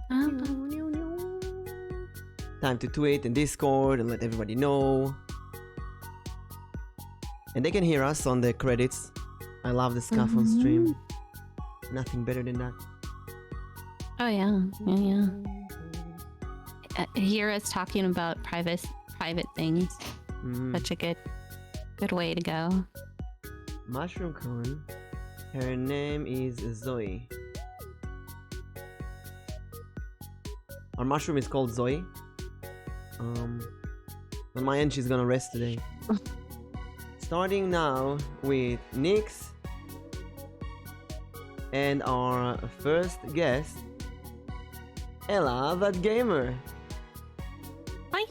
Time to tweet in Discord and let everybody know. And they can hear us on the credits. I love the scuff on stream. Nothing better than that. Oh yeah. Hear us talking about private things. Such a good way to go. Mushroom Cone. Her name is Zoe. Our mushroom is called Zoe. On my end, she's gonna rest today. Starting now with Nyx and our first guest, Ella, that gamer. Hi.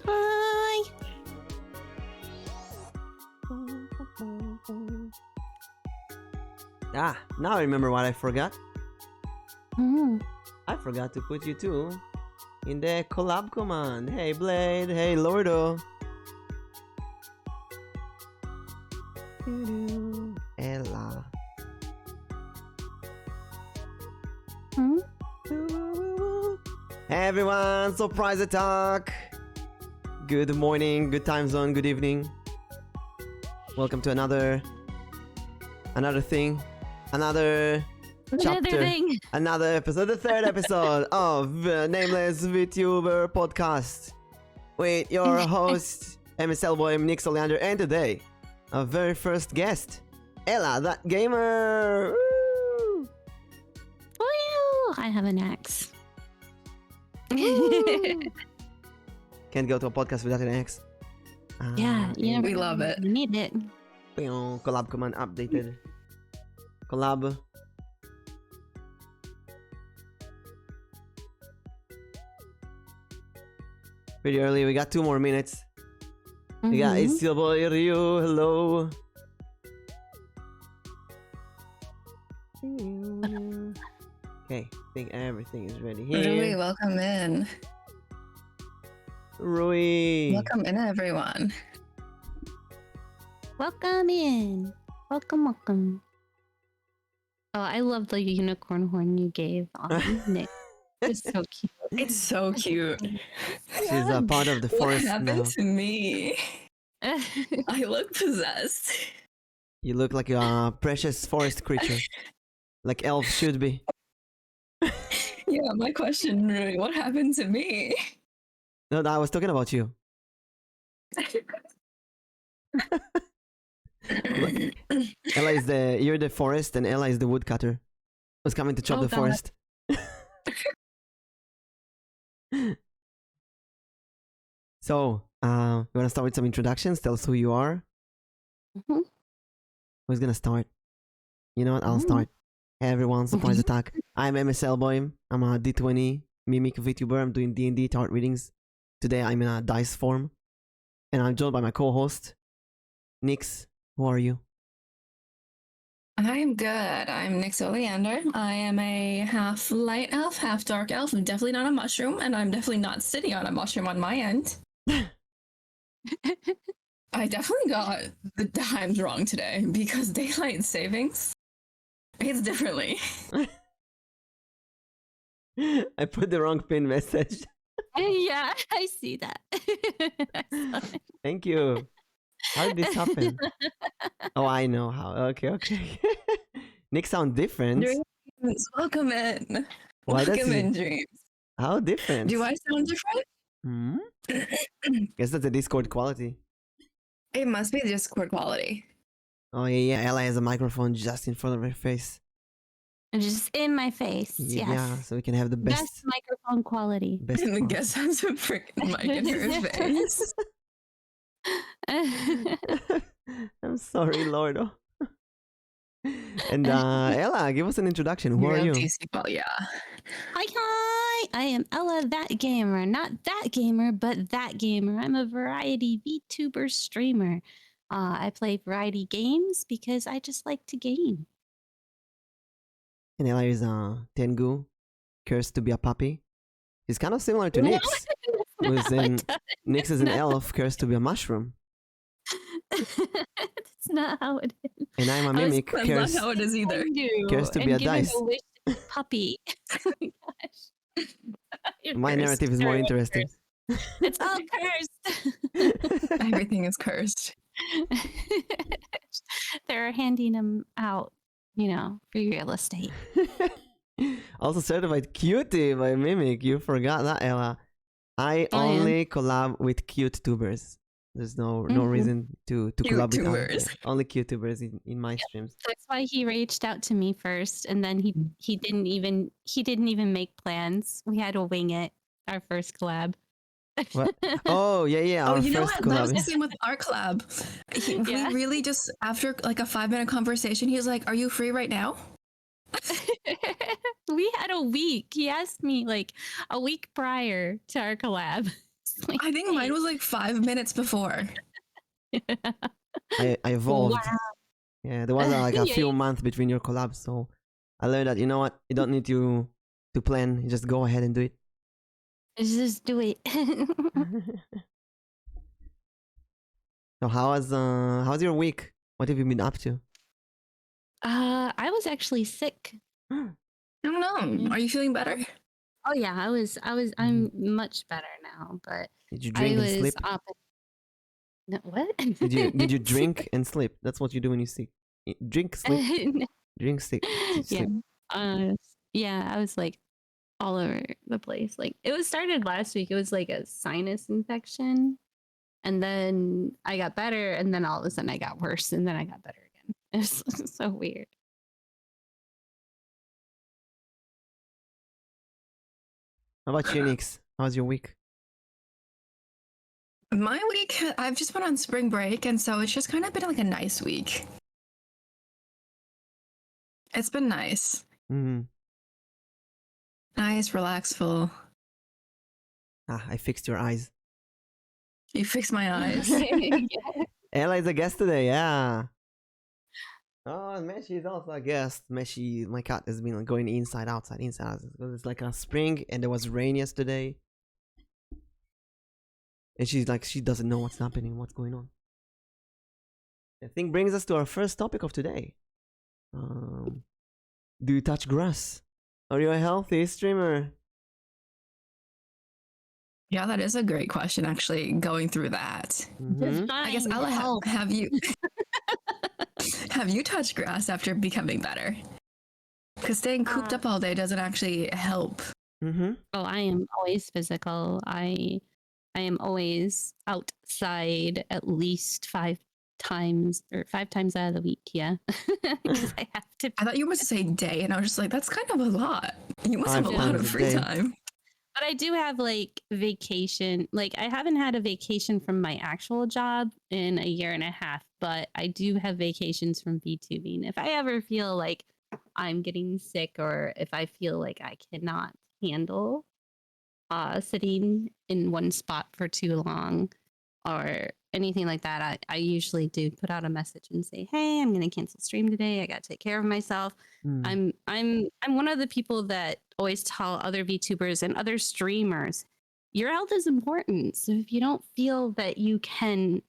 Now I remember what I forgot. Mm. I forgot to put you two in the collab command. Hey Blade, hey Lordo. Ella. Hey everyone, surprise attack. Good morning, good time zone, good evening. Welcome to another thing, another chapter, thing. another episode, the third episode of Nameless vTuber podcast with your host, Elboim Mimic, and today, our very first guest, Ella, that gamer. Woo! Woo! I have an axe. Can't go to a podcast without an X. Yeah, we love it. You need it. Collab command updated. Collab. Pretty early. We got 2 more minutes. We got it's your boy Ryu. Hello. Okay, I think everything is ready here. Rui, welcome in. Rui. Welcome in, everyone. Welcome in. Welcome. Oh, I love the unicorn horn you gave Nick. It's so cute. It's so cute. She's a part of the forest What happened now. to me? I look possessed. You look like a precious forest creature. Like elves should be. Yeah, my question, Rui, what happened to me? No, I was talking about you. Ella is you're the forest and Ella is the woodcutter. Who's coming to chop the God. forest. So, you wanna start with some introductions? Tell us who you are. Who's gonna start? You know what? I'll start. Hey everyone, surprise attack. I'm Elboim. I'm a D20 Mimic VTuber. I'm doing D&D tarot readings. Today I'm in a dice form. And I'm joined by my co-host, Nyx. Who are you? I'm good. I'm Nyx Oleander. I am a half light elf, half dark elf. I'm definitely not a mushroom, and I'm definitely not sitting on a mushroom on my end. I definitely got the times wrong today because daylight savings it's differently. I put the wrong pin message. Yeah, I see that. Thank you. How did this happen? Oh, I know how. Okay. Nick sound different. Dreams, welcome in. Why welcome in, Dreams. How different? Do I sound different? Guess that's a Discord quality. It must be Discord quality. Oh yeah. Ella has a microphone just in front of her face. And just in my face. Yeah, Yes. so we can have the best microphone quality. Best And the quality. guest has a freaking mic in her face. I'm sorry, Lordo. And Ella, give us an introduction. Who are you? Yeah. Hi. I am Ella, that gamer. Not that gamer, but that gamer. I'm a variety VTuber streamer. I play variety games because I just like to game. And Ella is Tengu, cursed to be a puppy. He's kind of similar to Nyx. Who's in Nyx is an elf, cursed to be a mushroom. That's not how it is. And I'm a mimic, That's cursed, not how it is either. cursed to be a dice. A wish to be puppy. Oh my gosh. My narrative is more interesting. It's all cursed. Everything is cursed. They're handing them out, for real estate. Also certified cutie by Mimic. You forgot that, Ella. I Oh, yeah. only collab with cute tubers. There's no reason to collab with others. Cute-tubers. Only cute tubers in my streams. That's why he reached out to me first, and then he didn't even make plans. We had to wing it. Our first collab. What? Oh yeah, our Oh, you know first what? That was the collab. same with our collab. Yeah. We really just, after like a 5-minute conversation, he was like, "Are you free right now?" We had a week. He asked me like a week prior to our collab. Like, I think mine was like 5 minutes before. I evolved. Wow. Yeah, there was like a few months between your collabs, so I learned that, you know what, you don't need to plan. You just go ahead and do it. Just do it. So how's your week? What have you been up to? I was actually sick. I don't know. Are you feeling better? Oh yeah, I'm much better now, but Did you drink and sleep? No, what? Did you drink and sleep? That's what you do when you sick. Drink, sleep, drink, sleep. Yeah. Yeah, I was like all over the place. Like it was started last week. It was like a sinus infection. And then I got better, and then all of a sudden I got worse, and then I got better again. It's so weird. How about you, Nix? How's your week? My week, I've just been on spring break, and so it's just kind of been like a nice week. It's been nice. Mm-hmm. Nice, relaxful. I fixed your eyes. You fixed my eyes. Ella is a guest today, yeah. Oh, and Meshi is also a guest. Meshi, my cat, has been going inside, outside, inside, outside. It's like a spring, and there was rain yesterday. And she's like, she doesn't know what's happening, what's going on. I think brings us to our first topic of today. Do you touch grass? Are you a healthy streamer? Yeah, that is a great question, actually, going through that. Mm-hmm. I guess, Ella, have you have you touched grass after becoming better? Because staying cooped up all day doesn't actually help. Mm-hmm. Oh, I am always physical. I am always outside at least 5 times out of the week. Yeah, because I have to. I thought you were supposed to say day, and I was just like, that's kind of a lot. You must have a lot of free time. But I do have like vacation. Like I haven't had a vacation from my actual job in 1.5 years, but I do have vacations from VTubing. If I ever feel like I'm getting sick, or if I feel like I cannot handle sitting in one spot for too long or anything like that, I usually do put out a message and say, hey, I'm going to cancel stream today. I got to take care of myself. I'm one of the people that always tell other VTubers and other streamers, your health is important. So if you don't feel that you can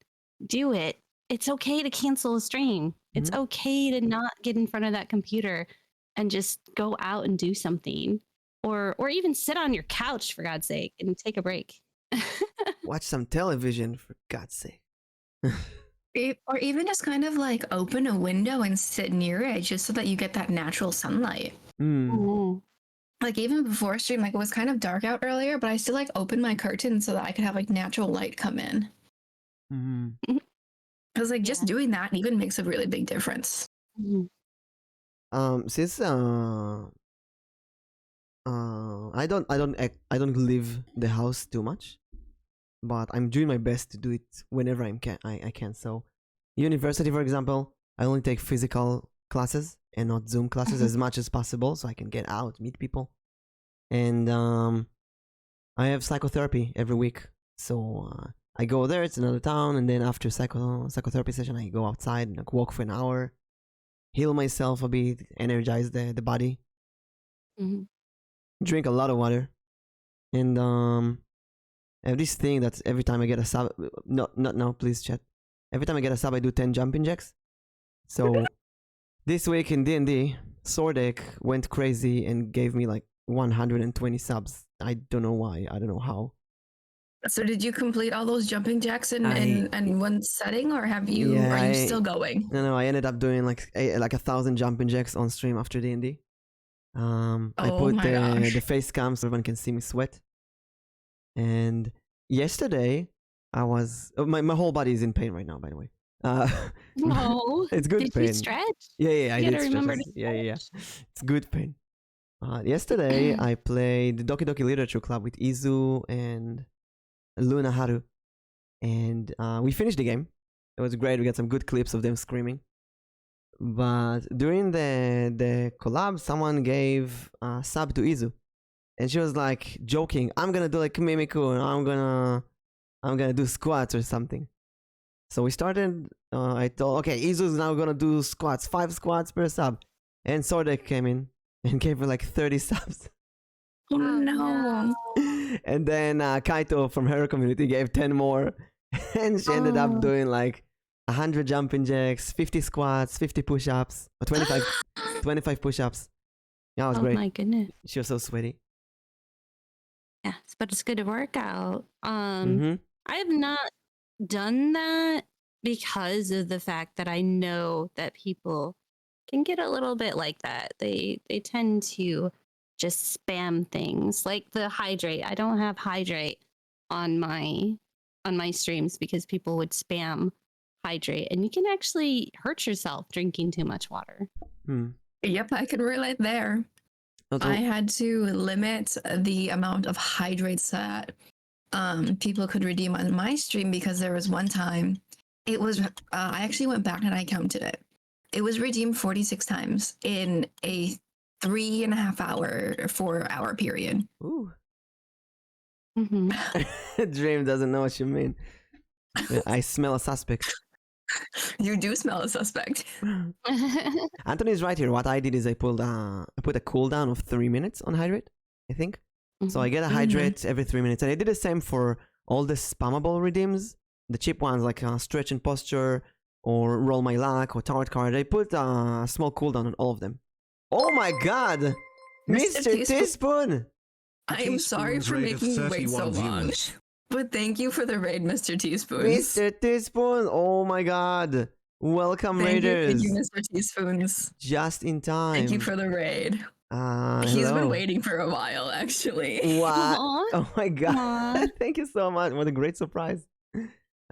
do it, it's okay to cancel a stream. It's okay to not get in front of that computer and just go out and do something, or even sit on your couch, for God's sake, and take a break. Watch some television, for God's sake. Or even just kind of like open a window and sit near it just so that you get that natural sunlight. Like even before stream, like it was kind of dark out earlier, but I still like opened my curtains so that I could have like natural light come in. I was like, just doing that even makes a really big difference. Since I don't leave the house too much, but I'm doing my best to do it whenever I can. So, university, for example, I only take physical classes and not Zoom classes as much as possible, so I can get out, meet people. And I have psychotherapy every week, so I go there. It's another town, and then after psychotherapy session, I go outside and walk for an hour, heal myself a bit, energize the body, drink a lot of water, and I have this thing that every time I get a sub, not now, please chat. Every time I get a sub, I do 10 jumping jacks. So this week in D&D, Swordek went crazy and gave me like 120 subs I don't know why. I don't know how. So did you complete all those jumping jacks in one setting, or are you still going? No, I ended up doing like 1,000 jumping jacks on stream after D&D. I put the face cam so everyone can see me sweat. And yesterday I was my whole body is in pain right now, by the way. No, it's good did pain. you stretch? Yeah, I you did gotta remember stretches. to Yeah. It's good pain. Yesterday I played the Doki Doki Literature Club with Izu and Luna Haru, and we finished the game. It was great. We got some good clips of them screaming. But during the collab, someone gave a sub to Izu, and she was like joking, "I'm gonna do like Mimiku, and I'm gonna do squats or something." So we started. I told, okay, Izu's now gonna do squats, 5 squats per sub, and Sordek came in and gave her like 30 subs. Oh no! And then Kaito from her community gave 10 more, and she ended up doing like 100 jumping jacks, 50 squats, 50 push-ups, or 25 push-ups. Yeah, it was great. Oh my goodness! She was so sweaty. Yeah, but it's good to work out. I have not done that because of the fact that I know that people can get a little bit like that. They tend to just spam things like the hydrate. I don't have hydrate on my streams because people would spam hydrate, and you can actually hurt yourself drinking too much water. Yep, I can relate there. I had to limit the amount of hydrates that people could redeem on my stream, because there was one time it was I actually went back and I counted it. It was redeemed 46 times in a 3.5 hour, 4 hour period. Ooh. Dream doesn't know what you mean. I smell a suspect. You do smell a suspect. Anthony's right here. What I did is I put a cooldown of 3 minutes on hydrate, I think. So I get a hydrate every 3 minutes, and I did the same for all the spammable redeems, the cheap ones like stretch and posture, or roll my luck, or tarot card. I put a small cooldown on all of them. Oh my god, Mr. Teaspoon! I am sorry for making you wait so long, but thank you for the raid, Mr. Teaspoons. Mr. Teaspoon! Oh my god! Welcome, Raiders! Thank you, Mr. Teaspoons. Just in time. Thank you for the raid. He's been waiting for a while, actually. What? Oh my god! Thank you so much. What a great surprise.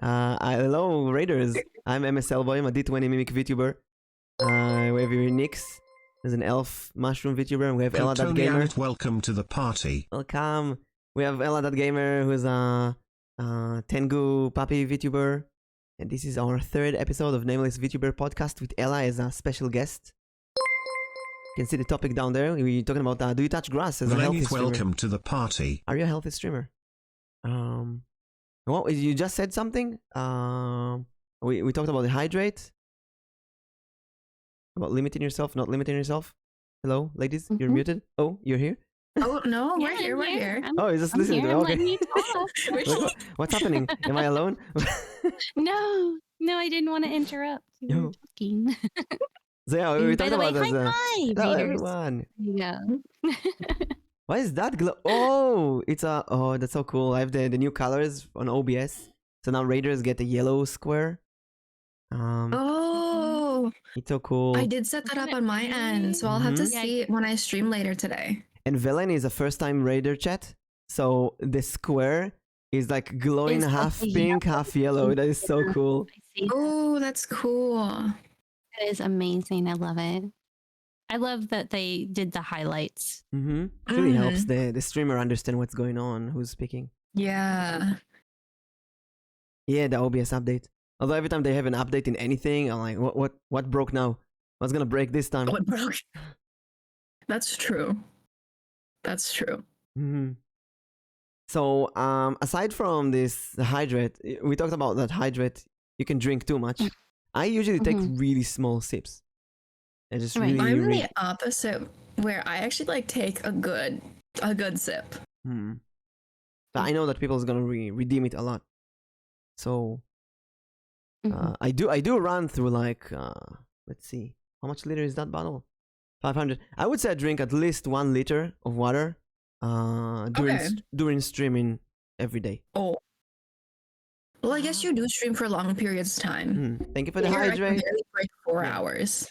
Hello, Raiders. I'm Elboim, a D20 Mimic VTuber. We have here Nix. There's an elf mushroom VTuber, and we have Ella.gamer. Welcome to the party. Welcome. We have Ella.gamer, who's a Tengu Puppy VTuber. And this is our 3rd episode of Nameless VTuber podcast with Ella as a special guest. You can see the topic down there. We're talking about do you touch grass as a healthy streamer? Welcome to the party. Are you a healthy streamer? Well, you just said something. We talked about the hydrate. About limiting yourself, not limiting yourself. Hello, ladies, you're muted. Oh, you're here? Oh, no, we're here. Oh, you're just listening to me. Okay. What's happening? Am I alone? No, I didn't want to interrupt. You were talking. So yeah, we talked about this. Hi, hello, everyone. Yeah. Why is that glow? Oh, it's oh, that's so cool. I have the new colors on OBS. So now Raiders get a yellow square. Oh, it's so cool. I did set that up on my end, so I'll have to see it when I stream later today. And Velen is a first-time Raider chat, so the square is like glowing half pink, half yellow. That is so cool. Oh, that's cool. That is amazing. I love it. I love that they did the highlights. It really helps the streamer understand what's going on, who's speaking. Yeah. Yeah, the OBS update. Although every time they have an update in anything, I'm like, what broke now? What's gonna break this time? What broke? That's true. That's true. So, aside from this hydrate, we talked about that hydrate. You can drink too much. I usually take really small sips. I just really. I'm the opposite, where I actually like take a good sip. But I know that people's gonna redeem it a lot. So, I do run through like let's see, how much liter is that bottle? 500. I would say I drink at least 1 liter of water during streaming every day. Oh. Well, I guess you do stream for long periods of time. Thank you for the Here, hydrate. I can barely break 4 hours.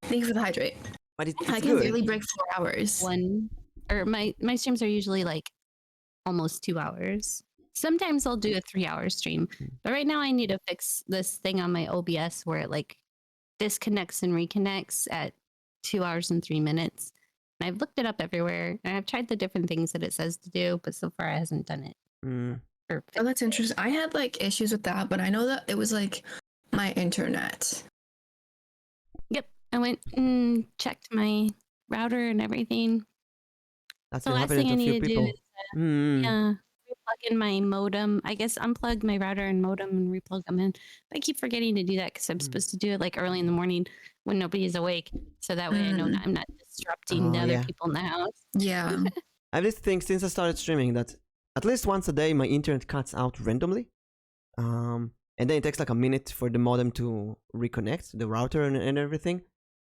Thank you for the hydrate. But it's I can good. barely break 4 hours. My streams are usually like almost 2 hours. Sometimes I'll do a 3-hour stream, but right now I need to fix this thing on my OBS where it like disconnects and reconnects at 2 hours and 3 minutes. And I've looked it up everywhere, and I've tried the different things that it says to do, but so far I hasn't done it. Oh, that's interesting. I had like issues with that, but I know that it was like my internet. Yep, I went and checked my router and everything. That's the been last happening thing to I a few need to do people. is replug in my modem. I guess unplug my router and modem and replug them in. But I keep forgetting to do that because I'm supposed to do it like early in the morning when nobody's awake, so that way I know I'm not disrupting the other people in the house. Yeah. I have this thing since I started streaming that at least once a day my internet cuts out randomly. And then it takes like a minute for the modem to reconnect, the router and everything.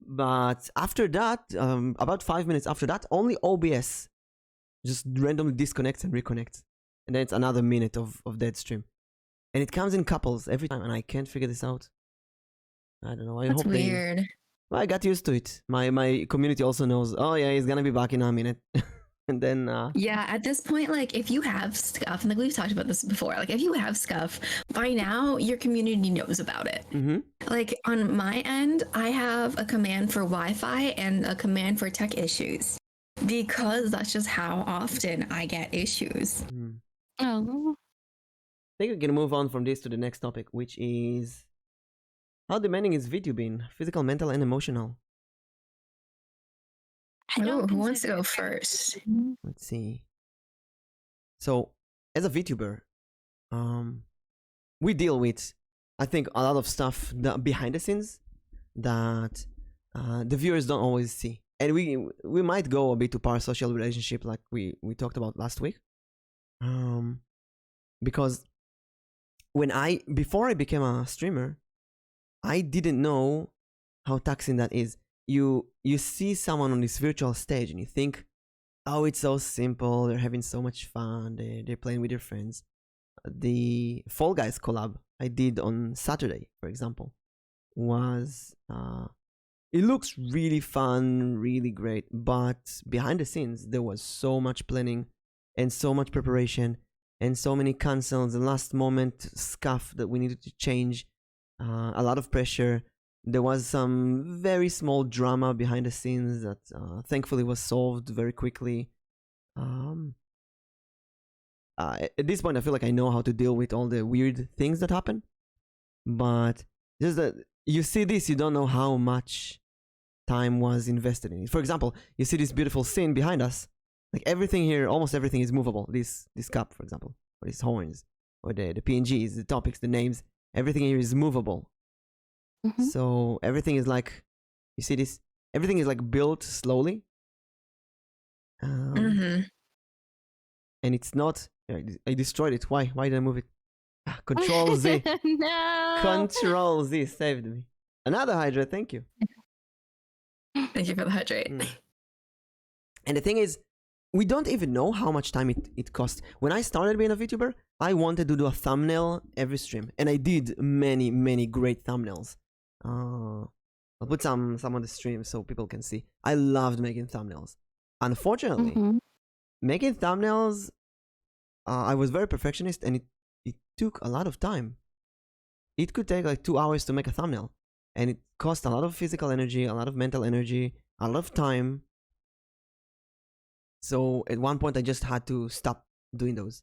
But after that, about 5 minutes after that, only OBS just randomly disconnects and reconnects. And then it's another minute of dead stream. And it comes in couples every time, and I can't figure this out. I don't know. I That's hope weird. Well, I got used to it. My community also knows, oh yeah, he's gonna be back in a minute. And then yeah, at this point, like if you have scuff, and like we've talked about this before, like if you have scuff, by now your community knows about it. Like on my end, I have a command for Wi-Fi and a command for tech issues because that's just how often I get issues. Oh, I think we can move on from this to the next topic, which is how demanding is vTubing, physical, mental, and emotional. Who wants to go first? Let's see. So, as a VTuber, we deal with, I think, a lot of stuff behind the scenes that the viewers don't always see, and we might go a bit to parasocial relationship, like we talked about last week, because before I became a streamer, I didn't know how taxing that is. You see someone on this virtual stage and you think, oh, it's so simple, they're having so much fun, they're playing with their friends. The Fall Guys collab I did on Saturday, for example, was it looks really fun, really great, but behind the scenes there was so much planning and so much preparation and so many cancels and last moment stuff that we needed to change, a lot of pressure. There was some very small drama behind the scenes that thankfully was solved very quickly. At this point, I feel like I know how to deal with all the weird things that happen. But just that you see this, you don't know how much time was invested in it. For example, you see this beautiful scene behind us. Like everything here, almost everything is movable. This cup, for example, or these horns, or the PNGs, the topics, the names. Everything here is movable. So everything is like, you see this, everything is like built slowly. And it's not, I destroyed it. Why did I move it? Control Z. No. Control Z saved me. Another Hydra, thank you. Thank you for the hydrate. And the thing is, we don't even know how much time it costs. When I started being a VTuber, I wanted to do a thumbnail every stream. And I did many, many great thumbnails. I'll put some on the stream so people can see. I loved making thumbnails. Unfortunately, making thumbnails, I was very perfectionist and it took a lot of time. It could take like 2 hours to make a thumbnail. And it cost a lot of physical energy, a lot of mental energy, a lot of time. So at one point I just had to stop doing those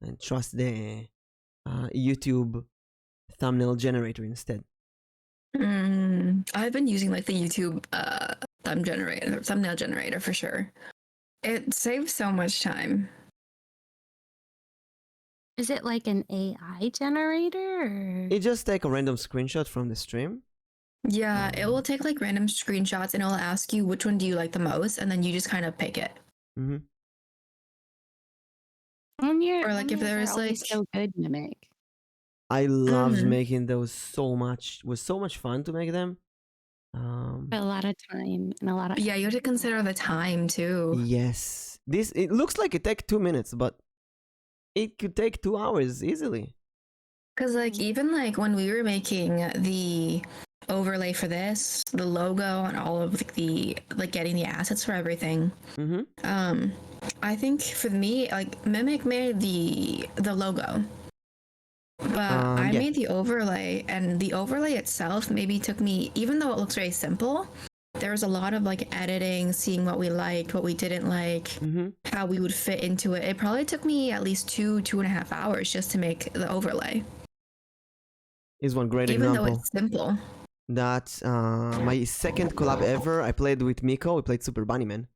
and trust the YouTube thumbnail generator instead. I've been using like the YouTube thumbnail generator for sure. It saves so much time. Is it like an AI generator? Or? It just take a random screenshot from the stream. Yeah, it will take like random screenshots and it'll ask you which one do you like the most, and then you just kind of pick it. Or like if there is like so good, Mimic. I loved making those so much. It was so much fun to make them. A lot of time and a lot of Yeah, you have to consider the time too. Yes. It looks like it takes 2 minutes, but it could take 2 hours easily. Because like even like when we were making the overlay for this, the logo and all of the like getting the assets for everything. I think for me, like Mimic made the logo. But I Yeah. made the overlay, and the overlay itself maybe took me, even though it looks very simple, there was a lot of like editing, seeing what we liked, what we didn't like, how we would fit into it. It probably took me at least 2.5 hours just to make the overlay. Is one great Even example. though it's simple. That my second collab ever, I played with Miko. We played Super Bunnyman,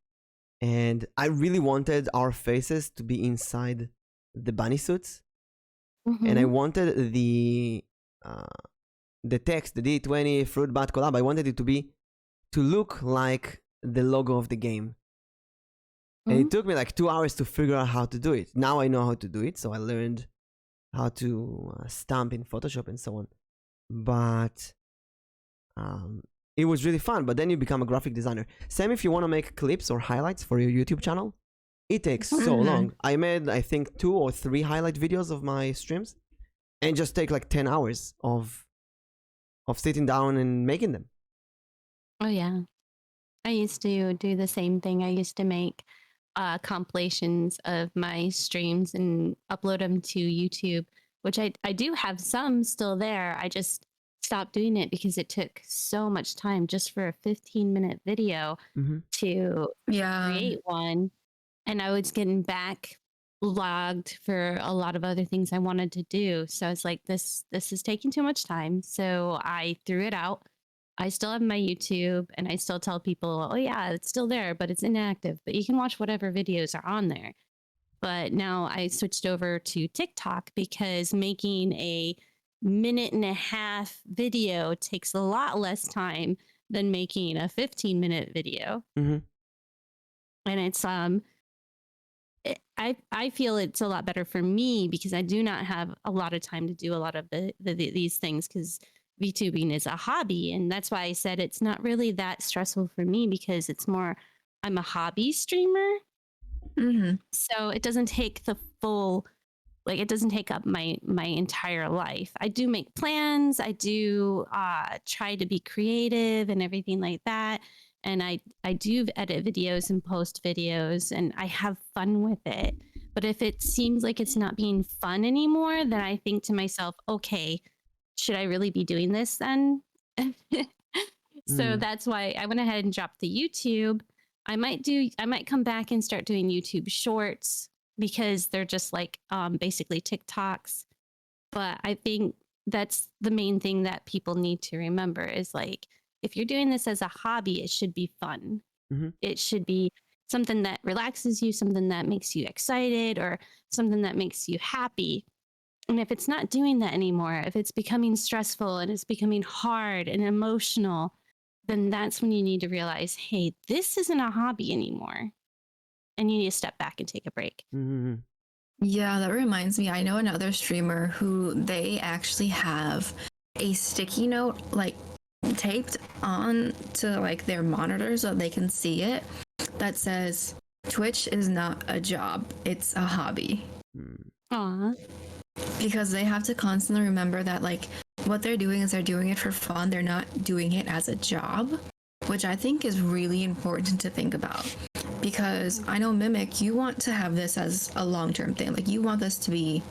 and I really wanted our faces to be inside the bunny suits, and I wanted the text, the D20 Fruit Bat collab. I wanted it to look like the logo of the game, and it took me like 2 hours to figure out how to do it. Now I know how to do it, so I learned how to stamp in Photoshop and so on. But it was really fun. But then you become a graphic designer. Same if you want to make clips or highlights for your YouTube channel. It takes so long. I made, I think, 2 or 3 highlight videos of my streams, and just take like 10 hours of sitting down and making them. Oh yeah, I used to do the same thing. I used to make compilations of my streams and upload them to YouTube, which I do have some still there. I just stopped doing it because it took so much time just for a 15-minute video to create one. And I was getting backlogged for a lot of other things I wanted to do. So I was like, this is taking too much time. So I threw it out. I still have my YouTube, and I still tell people, oh yeah, it's still there, but it's inactive, but you can watch whatever videos are on there. But now I switched over to TikTok because making a 1.5-minute video takes a lot less time than making a 15-minute video. And it's I feel it's a lot better for me because I do not have a lot of time to do a lot of these things, because VTubing is a hobby. And that's why I said it's not really that stressful for me, because it's more, I'm a hobby streamer. So it doesn't take the full, like, it doesn't take up my entire life. I do make plans. I do try to be creative and everything like that. And I do edit videos and post videos, and I have fun with it. But if it seems like it's not being fun anymore, then I think to myself, okay, should I really be doing this then? So that's why I went ahead and dropped the YouTube. I might come back and start doing YouTube shorts, because they're just like basically TikToks. But I think that's the main thing that people need to remember is, like, if you're doing this as a hobby, it should be fun. It should be something that relaxes you, something that makes you excited, or something that makes you happy. And if it's not doing that anymore, if it's becoming stressful and it's becoming hard and emotional, then that's when you need to realize, hey, this isn't a hobby anymore. And you need to step back and take a break. Yeah, that reminds me. I know another streamer who they actually have a sticky note like taped on to like their monitor so they can see it, that says, Twitch is not a job, it's a hobby. Aww. Because they have to constantly remember that, like, what they're doing is they're doing it for fun. They're not doing it as a job, which I think is really important to think about. Because I know, Mimic, you want to have this as a long-term thing. Like, you want this to be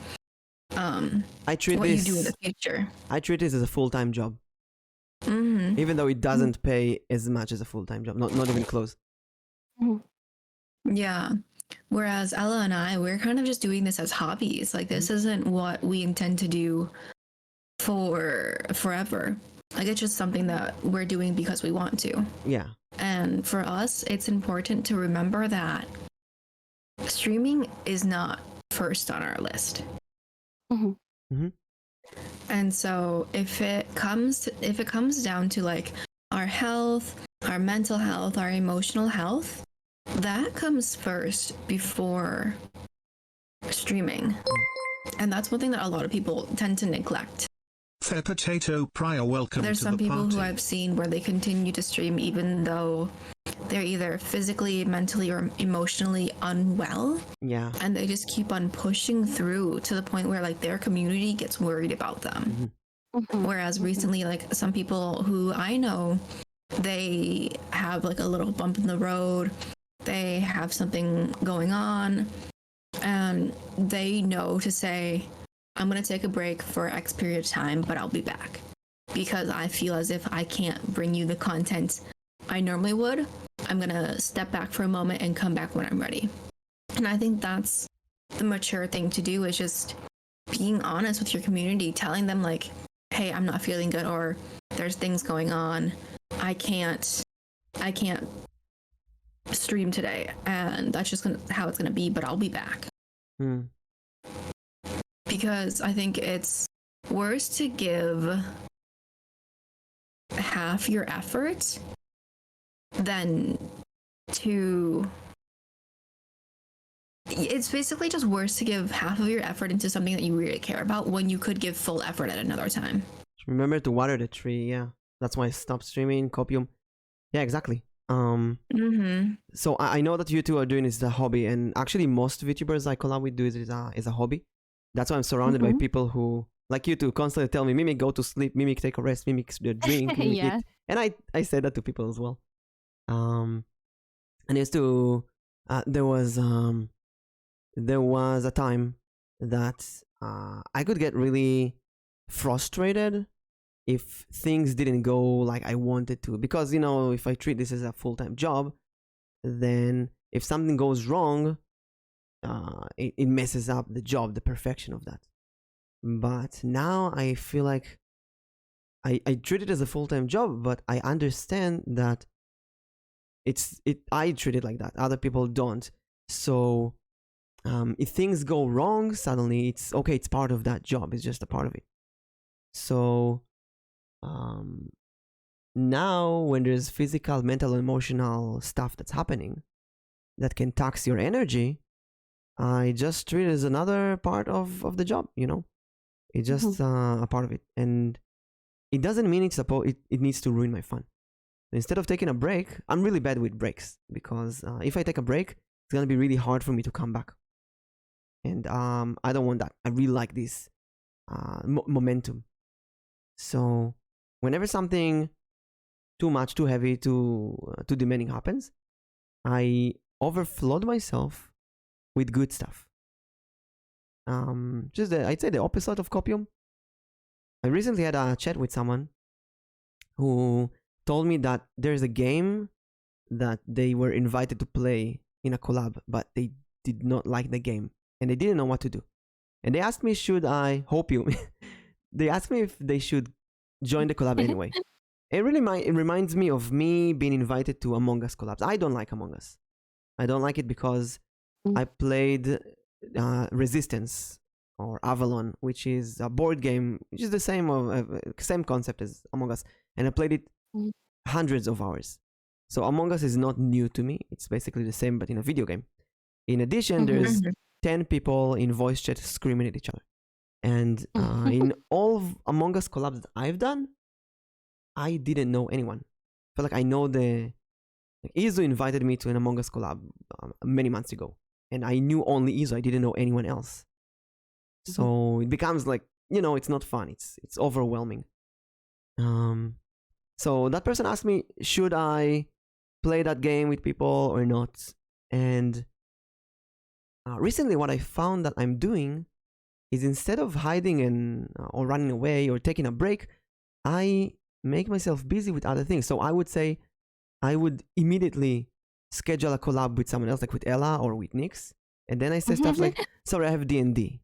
I treat what this, you do in the future. I treat this as a full-time job. Even though it doesn't pay as much as a full-time job. Not even close. Yeah. Whereas Ella and I, we're kind of just doing this as hobbies. Like, this isn't what we intend to do for forever. Like, it's just something that we're doing because we want to. Yeah. And for us, it's important to remember that streaming is not first on our list. And so if it comes down to like our health, our mental health, our emotional health, that comes first before streaming. And that's one thing that a lot of people tend to neglect. Fair Potato Prior, welcome There's to some the people party. who I've seen where they continue to stream even though they're either physically, mentally, or emotionally unwell. Yeah. And they just keep on pushing through to the point where like their community gets worried about them. Whereas recently, like some people who I know, they have like a little bump in the road, they have something going on, and they know to say, I'm going to take a break for X period of time, but I'll be back. Because I feel as if I can't bring you the content I normally would, I'm going to step back for a moment and come back when I'm ready. And I think that's the mature thing to do, is just being honest with your community, telling them like, hey, I'm not feeling good, or there's things going on. I can't stream today, and that's just how it's gonna be, but I'll be back. Because I think it's worse to give half your effort than to... It's basically just worse to give half of your effort into something that you really care about when you could give full effort at another time. Remember to water the tree. Yeah, that's why I stopped streaming. Copium. Yeah, exactly. So I know that you two are doing this as a hobby, and actually most VTubers I collab with do it as a hobby. That's why I'm surrounded by people who, like you two, constantly tell me, Mimic, go to sleep, Mimic, take a rest, Mimic, drink, Mimic, Yeah. eat. And I said that to people as well. And used to, there was a time that I could get really frustrated if things didn't go like I wanted to, because, you know, if I treat this as a full-time job, then if something goes wrong, it messes up the job, the perfection of that. But now I feel like I treat it as a full-time job, but I understand that I treat it like that. Other people don't. So if things go wrong, suddenly it's okay. It's part of that job. It's just a part of it. So now when there's physical, mental, emotional stuff that's happening that can tax your energy, I just treat it as another part of the job, you know? It's just a part of it. And it doesn't mean it needs to ruin my fun. Instead of taking a break, I'm really bad with breaks, because if I take a break, it's going to be really hard for me to come back. And I don't want that. I really like this momentum. So whenever something too much, too heavy, too demanding happens, I overflood myself with good stuff. I'd say the opposite of copium. I recently had a chat with someone who told me that there's a game that they were invited to play in a collab, but they did not like the game and they didn't know what to do. And they asked me, they asked me if they should join the collab anyway. It reminds me of me being invited to Among Us collabs. I don't like Among Us. I don't like it because I played Resistance or Avalon, which is a board game, which is the same concept as Among Us, and I played it hundreds of hours. So Among Us is not new to me. It's basically the same, but in a video game. In addition, there's 10 people in voice chat screaming at each other. And in all of Among Us collabs that I've done, I didn't know anyone. I feel like I know Izu invited me to an Among Us collab many months ago, and I knew only Izu. I didn't know anyone else. So it becomes like, you know, it's not fun. It's overwhelming. So that person asked me, should I play that game with people or not? And recently what I found that I'm doing is, instead of hiding or running away or taking a break, I make myself busy with other things. So I would say I would immediately schedule a collab with someone else, like with Ella or with Nix. And then I say stuff like, sorry, I have D&D.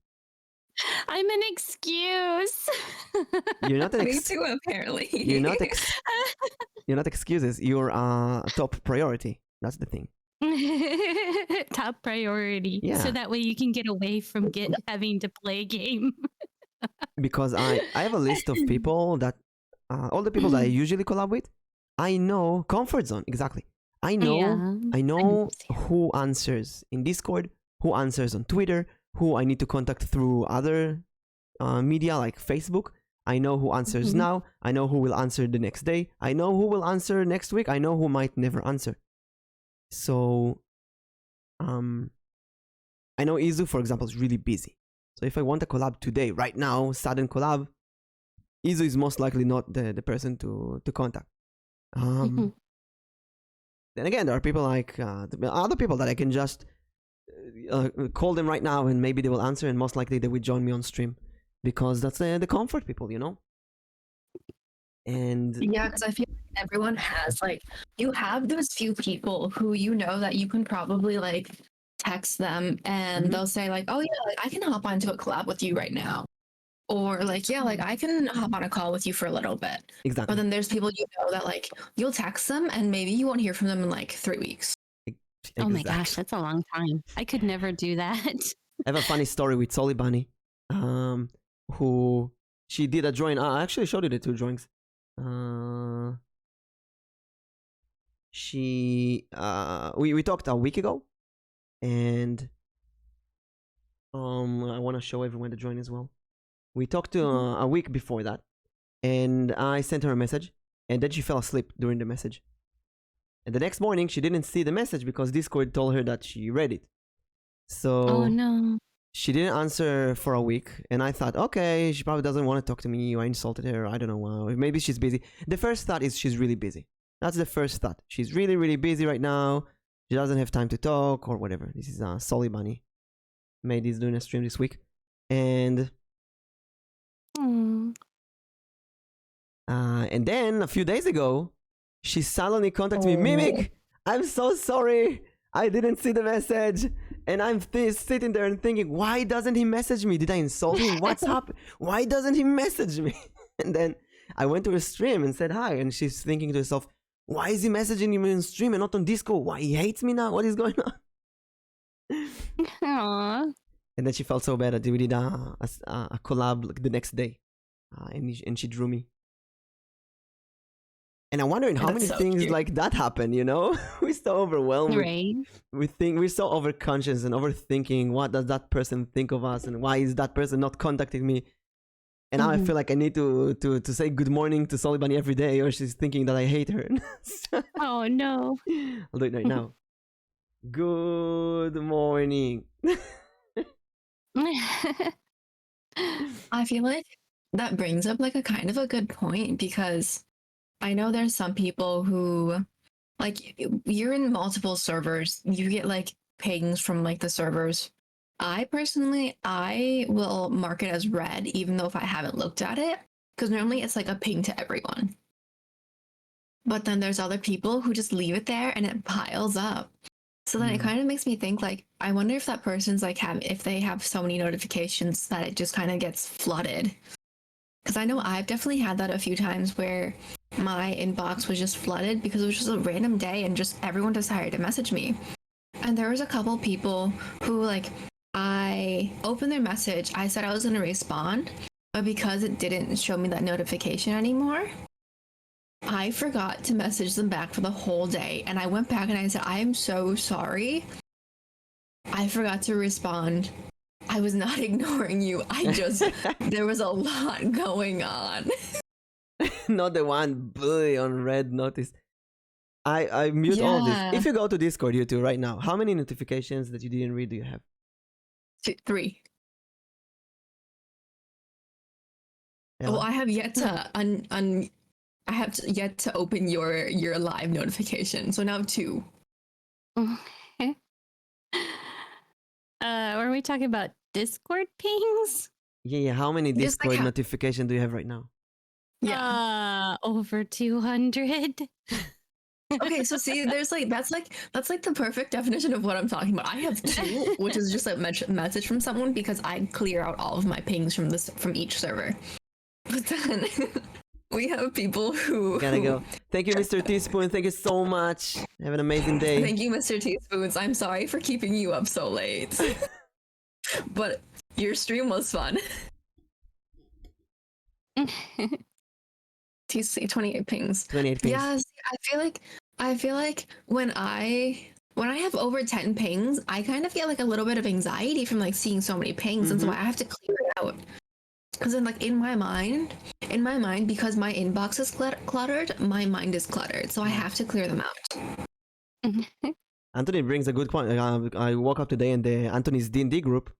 I'm an excuse. You're not an Me too, apparently. You're not excuses. You're top priority. That's the thing. Top priority. Yeah. So that way you can get away from having to play a game. Because I have a list of people that all the people that I usually collab with, I know comfort zone. Exactly. I know who answers in Discord, who answers on Twitter, who I need to contact through other media like Facebook. I know who answers now. I know who will answer the next day. I know who will answer next week. I know who might never answer. So, I know Izu, for example, is really busy. So if I want a collab today, right now, sudden collab, Izu is most likely not the person to contact. Then again, there are people like other people that I can just call them right now and maybe they will answer, and most likely they will join me on stream because that's the comfort people, you know? And yeah, because I feel like everyone has like, you have those few people who you know that you can probably like text them and they'll say like, oh yeah, like I can hop onto a collab with you right now. Or like, yeah, like I can hop on a call with you for a little bit. exactly. But then there's people you know that like you'll text them and maybe you won't hear from them in like 3 weeks. Oh my gosh, that's a long time. I could never do that. I have a funny story with Solly Bunny, who she did a drawing. I actually showed you the 2 drawings. We talked a week ago, and I want to show everyone the drawing as well. We talked a week before that, and I sent her a message, and then she fell asleep during the message. And the next morning, she didn't see the message because Discord told her that she read it. So oh no. she didn't answer for a week, and I thought, okay, she probably doesn't want to talk to me, or I insulted her, I don't know, maybe she's busy. The first thought is she's really busy. That's the first thought. She's really, really busy right now. She doesn't have time to talk, or whatever. This is Solly Bunny. Made this doing a stream this week. And then a few days ago, she suddenly contacted me, Mimic, I'm so sorry. I didn't see the message. And I'm sitting there and thinking, why doesn't he message me? Did I insult him? What's up? Why doesn't he message me? And then I went to her stream and said hi. And she's thinking to herself, why is he messaging me on stream and not on Discord? Why he hates me now? What is going on? Aww. And then she felt so bad that we did a collab like the next day. And she drew me. And I'm wondering how many things cute. Like that happen, you know? We're so overwhelmed. Right. We're so overconscious and overthinking. What does that person think of us? And why is that person not contacting me? And now I feel like I need to say good morning to Solly Bunny every day, or she's thinking that I hate her. Oh no. I'll do it right now. Good morning. I feel like that brings up like a kind of a good point, because I know there's some people who, like, you're in multiple servers, you get like pings from like the servers. I will mark it as red even though if I haven't looked at it, because normally it's like a ping to everyone. But then there's other people who just leave it there and it piles up. So then it kind of makes me think, like, I wonder if that person's like if they have so many notifications that it just kind of gets flooded. Because I know I've definitely had that a few times where my inbox was just flooded because it was just a random day and just everyone decided to message me. And there was a couple people who, like, I opened their message, I said I was going to respond, but because it didn't show me that notification anymore, I forgot to message them back for the whole day. And I went back and I said, I am so sorry. I forgot to respond. I was not ignoring you. There was a lot going on. Not the 1 billion red notice. I mute all this. If you go to Discord, you two, right now, how many notifications that you didn't read do you have? 3. Ella? Well, I have yet to I have yet to open your live notification. So now 2. Were we talking about Discord pings? Yeah. How many Just Discord like notifications do you have right now? Yeah. Over 200. Okay, so see, there's like that's like the perfect definition of what I'm talking about. I have 2, which is just a message from someone because I clear out all of my pings from each server. But then we have people who Gotta go. Thank you, Mr. Teaspoon. Thank you so much. Have an amazing day. Thank you, Mr. Teaspoons. I'm sorry for keeping you up so late. But your stream was fun. TC 28 pings. 28 pings. Yeah, I feel like when I have over 10 pings, I kind of get like a little bit of anxiety from like seeing so many pings, and so I have to clear it out. Because then, like, in my mind, because my inbox is cluttered, my mind is cluttered, so I have to clear them out. Anthony brings a good point. I woke up today and Anthony's D&D group,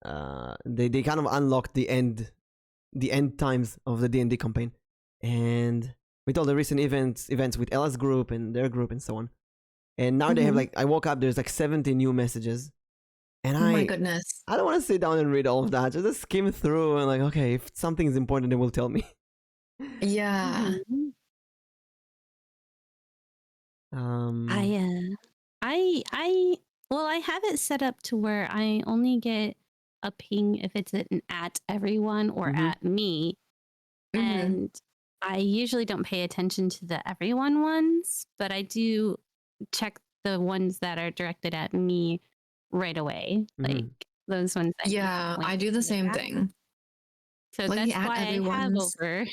they kind of unlocked the end times of the D&D campaign, and with all the recent events with Ella's group and their group and so on, and now they have like, I woke up, there's like 70 new messages, and Oh my goodness. I don't want to sit down and read all of that. Just skim through and like, okay, if something is important, they will tell me. Yeah. I have it set up to where I only get a ping if it's an at everyone or at me. And I usually don't pay attention to the everyone ones, but I do check the ones that are directed at me right away. Like those ones. I do the same thing. So like, that's why I have over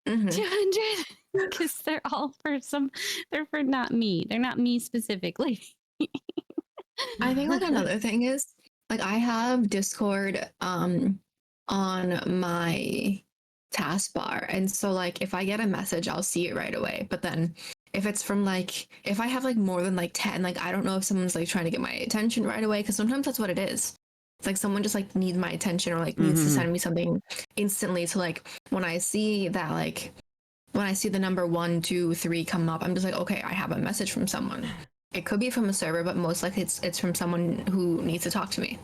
200, because they're all they're for not me. They're not me specifically. I think like another thing is, like, I have Discord on my taskbar, and so like if I get a message, I'll see it right away. But then if it's from like, if I have like more than like 10, like I don't know if someone's like trying to get my attention right away, because sometimes that's what it is. It's like someone just like needs my attention, or like needs to send me something instantly. So like when I see that, like when I see the number 1, 2, 3 come up, I'm just like, okay, I have a message from someone. It could be from a server, but most likely it's from someone who needs to talk to me.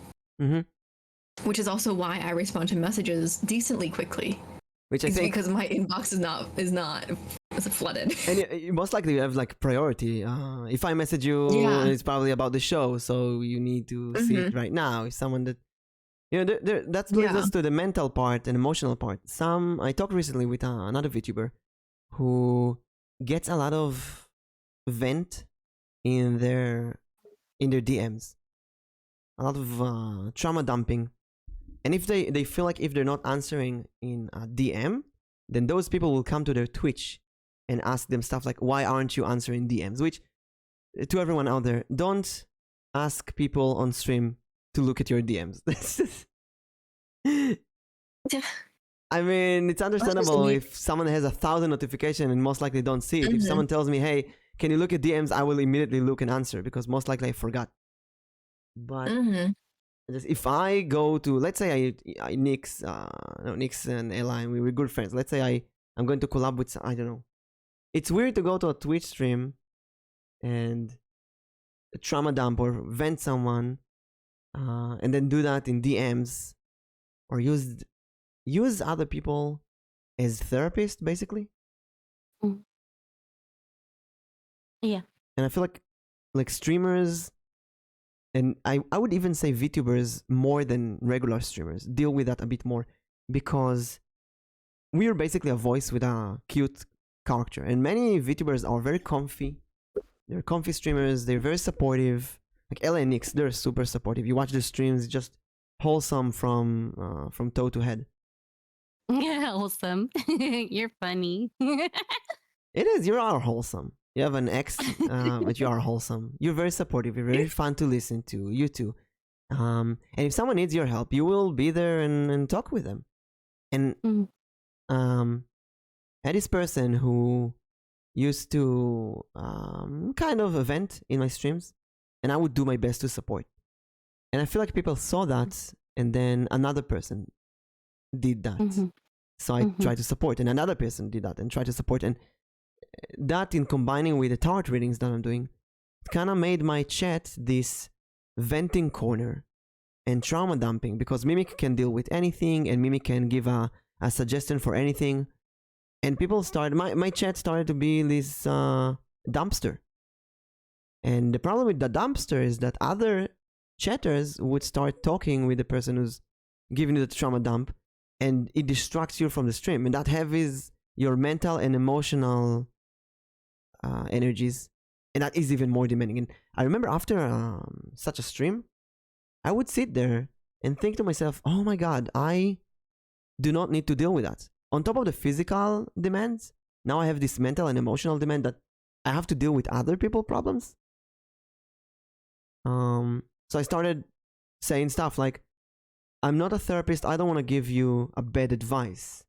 Which is also why I respond to messages decently quickly. Which I think, because my inbox is flooded. And you most likely have like priority. If I message you, it's probably about the show, so you need to see it right now. If someone that, you know, that leads us to the mental part and emotional part. I talked recently with another VTuber who gets a lot of vent in their DMs, a lot of trauma dumping, and if they feel like if they're not answering in a DM, then those people will come to their Twitch and ask them stuff like, why aren't you answering DMs? Which, to everyone out there, don't ask people on stream to look at your DMs. I mean, it's understandable if someone has 1,000 notifications and most likely don't see it. If someone tells me, hey, can you look at DMs? I will immediately look and answer, because most likely I forgot. But if I go to, let's say Nix and Elboim, we were good friends. Let's say I'm going to collab with, I don't know. It's weird to go to a Twitch stream and trauma dump or vent someone, and then do that in DMs, or use other people as therapists, basically. Yeah. And I feel like streamers, and I would even say VTubers more than regular streamers, deal with that a bit more, because we're basically a voice with a cute character, and many VTubers are very comfy. They're comfy streamers. They're very supportive. Like Ella and Nix, they're super supportive. You watch the streams, just wholesome from toe to head. Yeah, wholesome. You're funny. It is. You are wholesome. You have an ex, but you are wholesome. You're very supportive. You're very fun to listen to. You too. And if someone needs your help, you will be there and talk with them. And at this person who used to kind of vent in my streams, and I would do my best to support. And I feel like people saw that, and then another person did that. So I tried to support, and another person did that and tried to support. And that, in combining with the tarot readings that I'm doing, it kind of made my chat this venting corner and trauma dumping, because Mimic can deal with anything, and Mimic can give a suggestion for anything. And people started, my chat started to be this dumpster. And the problem with the dumpster is that other chatters would start talking with the person who's giving you the trauma dump, and it distracts you from the stream, and that heavies your mental and emotional energies, and that is even more demanding. And I remember after such a stream, I would sit there and think to myself, oh my god, I do not need to deal with that. On top of the physical demands, now I have this mental and emotional demand that I have to deal with other people's problems. So I started saying stuff like, I'm not a therapist. I don't want to give you a bad advice.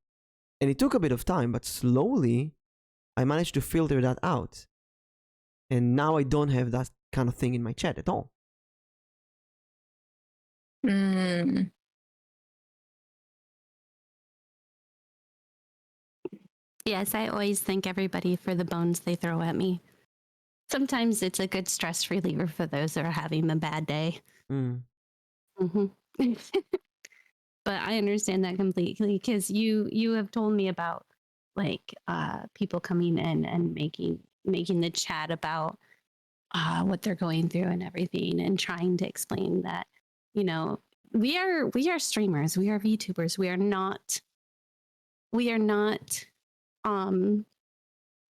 And it took a bit of time, but slowly I managed to filter that out. And now I don't have that kind of thing in my chat at all. Mm. Yes, I always thank everybody for the bones they throw at me. Sometimes it's a good stress reliever for those that are having a bad day. Mm. But I understand that completely because you have told me about like people coming in and making the chat about what they're going through and everything, and trying to explain that, you know, we are streamers, we are VTubers, we are not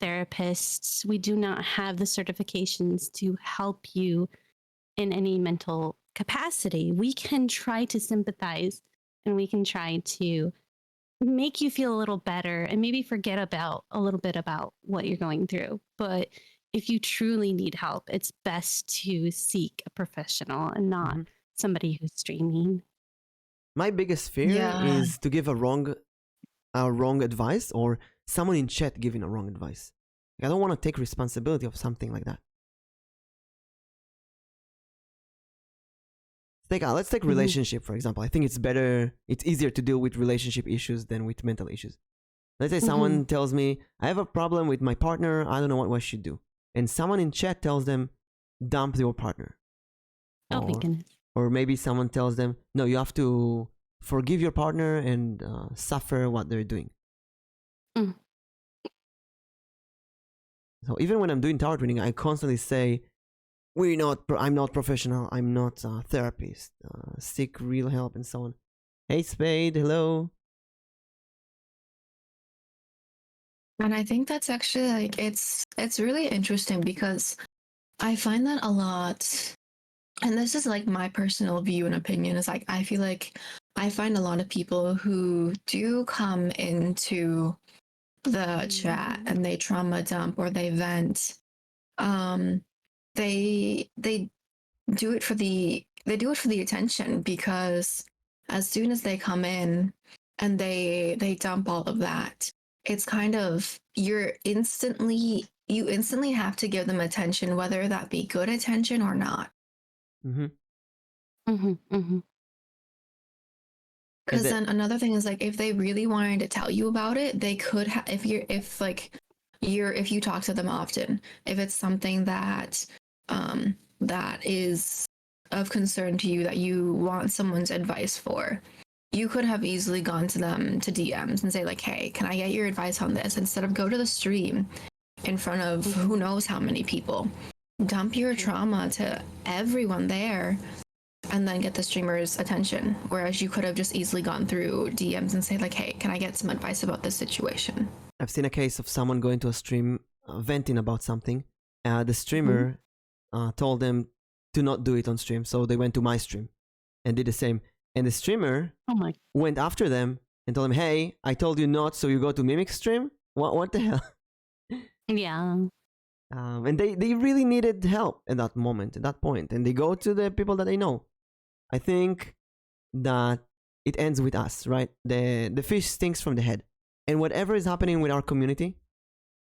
therapists. We do not have the certifications to help you in any mental capacity. We can try to sympathize, and we can try to make you feel a little better and maybe forget about a little bit about what you're going through. But if you truly need help, it's best to seek a professional and not somebody who's streaming. My biggest fear is to give a wrong advice, or someone in chat giving a wrong advice. I don't want to take responsibility of something like that. Let's take relationship, for example. I think it's easier to deal with relationship issues than with mental issues. Let's say someone tells me, I have a problem with my partner, I don't know what I should do. And someone in chat tells them, dump your partner. Oh my goodness. Or maybe someone tells them, no, you have to forgive your partner and suffer what they're doing. So even when I'm doing tarot reading, I constantly say, I'm not professional, I'm not a therapist, seek real help and so on. Hey Spade, hello. And I think that's actually like it's really interesting because I find that a lot, and this is like my personal view and opinion, is like I feel like I find a lot of people who do come into the chat and they trauma dump or they vent, they do it for the attention, because as soon as they come in and they dump all of that, it's kind of you instantly have to give them attention, whether that be good attention or not. Because then another thing is like if they really wanted to tell you about it, they could if you talk to them often, if it's something that that is of concern to you, that you want someone's advice for, you could have easily gone to them to DMs and say like, hey, can I get your advice on this, instead of go to the stream in front of who knows how many people, dump your trauma to everyone there, and then get the streamer's attention. Whereas you could have just easily gone through DMs and say like, hey, can I get some advice about this situation? I've seen a case of someone going to a stream venting about something. The streamer told them to not do it on stream, so they went to my stream and did the same. And the streamer went after them and told them, hey, I told you not, so you go to Mimic stream? What the hell? Yeah. And they really needed help at that moment, at that point. And they go to the people that they know. I think that it ends with us, right? The fish stinks from the head. And whatever is happening with our community,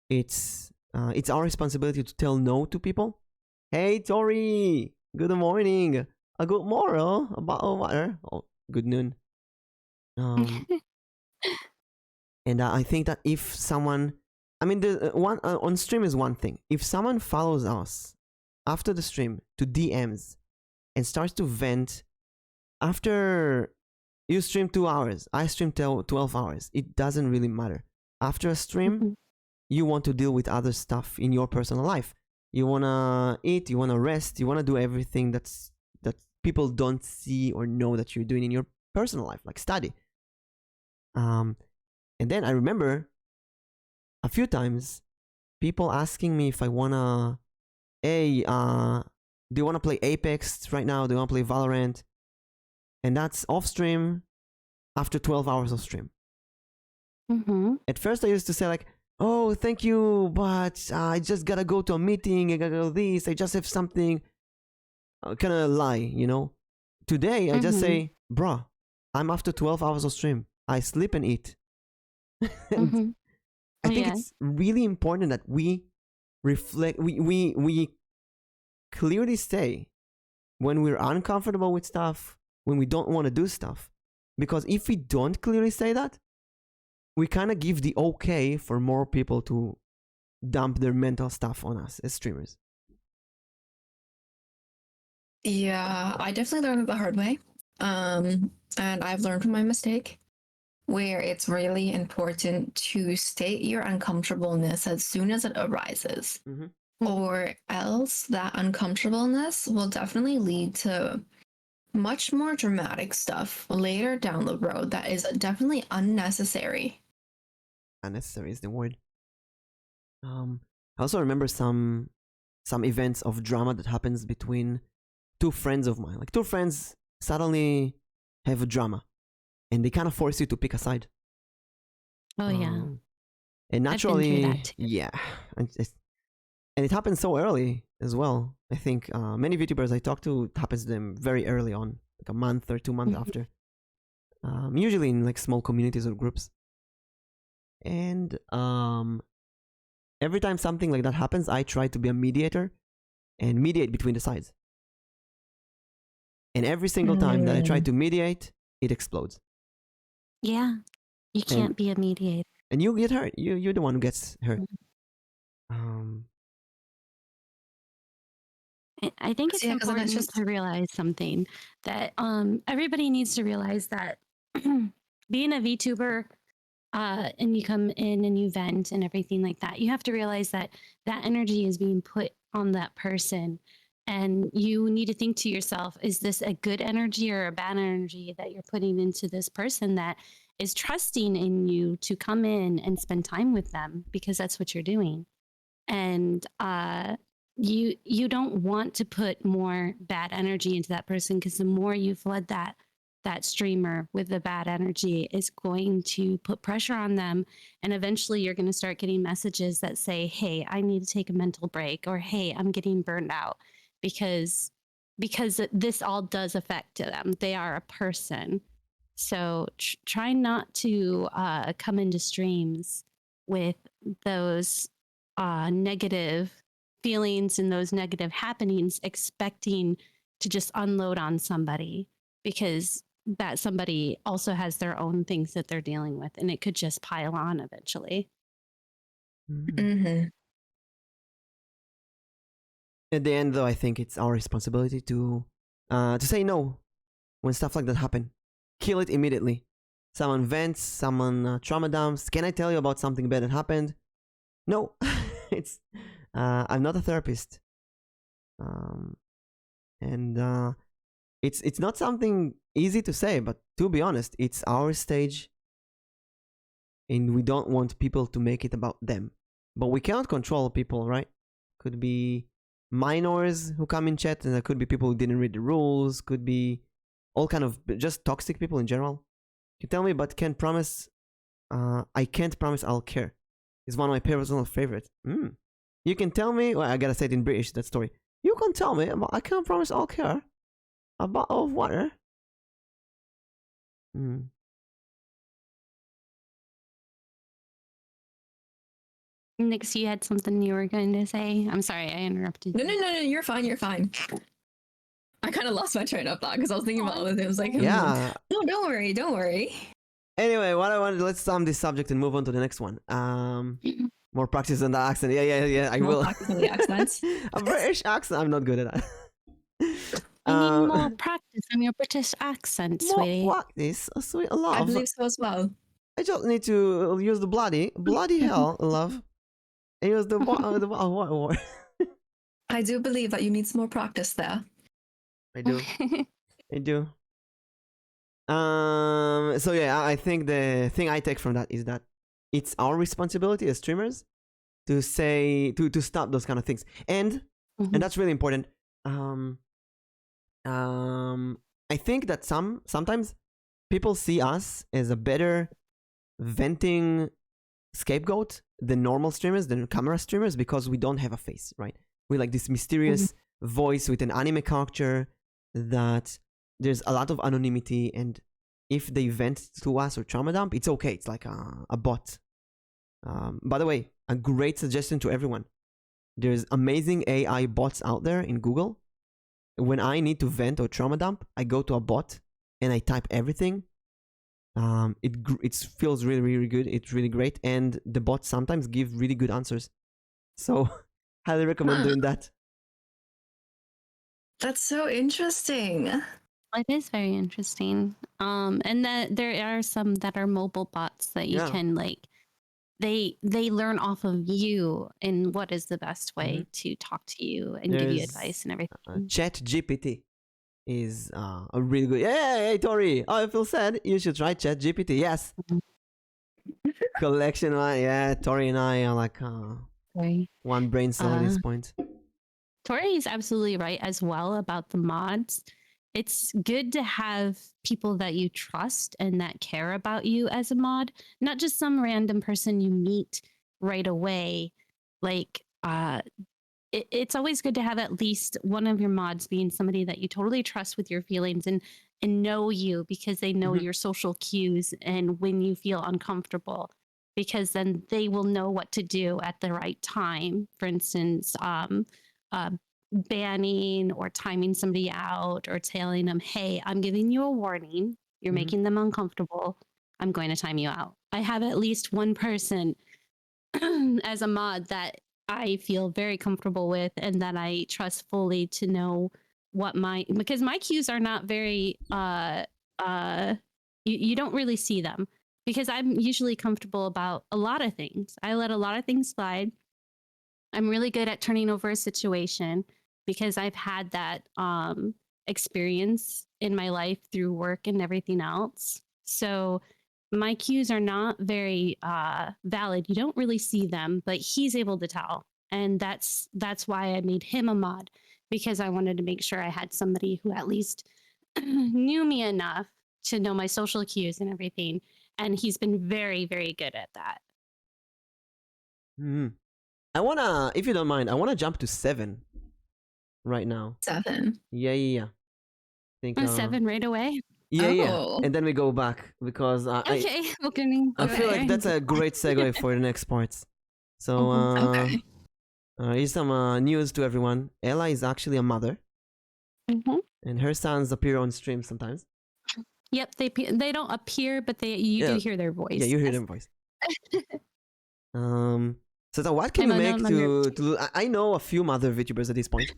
it's our responsibility to tell no to people. Hey, Tori, good morning. A good morrow, a bottle of water. Oh, good noon. And I think that if someone, I mean, the one on stream is one thing. If someone follows us after the stream to DMs and starts to vent, after you stream 2 hours, I stream 12 hours, it doesn't really matter. After a stream, you want to deal with other stuff in your personal life. You want to eat, you want to rest, you want to do everything that people don't see or know that you're doing in your personal life, like study. And then I remember a few times people asking me if I want to, hey, do you want to play Apex right now? Do you want to play Valorant? And that's off stream after 12 hours of stream. At first I used to say like, oh, thank you, but I just gotta go to a meeting, I gotta go this, I just have something, kind of lie, you know. Today I just say, bruh, I'm after 12 hours of stream. I sleep and eat. And I think it's really important that we reflect, we clearly say when we're uncomfortable with stuff, when we don't want to do stuff. Because if we don't clearly say that, we kind of give the okay for more people to dump their mental stuff on us as streamers. Yeah, I definitely learned it the hard way. And I've learned from my mistake where it's really important to state your uncomfortableness as soon as it arises. Or else that uncomfortableness will definitely lead to much more dramatic stuff later down the road that is definitely unnecessary. Unnecessary is the word. I also remember some events of drama that happens between two friends of mine. Like two friends suddenly have a drama, and they kind of force you to pick a side. Oh yeah. And naturally, I've been through that too. Yeah, and it happens so early as well. I think many VTubers I talk to, it happens to them very early on, like a month or 2 months after. Usually in like small communities or groups. And every time something like that happens, I try to be a mediator and mediate between the sides. And every single time that I try to mediate, it explodes. Yeah, you can't be a mediator. And you get hurt. You're the one who gets hurt. I think it's important to realize something that everybody needs to realize that being a VTuber and you come in and you vent and everything like that, you have to realize that that energy is being put on that person. And you need to think to yourself, is this a good energy or a bad energy that you're putting into this person that is trusting in you to come in and spend time with them, because that's what you're doing. And you don't want to put more bad energy into that person, because the more you flood that streamer with the bad energy is going to put pressure on them, and eventually you're going to start getting messages that say, hey, I need to take a mental break, or hey, I'm getting burned out, because this all does affect them. They are a person. So try not to come into streams with those negative feelings and those negative happenings, expecting to just unload on somebody, because that somebody also has their own things that they're dealing with, and it could just pile on eventually. At the end, though, I think it's our responsibility to say no when stuff like that happen. Kill it immediately. Someone vents, someone trauma dumps. Can I tell you about something bad that happened? No, it's I'm not a therapist, and it's not something easy to say. But to be honest, it's our stage, and we don't want people to make it about them. But we cannot control people, right? Could be minors who come in chat, and there could be people who didn't read the rules. Could be all kind of just toxic people in general. You tell me, but can't promise. I can't promise I'll care. It's one of my personal favorites. You can tell me. Well, I gotta say it in British. That story. You can tell me, but I can't promise I'll care. A bottle of water. Nix, you had something you were going to say? I'm sorry, I interrupted. No, you're fine. You're fine. I kind of lost my train of thought because I was thinking about other things. Like, yeah. No, don't worry. Anyway, what I wanted, let's sum this subject and move on to the next one. More practice on the accent. Yeah. I will. Practice on the accents. A British accent. I'm not good at that. I need more practice on your British accent, sweetie. More practice, sweet love. I believe so as well. I just need to use the bloody hell, love. And use the what? I do believe that you need some more practice there. I do. So yeah, I think the thing I take from that is that it's our responsibility as streamers to say to stop those kind of things, and that's really important. I think that sometimes people see us as a better venting scapegoat than normal streamers, than camera streamers, because we don't have a face, right? We're like this mysterious voice with an anime character that there's a lot of anonymity, and if they vent to us or trauma dump, it's okay. It's like a bot. By the way, a great suggestion to everyone. There's amazing AI bots out there in Google. When I need to vent or trauma dump, I go to a bot and I type everything. It feels really, really good. It's really great. And the bots sometimes give really good answers. So highly recommend doing that. That's so interesting. It is very interesting. And that there are some that are mobile bots that you can like. They learn off of you and what is the best way to talk to you and give you advice and everything. Chat GPT is a really good. Hey, Tori! Oh, I feel sad. You should try Chat GPT. Yes. Collection one. Yeah, Tori and I are like one brain cell at this point. Tori is absolutely right as well about the mods. It's good to have people that you trust and that care about you as a mod, not just some random person you meet right away. Like, it's always good to have at least one of your mods being somebody that you totally trust with your feelings and know you because they know your social cues and when you feel uncomfortable, because then they will know what to do at the right time. For instance, banning or timing somebody out or telling them, hey, I'm giving you a warning. You're making them uncomfortable. I'm going to time you out. I have at least one person as a mod that I feel very comfortable with and that I trust fully to know what because my cues are not very, you don't really see them because I'm usually comfortable about a lot of things. I let a lot of things slide. I'm really good at turning over a situation because I've had that experience in my life through work and everything else. So my cues are not very valid. You don't really see them, but he's able to tell. And that's why I made him a mod, because I wanted to make sure I had somebody who at least knew me enough to know my social cues and everything. And he's been very, very good at that. I wanna, if you don't mind, I wanna jump to 7 right now. 7. Yeah. I think 7 right away. Oh. And then we go back because okay. I feel like that's a great segue for the next parts. So here's some news to everyone. Ella is actually a mother, and her sons appear on stream sometimes. Yep, they don't appear, but you do hear their voice. Yeah, you hear their voice. So what can you make to? I know a few mother VTubers at this point.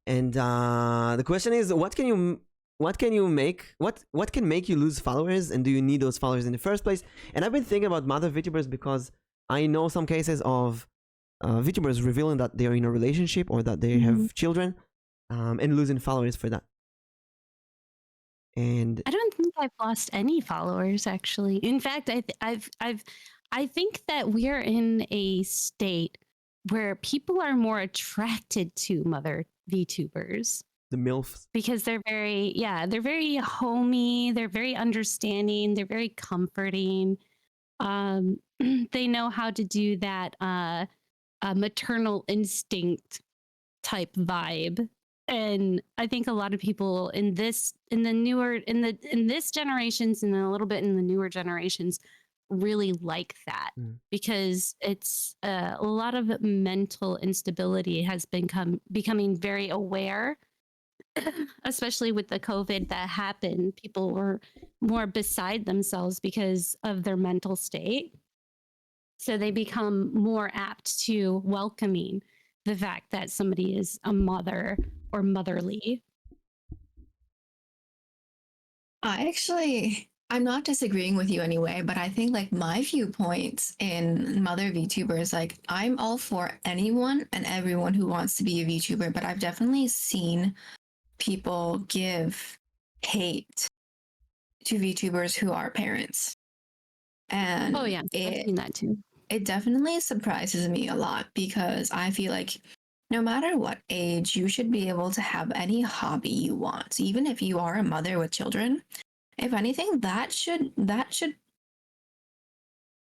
And the question is, what can you make? What can make you lose followers? And do you need those followers in the first place? And I've been thinking about mother VTubers because I know some cases of VTubers revealing that they are in a relationship or that they have children, and losing followers for that. And I don't think I've lost any followers, actually. In fact, I think that we are in a state where people are more attracted to mother VTubers. The MILFs. Because they're very homey, they're very understanding, they're very comforting. They know how to do that maternal instinct type vibe. And I think a lot of people in this generations and a little bit in the newer generations really like that, because it's a lot of mental instability has becoming very aware, especially with the COVID that happened. People were more beside themselves because of their mental state. So they become more apt to welcoming the fact that somebody is a mother or motherly. I'm not disagreeing with you anyway, but I think like my viewpoints in mother VTubers, like I'm all for anyone and everyone who wants to be a VTuber, but I've definitely seen people give hate to VTubers who are parents. And oh yeah, I've seen that too. It definitely surprises me a lot because I feel like no matter what age, you should be able to have any hobby you want. Even if you are a mother with children, if anything,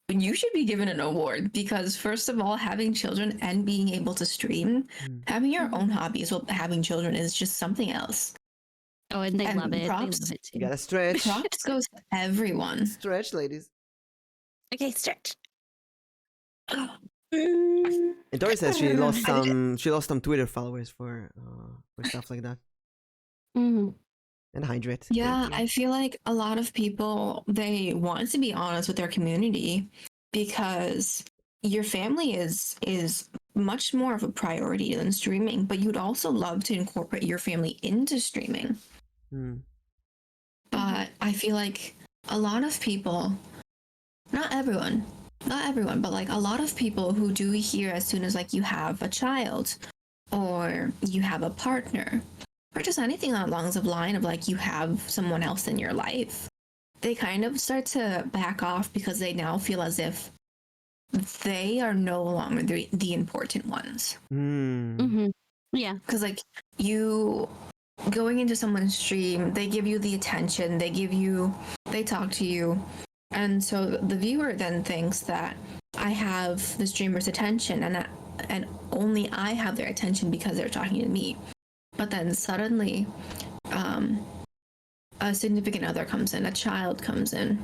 you should be given an award, because first of all, having children and being able to stream, having your own hobbies while having children is just something else. Oh, and they love it. Props, They love it too. You gotta stretch. Props goes to everyone. Stretch, ladies. Okay, stretch. And Tori says she lost some Twitter followers for stuff like that. Mm. And hydrate. Yeah, I feel like a lot of people, they want to be honest with their community because your family is much more of a priority than streaming, but you'd also love to incorporate your family into streaming. But I feel like a lot of people, not everyone, but like a lot of people who do hear as soon as like you have a child or you have a partner or just anything along the line of like you have someone else in your life, they kind of start to back off because they now feel as if they are no longer the important ones. Yeah. Because like you going into someone's stream, they give you the attention, they talk to you. And so the viewer then thinks that I have the streamer's attention and only I have their attention because they're talking to me. But then suddenly, a significant other comes in, a child comes in,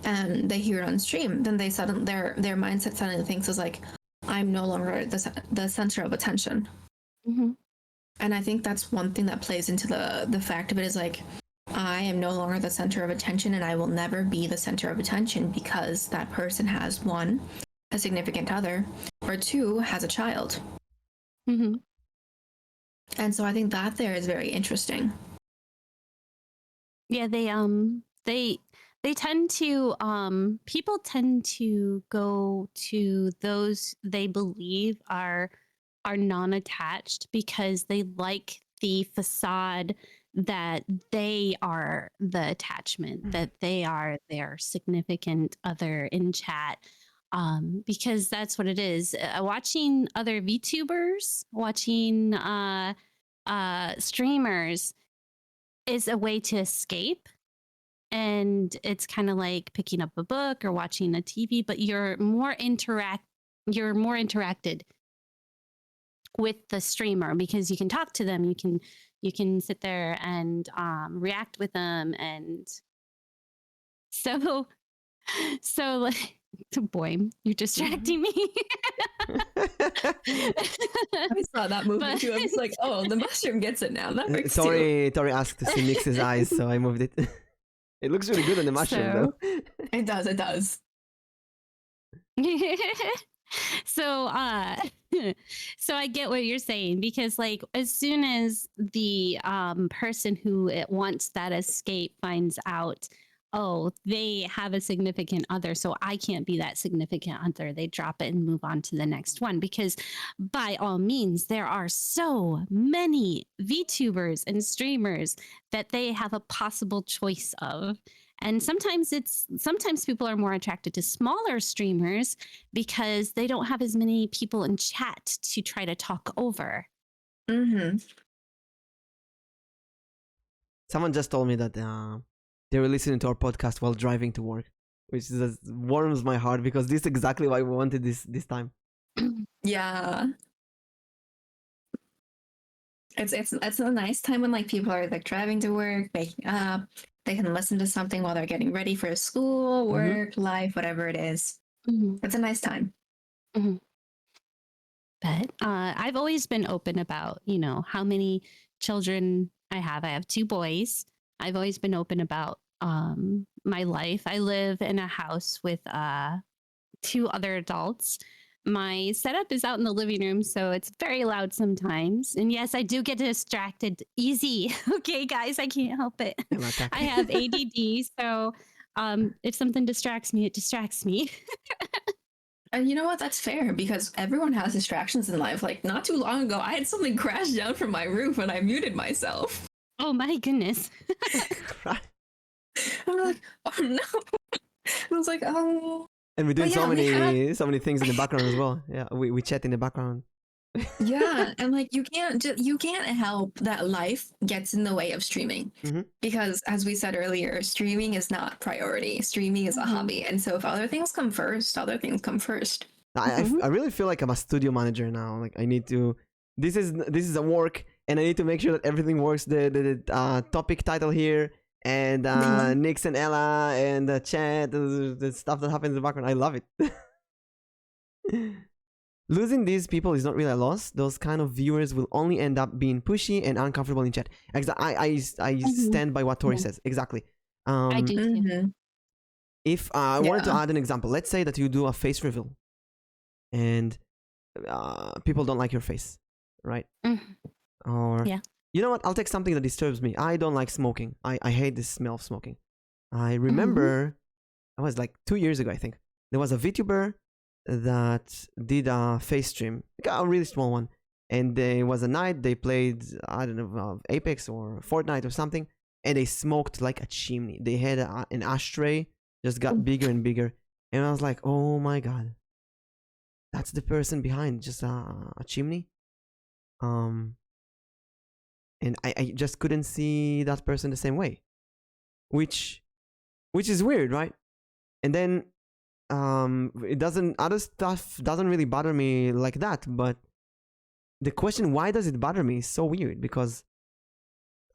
and they hear it on stream. Then they their mindset suddenly thinks is like, I'm no longer the center of attention. And I think that's one thing that plays into the fact of it is like, I am no longer the center of attention, and I will never be the center of attention because that person has one, a significant other, or two, has a child. And so I think that there is very interesting. Yeah, they tend to people tend to go to those they believe are non-attached because they like the facade that they are the attachment, that they are their significant other in chat. Because that's what it is. Watching other VTubers, watching streamers is a way to escape. And it's kind of like picking up a book or watching a TV, but you're more interacted with the streamer because you can talk to them, you can sit there and react with them, and so like, boy, you're distracting me. I saw that movement too. I was like, oh, the mushroom gets it now. That works Tori asked to see Mix's eyes, so I moved it. It looks really good on the mushroom, though. It does. So so I get what you're saying, because like as soon as the person who wants that escape finds out, oh, they have a significant other, so I can't be that significant other, they drop it and move on to the next one. Because by all means, there are so many VTubers and streamers that they have a possible choice of. And sometimes people are more attracted to smaller streamers because they don't have as many people in chat to try to talk over. Someone just told me that they were listening to our podcast while driving to work, which just warms my heart because this is exactly why we wanted this time. Yeah. It's a nice time when like people are like driving to work, waking up. They can listen to something while they're getting ready for school, work, life, whatever it is. It's a nice time. But I've always been open about, how many children I have. I have 2 boys. I've always been open about my life. I live in a house with 2 other adults. My setup is out in the living room, so it's very loud sometimes. And yes, I do get distracted easy. Okay, guys, I can't help it. I have ADD, so if something distracts me, it distracts me. And you know what? That's fair because everyone has distractions in life. Like not too long ago, I had something crash down from my roof and I muted myself. Oh my goodness. I'm like, oh no. I was like, oh. And we're doing so many things in the background as well. Yeah, we chat in the background. Yeah, and like you can't help that life gets in the way of streaming because, as we said earlier, streaming is not priority. Streaming is a hobby, and so if other things come first, other things come first. I really feel like I'm a studio manager now. Like I need to this is a work, and I need to make sure that everything works. The topic title here, and Nix and Ella and the chat, the stuff that happens in the background. I love it. Losing these people is not really a loss. Those kind of viewers will only end up being pushy and uncomfortable in chat. I stand by what Tori says. Exactly. I do too. If I wanted to add an example, let's say that you do a face reveal, and people don't like your face, right? Or you know what? I'll take something that disturbs me. I don't like smoking. I hate the smell of smoking. I remember, I was like 2 years ago, I think. There was a VTuber that did a face stream, a really small one, and there was a night they played, I don't know, Apex or Fortnite or something, and they smoked like a chimney. They had an ashtray, just got bigger and bigger, and I was like, oh my god, that's the person behind just a chimney. And I just couldn't see that person the same way, which is weird, right? And then other stuff doesn't really bother me like that, but the question why does it bother me is so weird, because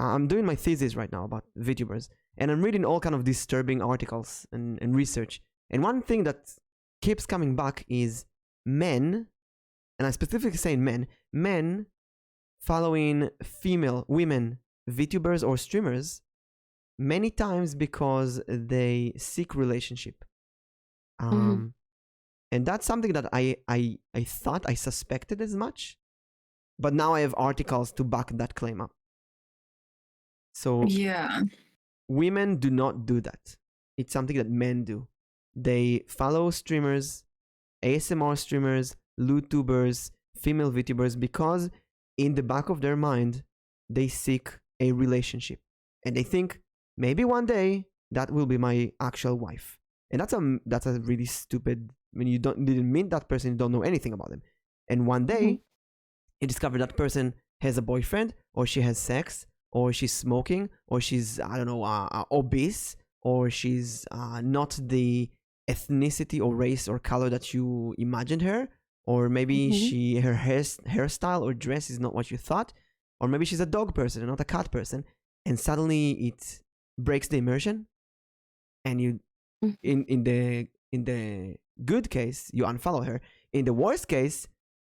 I'm doing my thesis right now about VTubers, and I'm reading all kind of disturbing articles and research, and one thing that keeps coming back is men, and I specifically say men following women VTubers or streamers many times because they seek relationship. And that's something that I thought I suspected as much, but now I have articles to back that claim up. So women do not do that. It's something that men do. They follow streamers, ASMR streamers, YouTubers, female VTubers, because in the back of their mind, they seek a relationship. And they think, maybe one day, that will be my actual wife. And that's a really stupid, when you didn't meet that person, you don't know anything about them. And one day, you discover that person has a boyfriend, or she has sex, or she's smoking, or she's, I don't know, obese, or she's not the ethnicity or race or color that you imagined her, or maybe her hairstyle or dress is not what you thought, or maybe she's a dog person and not a cat person, and suddenly it breaks the immersion, and you in the good case you unfollow her. In the worst case,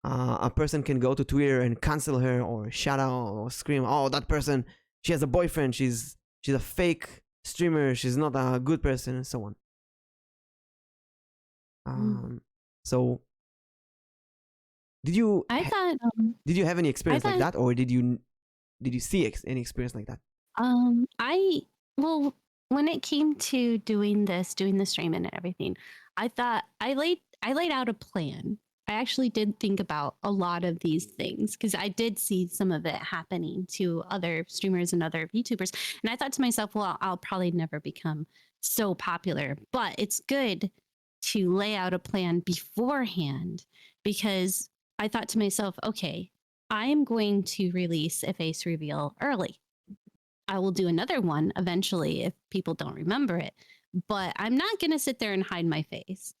a person can go to Twitter and cancel her, or shout out or scream, oh, that person, she has a boyfriend, she's a fake streamer, she's not a good person, and so on. So did you have any experience like that, or did you see any experience like that? Well, when it came to doing the stream and everything, I thought I laid out a plan. I actually did think about a lot of these things, because I did see some of it happening to other streamers and other VTubers. And I thought to myself, well, I'll probably never become so popular, but it's good to lay out a plan beforehand, because I thought to myself, okay, I am going to release a face reveal early. I will do another one eventually if people don't remember it, but I'm not going to sit there and hide my face.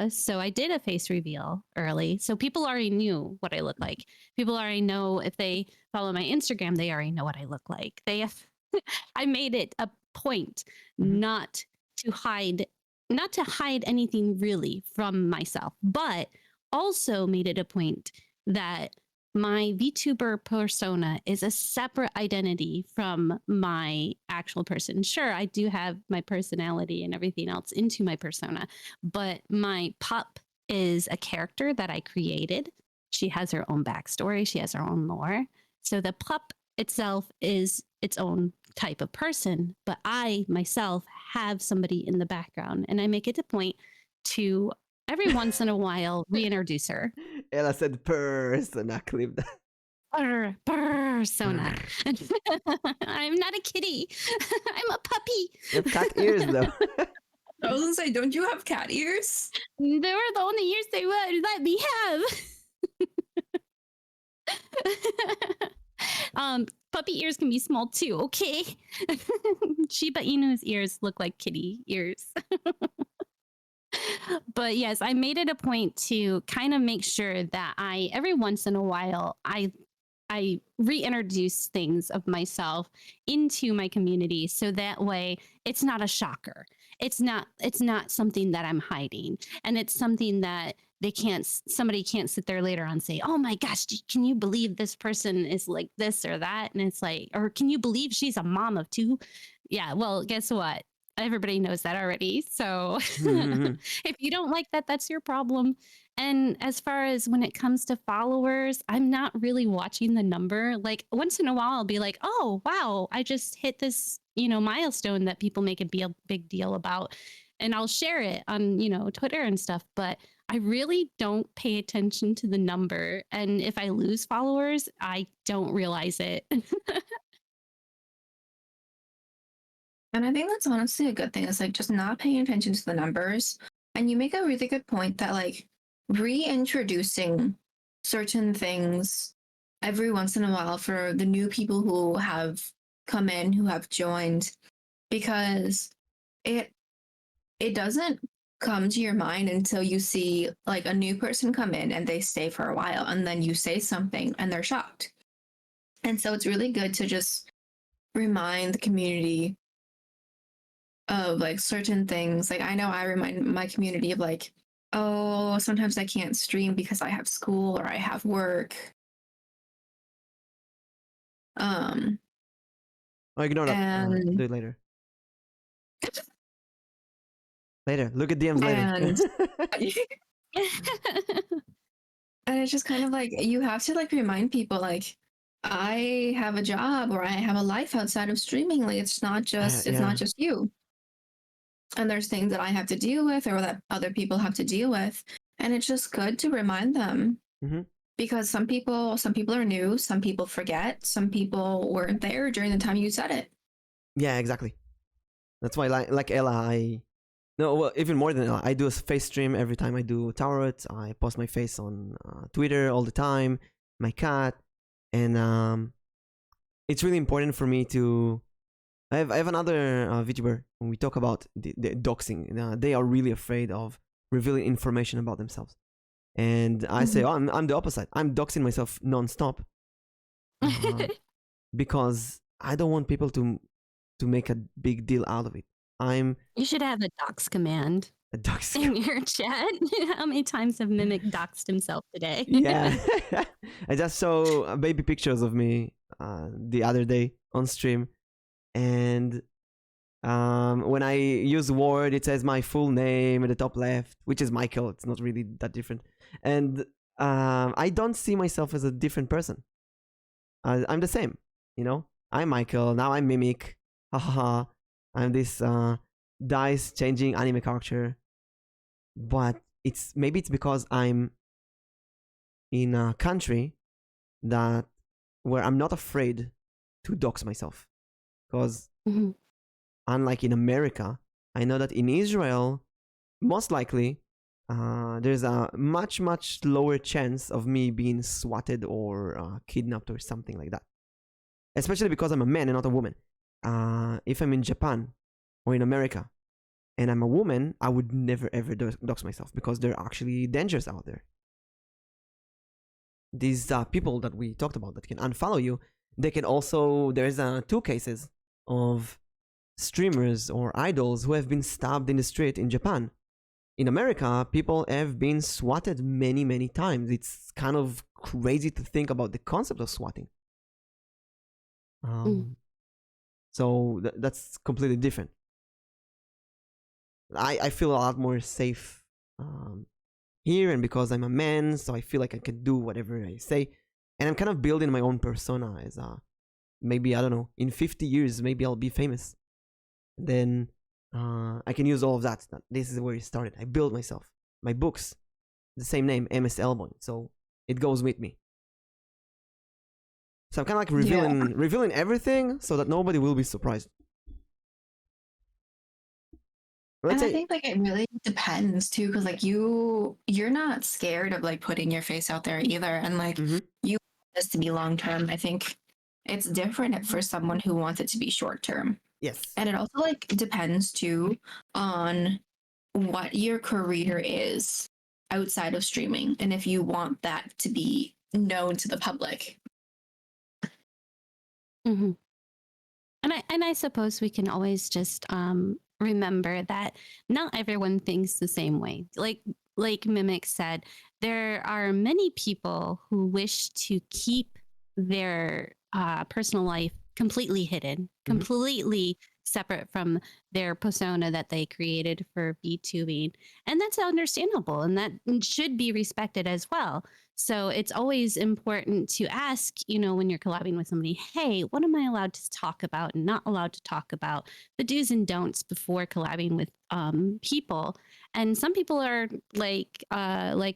So I did a face reveal early. So people already knew what I look like. People already know, if they follow my Instagram, they already know what I look like. I made it a point not to hide anything really from myself, but also made it a point that my VTuber persona is a separate identity from my actual person. Sure, I do have my personality and everything else into my persona, but my pup is a character that I created. She has her own backstory. She has her own lore. So the pup itself is its own type of person, but I myself have somebody in the background, and I make it a point to every once in a while reintroduce her. Ella said persona, clip that. Persona. I'm not a kitty. I'm a puppy. You have cat ears, though. I was gonna say, don't you have cat ears? They were the only ears they would let me have. Puppy ears can be small too, okay? Shiba Inu's ears look like kitty ears. But yes, I made it a point to kind of make sure that every once in a while, I reintroduce things of myself into my community so that way it's not a shocker. It's not something that I'm hiding, and it's something that somebody can't sit there later on and say, "Oh my gosh, can you believe this person is like this or that?" And it's like, or can you believe she's a mom of two? Yeah, well, guess what? Everybody knows that already. So if you don't like that, that's your problem. And as far as when it comes to followers, I'm not really watching the number. Like once in a while, I'll be like, oh, wow, I just hit this, milestone that people make a big deal about. And I'll share it on, Twitter and stuff. But I really don't pay attention to the number. And if I lose followers, I don't realize it. And I think that's honestly a good thing. It's like just not paying attention to the numbers. And you make a really good point that like reintroducing certain things every once in a while for the new people who have come in, who have joined, because it doesn't come to your mind until you see like a new person come in and they stay for a while, and then you say something and they're shocked. And so it's really good to just remind the community of like certain things. Like I know I remind my community of like, oh, sometimes I can't stream because I have school or I have work. Oh, ignore that. And Do it later. Later. Look at DMs later. and and it's just kind of like you have to like remind people like I have a job or I have a life outside of streaming. Like it's not just you. And there's things that I have to deal with or that other people have to deal with. And it's just good to remind them. Because some people are new, some people forget, some people weren't there during the time you said it. Yeah, exactly. That's why, like Ella, even more than Ella, I do a face stream every time I do Tarot. I post my face on Twitter all the time, my cat, and it's really important for me to. I have another VTuber when we talk about the doxing. They are really afraid of revealing information about themselves. And I say, oh, I'm the opposite. I'm doxing myself nonstop because I don't want people to make a big deal out of it. You should have a dox command. A dox in your chat. How many times have Mimic doxed himself today? Yeah. I just saw baby pictures of me the other day on stream. And when I use Word, it says my full name at the top left, which is Michael. It's not really that different. And I don't see myself as a different person. I'm the same, I'm Michael. Now I'm Mimic. Haha. I'm this dice changing anime character. But maybe it's because I'm in a country where I'm not afraid to dox myself. Because unlike in America, I know that in Israel, most likely, there's a much, much lower chance of me being swatted or kidnapped or something like that. Especially because I'm a man and not a woman. If I'm in Japan or in America and I'm a woman, I would never ever dox myself because there are actually dangers out there. These people that we talked about that can unfollow you, they can also, there's 2 cases of streamers or idols who have been stabbed in the street in Japan. In America, people have been swatted many, many times. It's kind of crazy to think about the concept of swatting. So that's completely different. I feel a lot more safe here, and because I'm a man, so I feel like I can do whatever I say. And I'm kind of building my own persona as maybe, I don't know, in 50 years, maybe I'll be famous. Then I can use all of that. This is where it started. I built myself. My books, the same name, MS Elboim. So it goes with me. So I'm kind of like revealing everything so that nobody will be surprised. And I think like it really depends too, because like you're not scared of like putting your face out there either, and like you want this to be long term. I think it's different for someone who wants it to be short term. Yes. And it also like depends too on what your career is outside of streaming, and if you want that to be known to the public. Mm-hmm. And I suppose we can always just remember that not everyone thinks the same way. Like Mimic said, there are many people who wish to keep their personal life completely hidden, completely separate from their persona that they created for VTubing. And that's understandable, and that should be respected as well. So it's always important to ask, when you're collabing with somebody, hey, what am I allowed to talk about and not allowed to talk about, the do's and don'ts before collabing with people. And some people are like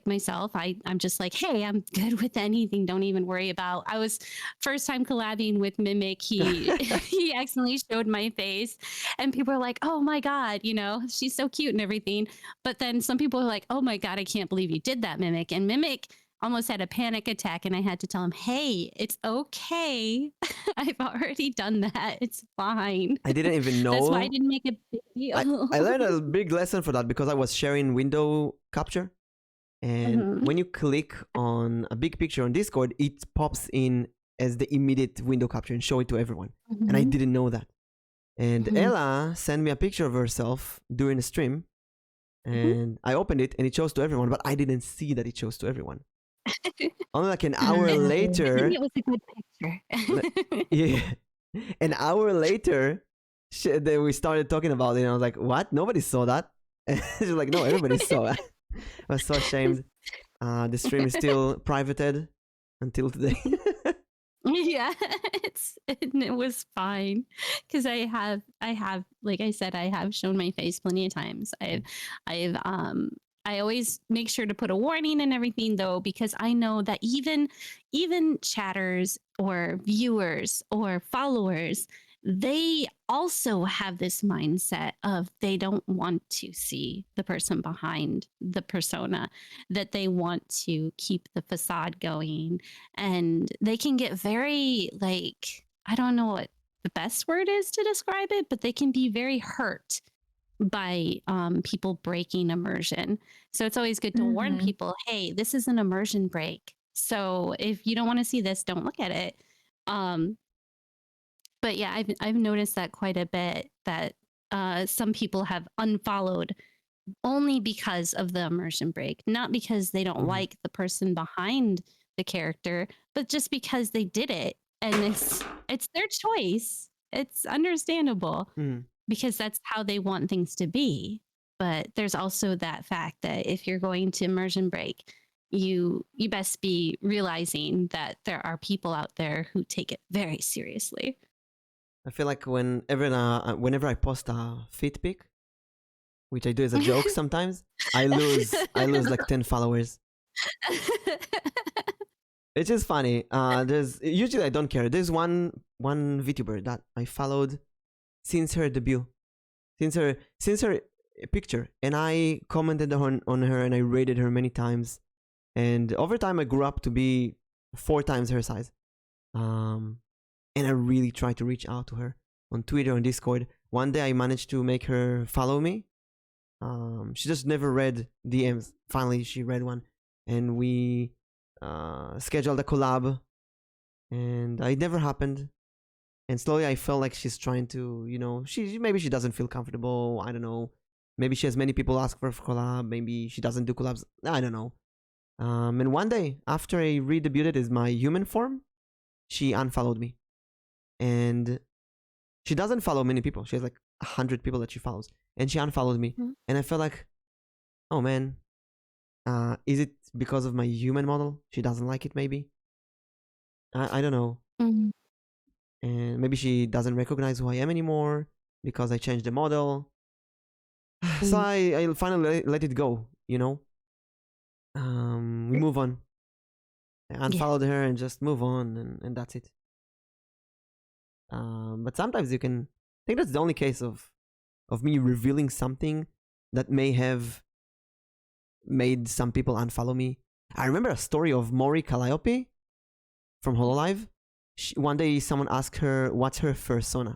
myself. I'm just like, hey, I'm good with anything. Don't even worry about. I was first time collabing with Mimic. He accidentally showed my face, and people are like, oh my God, she's so cute and everything. But then some people are like, oh my God, I can't believe you did that, Mimic. And Mimic almost had a panic attack, and I had to tell him, hey, it's okay. I've already done that. It's fine. I didn't even know. That's why I didn't make a big deal. I learned a big lesson for that because I was sharing window capture. And when you click on a big picture on Discord, it pops in as the immediate window capture and show it to everyone. And I didn't know that. And Ella sent me a picture of herself during the stream. And I opened it and it shows to everyone, but I didn't see that it shows to everyone. Only like an hour later. It was a good picture. Yeah. An hour later, we started talking about it, and I was like, what? Nobody saw that. And she's like, no, everybody saw it. I was so ashamed. The stream is still privated until today. Yeah, it was fine because I have like I said, I have shown my face plenty of times. I always make sure to put a warning and everything though, because I know that even chatters or viewers or followers, they also have this mindset of they don't want to see the person behind the persona, that they want to keep the facade going. And they can get very, like, I don't know what the best word is to describe it, but they can be very hurt by people breaking immersion. So it's always good to warn people, hey, this is an immersion break. So if you don't want to see this, don't look at it. But yeah, I've noticed that quite a bit, that some people have unfollowed only because of the immersion break, not because they don't like the person behind the character, but just because they did it, and it's their choice. It's understandable because that's how they want things to be. But there's also that fact that if you're going to immersion break, you best be realizing that there are people out there who take it very seriously. I feel like whenever I post a fit pic, which I do as a joke sometimes, I lose like 10 followers. It's just funny. There's usually I don't care. There's one VTuber that I followed since her debut, since her picture, and I commented on her and I rated her many times, and over time I grew up to be 4 times her size. And I really tried to reach out to her on Twitter and Discord. One day I managed to make her follow me. She just never read DMs. Finally, she read one, and we scheduled a collab, and it never happened. And slowly I felt like she's trying to, maybe she doesn't feel comfortable. I don't know. Maybe she has many people ask for a collab. Maybe she doesn't do collabs. I don't know. And one day, after I redebuted as my human form, she unfollowed me. And she doesn't follow many people. She has like 100 people that she follows. And she unfollowed me. And I felt like, oh man, is it because of my human model? She doesn't like it maybe? I don't know. And maybe she doesn't recognize who I am anymore because I changed the model. So I finally let it go, we move on. I unfollowed her and just move on, and that's it. But sometimes you can, I think that's the only case of me revealing something that may have made some people unfollow me. I remember a story of Mori Calliope from HoloLive. One day someone asked her what's her fursona,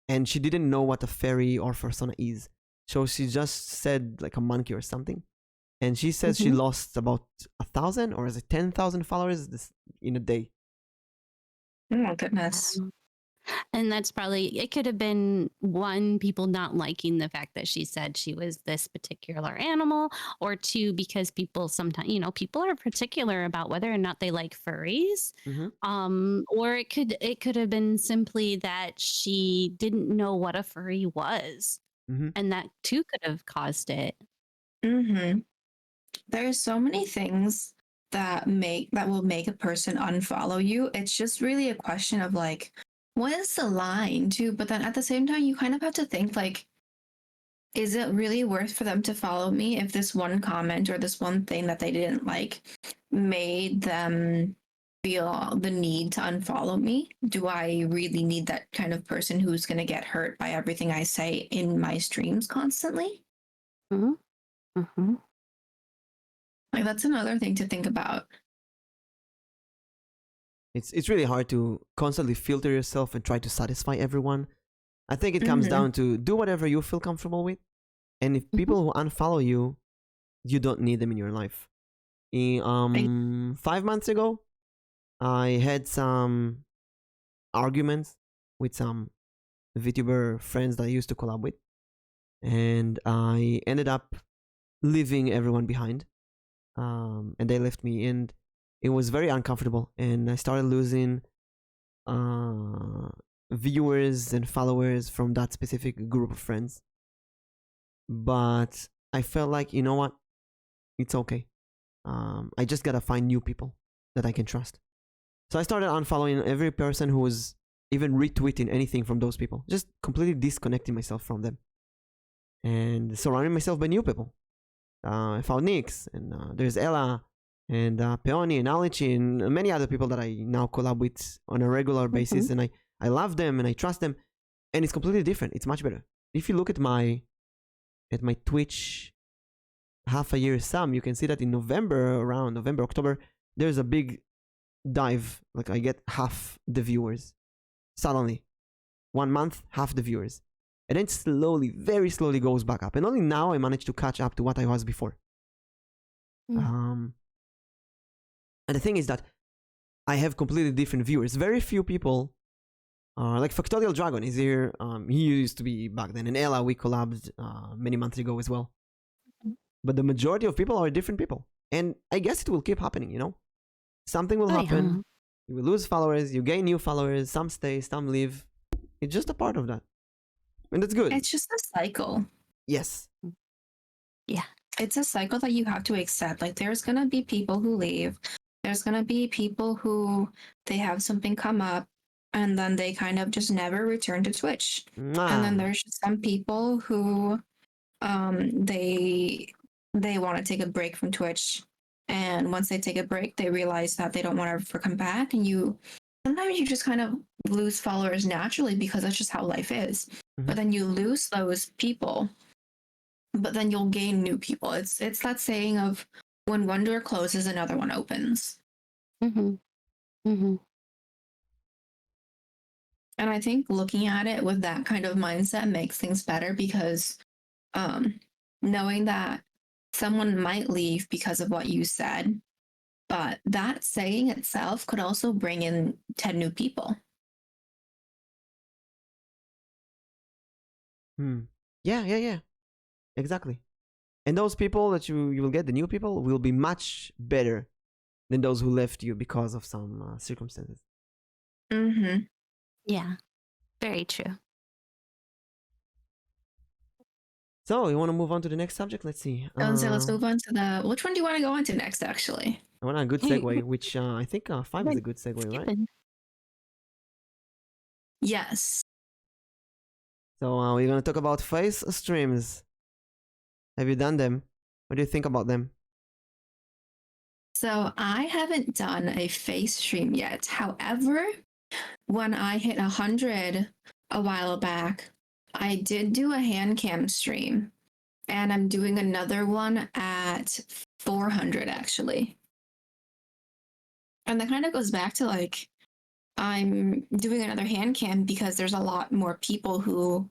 and she didn't know what a fairy or fursona is. So she just said like a monkey or something. And she says she lost about 1,000 or is it 10,000 followers in a day. Oh my goodness. And that's probably, it could have been one, people not liking the fact that she said she was this particular animal, or two, because people sometimes, people are particular about whether or not they like furries. Or it could have been simply that she didn't know what a furry was. And that too could have caused it. There's so many things that will make a person unfollow you. It's just really a question of like, what is the line too? But then at the same time, you kind of have to think like, is it really worth for them to follow me if this one comment or this one thing that they didn't like made them feel the need to unfollow me? Do I really need that kind of person who's going to get hurt by everything I say in my streams constantly? Like, that's another thing to think about. It's really hard to constantly filter yourself and try to satisfy everyone. I think it comes down to do whatever you feel comfortable with. And if people who unfollow you, you don't need them in your life. 5 months ago, I had some arguments with some VTuber friends that I used to collab with. And I ended up leaving everyone behind. And they left me, and it was very uncomfortable, and I started losing viewers and followers from that specific group of friends. But I felt like, you know what, it's okay. I just gotta find new people that I can trust. So I started unfollowing every person who was even retweeting anything from those people, just completely disconnecting myself from them and surrounding myself by new people. I found Nix, and there's Ella, and Peony, and Alichi, and many other people that I now collab with on a regular basis, and I love them and I trust them, and it's completely different. It's much better. If you look at my Twitch half a year sum, you can see that in November, around November, October, there's a big dive. Like I get half the viewers suddenly. 1 month, half the viewers. And then slowly, very slowly goes back up. And only now I managed to catch up to what I was before. And the thing is that I have completely different viewers. Very few people, like Factorial Dragon is here. He used to be back then. And Ella, we collabed many months ago as well. But the majority of people are different people. And I guess it will keep happening, you know? Something will happen. You will lose followers. You gain new followers. Some stay, some leave. It's just a part of that. And that's good. It's just a cycle. Yes. Yeah. It's a cycle that you have to accept. Like, there's going to be people who leave. There's going to be people who they have something come up and then they kind of just never return to Twitch. And then there's just some people who they want to take a break from Twitch. And once they take a break, they realize that they don't want to ever come back. And sometimes you just kind of lose followers naturally because that's just how life is. But then you lose those people, but then you'll gain new people. It's that saying of when one door closes, another one opens. And I think looking at it with that kind of mindset makes things better because knowing that someone might leave because of what you said, but that saying itself could also bring in 10 new people. Yeah. Exactly. And those people that you will get, the new people, will be much better than those who left you because of some circumstances. Yeah. Very true. So, you want to move on to the next subject? Let's see. So let's move on to which one do you want to go on to next, actually? I want a good segue, which I think 5 is a good segue, right? Yes. So, we're going to talk about face streams. Have you done them? What do you think about them? So I haven't done a face stream yet. However, when I hit 100 a while back, I did do a hand cam stream. And I'm doing another one at 400, actually. And that kind of goes back to like, I'm doing another hand cam because there's a lot more people who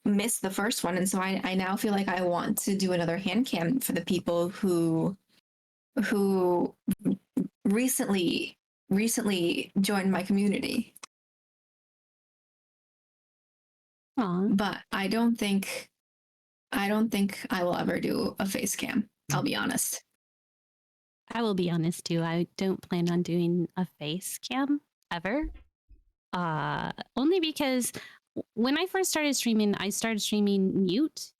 missed the first one, and so I now feel like I want to do another hand cam for the people who recently joined my community. Aww. But I don't think I will ever do a face cam. I'll be honest. I will be honest too. I don't plan on doing a face cam ever. Only because when I first started streaming, I started streaming mute.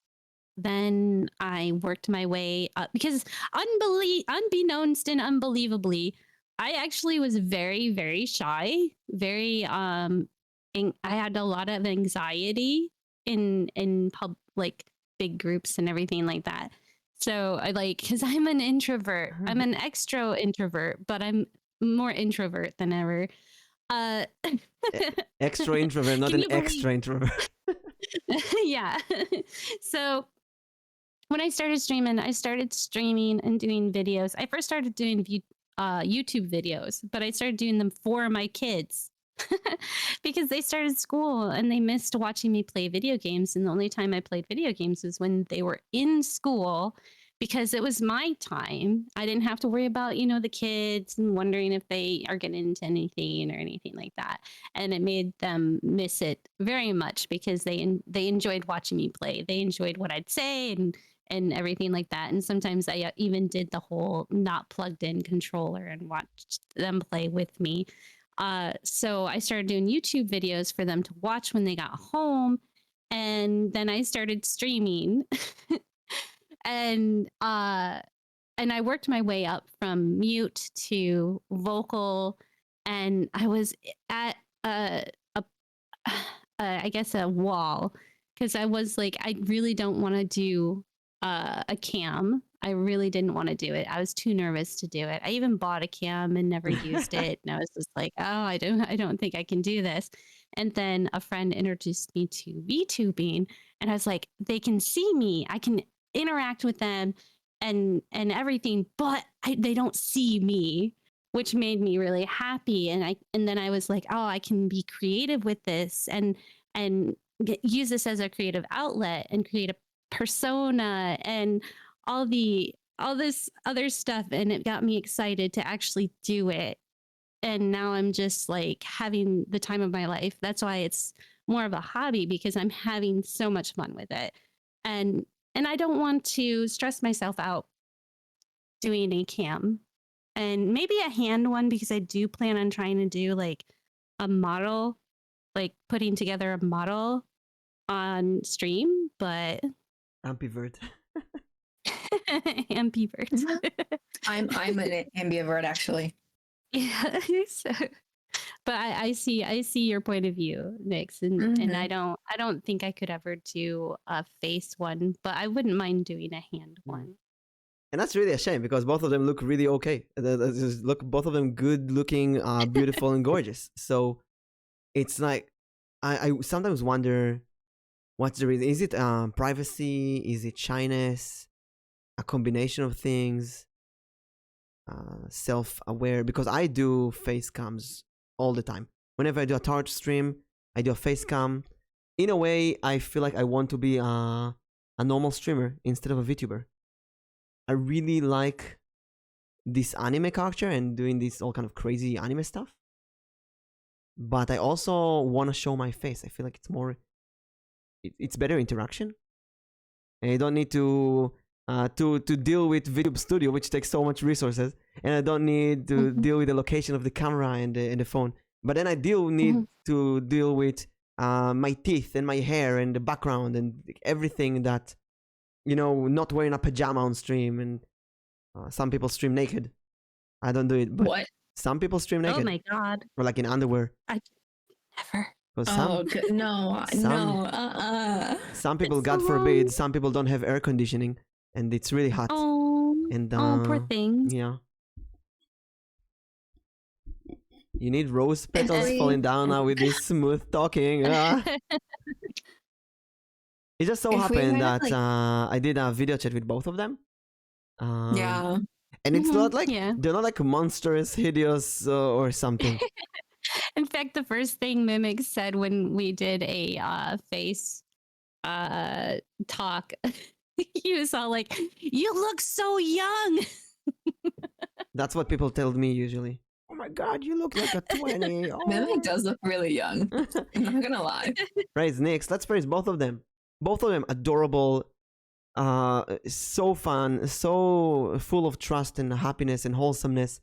Then I worked my way up because unbeknownst and unbelievably, I actually was very, very shy. Very I had a lot of anxiety in like big groups and everything like that. So I because I'm an introvert. I'm an extro introvert, but I'm more introvert than ever. Extra introvert, not an extra introvert. Yeah. So when I started streaming and doing videos. I first started doing YouTube videos, but I started doing them for my kids because they started school and they missed watching me play video games. And the only time I played video games was when they were in school because it was my time. I didn't have to worry about, the kids and wondering if they are getting into anything or anything like that. And it made them miss it very much because they enjoyed watching me play. They enjoyed what I'd say and everything like that. And sometimes I even did the whole not plugged in controller and watched them play with me. So I started doing YouTube videos for them to watch when they got home. And then I started streaming and I worked my way up from mute to vocal. And I was at I guess a wall because I was like, I really don't want to do a cam. I really didn't want to do it. I was too nervous to do it. I even bought a cam and never used it. And I was just like, oh, I don't think I can do this. And then a friend introduced me to vTubing, and I was like, they can see me. I can interact with them and everything, but they don't see me, which made me really happy. And then I was like, oh, I can be creative with this and use this as a creative outlet and create a persona and all this other stuff. And it got me excited to actually do it. And now I'm just like having the time of my life. That's why it's more of a hobby, because I'm having so much fun with it. And I don't want to stress myself out doing a cam, and maybe a hand one, because I do plan on trying to do like a model, like putting together a model on stream, but Ambivert. ambivert. I'm an ambivert actually. Yeah. So, but I see your point of view, Nix, and I don't think I could ever do a face one, but I wouldn't mind doing a hand one. And that's really a shame because both of them look really okay. Look, both of them good looking, beautiful and gorgeous. So it's like I sometimes wonder what's the reason. Is it privacy? Is it shyness? A combination of things? Self-aware? Because I do face cams all the time. Whenever I do a Twitch stream, I do a face cam. In a way, I feel like I want to be a normal streamer instead of a VTuber. I really like this anime character and doing this all kind of crazy anime stuff. But I also want to show my face. I feel like it's more, it's better interaction. And I don't need to deal with VTube Studio, which takes so much resources, and I don't need to deal with the location of the camera and the phone. But then I need to deal with my teeth and my hair and the background and everything that, not wearing a pajama on stream. And some people stream naked. I don't do it, but what? Some people stream naked. Oh my god! Or like in underwear. I never. Some people, God forbid, some people don't have air conditioning, and it's really hot. And poor things. Yeah. You need rose petals falling down now with this smooth talking. It just so happened that I did a video chat with both of them. Yeah. And it's not like they're not like monstrous, hideous, or something. In fact, the first thing Mimic said when we did a face talk, he was all like, "You look so young." That's what people tell me usually. Oh my god, you look like a 20. Oh. Mimic does look really young. I'm not gonna lie. Praise Nyx. Let's praise both of them. Both of them adorable, so fun, so full of trust and happiness and wholesomeness.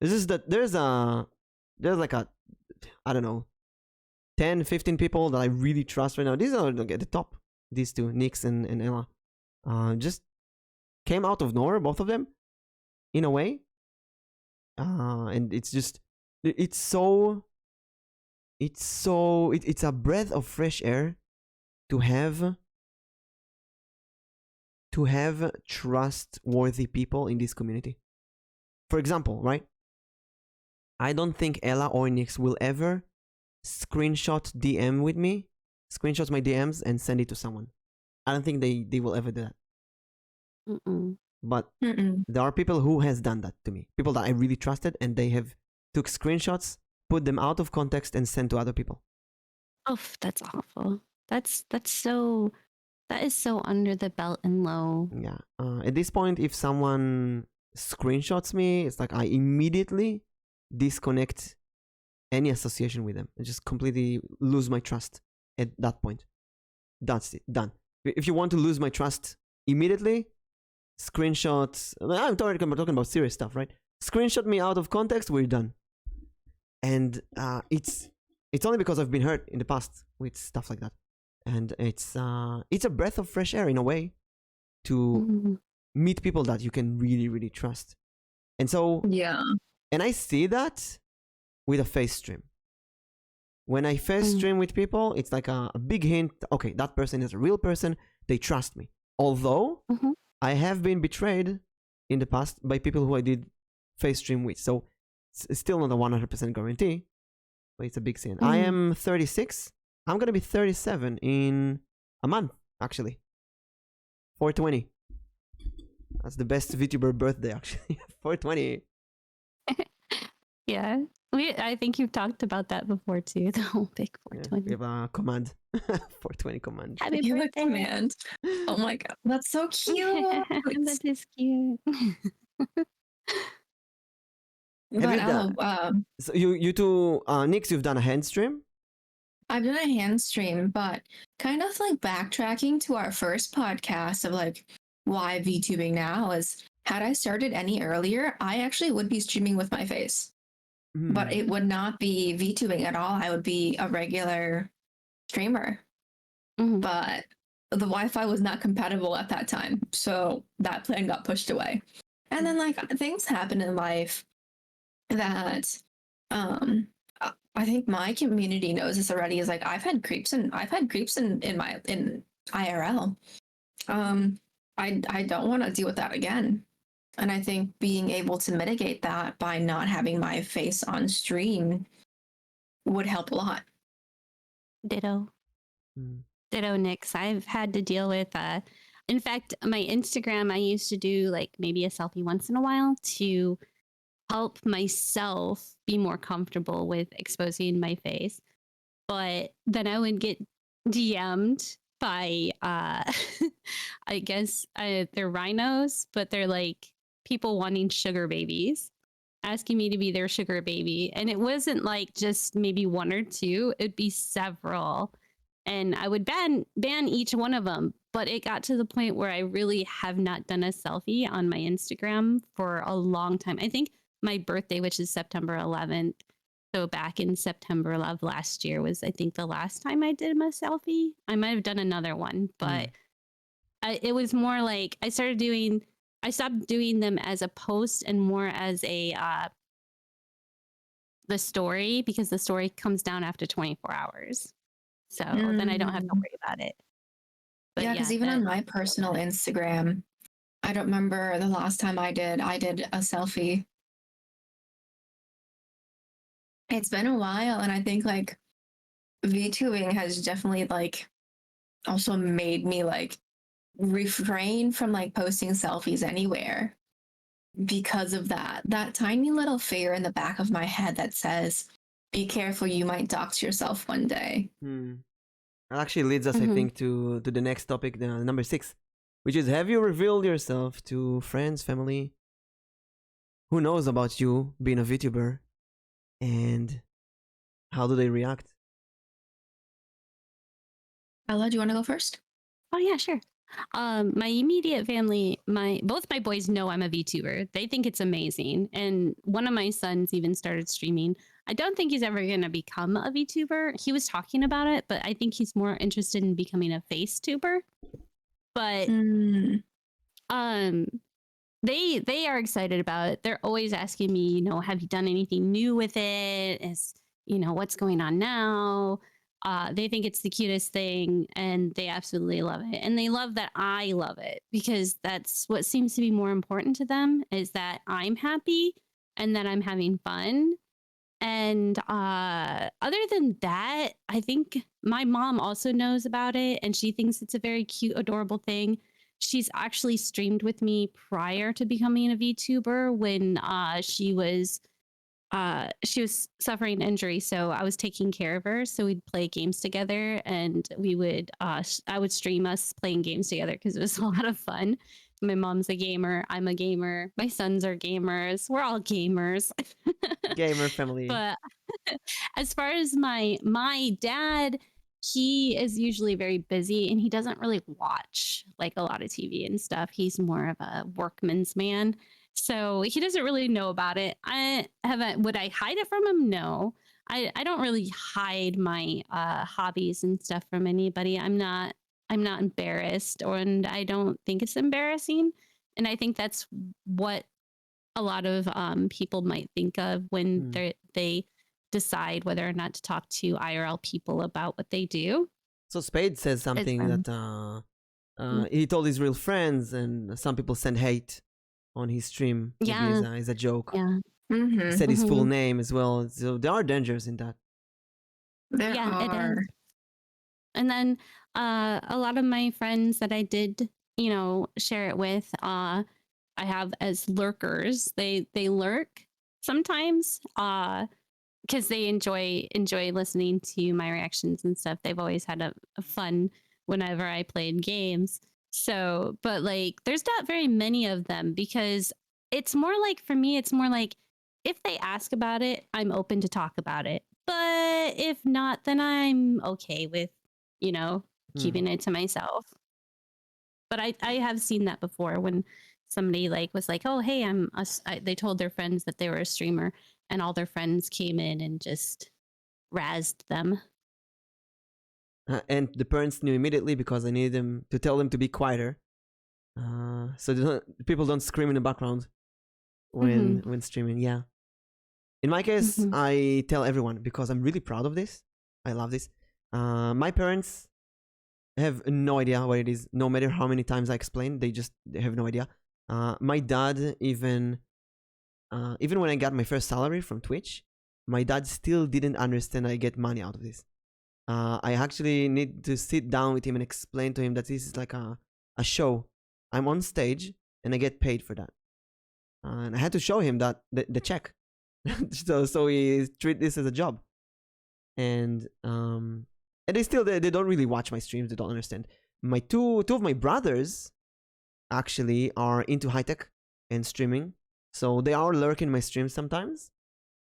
It's just that there's like a, I don't know, 10, 15 people that I really trust right now. These are like at the top. These two, Nyx and Ella, just came out of nowhere, both of them, in a way. And it's just, it's a breath of fresh air to have trustworthy people in this community. For example, right? I don't think Ella or Nyx will ever screenshot my DMs and send it to someone. I don't think they will ever do that. But there are people who has done that to me. People that I really trusted, and they have took screenshots, put them out of context, and sent to other people. Oh, that's awful. That is so under the belt and low. Yeah. At this point, if someone screenshots me, it's like I immediately disconnect any association with them. I just completely lose my trust at that point. That's it. Done. If you want to lose my trust immediately, screenshots. I'm talking about serious stuff, right? Screenshot me out of context, we're done. And it's only because I've been hurt in the past with stuff like that. And it's a breath of fresh air in a way to meet people that you can really, really trust. And so, yeah. And I see that with a face stream. When I face stream with people, it's like a big hint. Okay, that person is a real person. They trust me. Although I have been betrayed in the past by people who I did face stream with. So it's still not a 100% guarantee, but it's a big sin. I am 36. I'm going to be 37 in a month, actually. 420. That's the best VTuber birthday, actually. 420. Yeah. I think you've talked about that before too, the whole big 420. We have a command. 420 command. Happy You have a birthday. command. Oh my god. That's so cute. That is cute. But so you two, Nyx, you've done a hand stream? I've done a hand stream, but kind of like backtracking to our first podcast of like why VTubing now is, had I started any earlier, I actually would be streaming with my face. But it would not be VTubing at all. I would be a regular streamer. But the Wi-Fi was not compatible at that time. So that plan got pushed away. And then like things happen in life that I think my community knows this already, is like I've had creeps in IRL. I don't want to deal with that again. And I think being able to mitigate that by not having my face on stream would help a lot. Ditto. Ditto, Nyx. I've had to deal with, in fact, my Instagram, I used to do like maybe a selfie once in a while to help myself be more comfortable with exposing my face. But then I would get DM'd by, I guess they're rhinos, but they're like people wanting sugar babies, asking me to be their sugar baby. And it wasn't like just maybe one or two, it'd be several. And I would ban each one of them. But it got to the point where I really have not done a selfie on my Instagram for a long time. I think my birthday, which is September 11th, so back in September of last year, was I think the last time I did my selfie. I might have done another one, but it was more like I stopped doing them as a post and more as a the story, because the story comes down after 24 hours. So then I don't have to worry about it. But yeah, because even on my personal Instagram, I don't remember the last time I did a selfie. It's been a while, and I think like VTubing has definitely like also made me like refrain from like posting selfies anywhere because of that tiny little fear in the back of my head that says, be careful, you might dox yourself one day. That actually leads us, I think, to the next topic, number 6, which is: have you revealed yourself to friends, family? Who knows about you being a VTuber, and how do they react? Ella, do you want to go first? Oh yeah, sure. My immediate family, both my boys know I'm a VTuber. They think it's amazing, and one of my sons even started streaming. I don't think he's ever going to become a VTuber. He was talking about it, but I think he's more interested in becoming a face tuber. But they are excited about it. They're always asking me, have you done anything new with it? What's going on now? They think it's the cutest thing, and they absolutely love it. And they love that I love it, because that's what seems to be more important to them, is that I'm happy and that I'm having fun. And other than that, I think my mom also knows about it, and she thinks it's a very cute, adorable thing. She's actually streamed with me prior to becoming a VTuber when she was suffering injury, so I was taking care of her. So we'd play games together, and I would stream us playing games together because it was a lot of fun. My mom's a gamer, I'm a gamer, my sons are gamers, we're all gamers. Gamer family. But as far as my dad, he is usually very busy, and he doesn't really watch like a lot of TV and stuff. He's more of a workman's man. So he doesn't really know about it. Would I hide it from him? No. I don't really hide my hobbies and stuff from anybody. I'm not embarrassed, and I don't think it's embarrassing. And I think that's what a lot of people might think of when they decide whether or not to talk to IRL people about what they do. So Spade says something that he told his real friends, and some people send hate on his stream. Yeah, is a joke. Yeah, he said his full name as well. So there are dangers in that. There yeah, it are. is. And then a lot of my friends that I did, share it with, I have as lurkers. They lurk sometimes because they enjoy listening to my reactions and stuff. They've always had a fun whenever I played games. So, but like, there's not very many of them, because it's more like, for me, it's more like, if they ask about it, I'm open to talk about it. But if not, then I'm okay with, keeping it to myself. But I have seen that before, when somebody was like, oh, hey, they told their friends that they were a streamer, and all their friends came in and just razzed them. And the parents knew immediately, because I needed them to tell them to be quieter, so people don't scream in the background when streaming. Yeah. In my case, I tell everyone, because I'm really proud of this. I love this. My parents have no idea what it is. No matter how many times I explain, they have no idea. My dad, even when I got my first salary from Twitch, my dad still didn't understand I get money out of this. I actually need to sit down with him and explain to him that this is like a show. I'm on stage and I get paid for that. And I had to show him that the check. so he treat this as a job. And they don't really watch my streams. They don't understand. My two of my brothers actually are into high tech and streaming, so they are lurking my streams sometimes.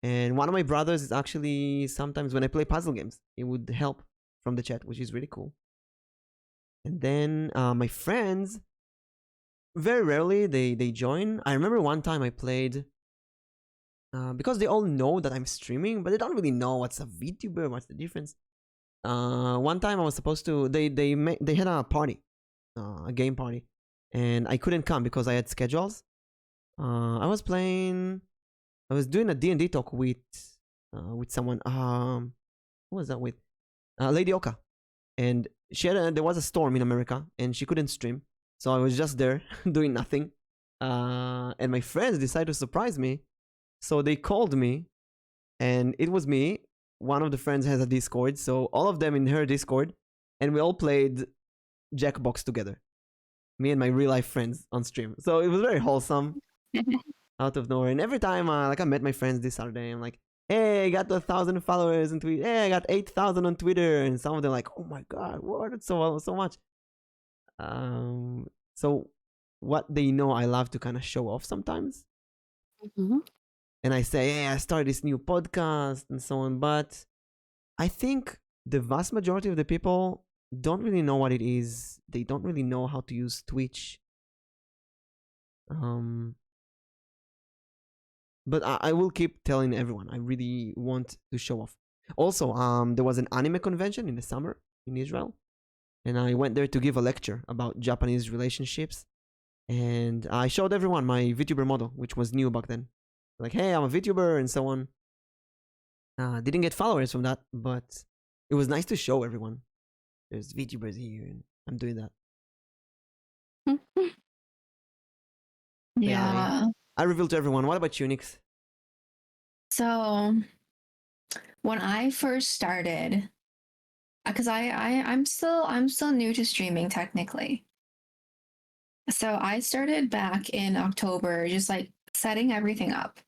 And one of my brothers is actually, sometimes when I play puzzle games, it would help from the chat, which is really cool. And then my friends, very rarely they join. I remember one time I played, because they all know that I'm streaming, but they don't really know what's a VTuber, what's the difference. One time I was supposed to, they had a party, a game party, and I couldn't come because I had schedules. I was doing a D&D talk with someone. Who was that with? Lady Oka, and there was a storm in America, and she couldn't stream, so I was just there doing nothing. And my friends decided to surprise me, so they called me, and it was me. One of the friends has a Discord, so all of them in her Discord, and we all played Jackbox together. Me and my real life friends on stream. So it was very wholesome, out of nowhere. And every time, I met my friends this Saturday, I'm like, hey, I got 1,000 followers on Twitter. Hey, I got 8,000 on Twitter, and some of them like, oh my god, what? That's so much. So what they know, I love to kind of show off sometimes. Mm-hmm. And I say, hey, I started this new podcast and so on. But I think the vast majority of the people don't really know what it is. They don't really know how to use Twitch. But I will keep telling everyone. I really want to show off. Also, there was an anime convention in the summer in Israel, and I went there to give a lecture about Japanese relationships. And I showed everyone my VTuber model, which was new back then. Like, hey, I'm a VTuber and so on. Didn't get followers from that, but it was nice to show everyone. There's VTubers here, and I'm doing that. Yeah. I revealed to everyone. What about you, Nix? So when I first started, because I'm still new to streaming technically. So I started back in October, just like setting everything up.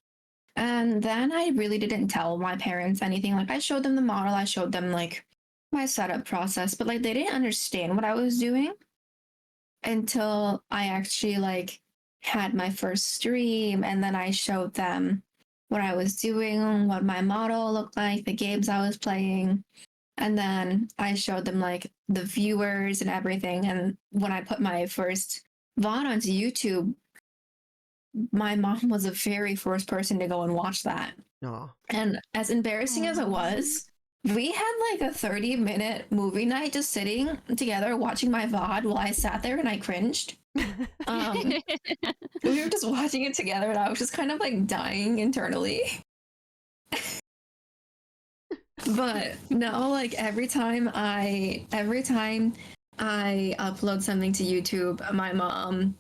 And then I really didn't tell my parents anything. Like I showed them the model, I showed them like my setup process, but like they didn't understand what I was doing until I actually like had my first stream, and then I showed them what I was doing, what my model looked like, the games I was playing. And then I showed them like the viewers and everything. And when I put my first VOD onto YouTube, my mom was the very first person to go and watch that. Oh. And as embarrassing as it was, we had like a 30-minute movie night just sitting together watching my VOD while I sat there and I cringed. We were just watching it together and I was just kind of like dying internally. But no, like every time I upload something to YouTube, my mom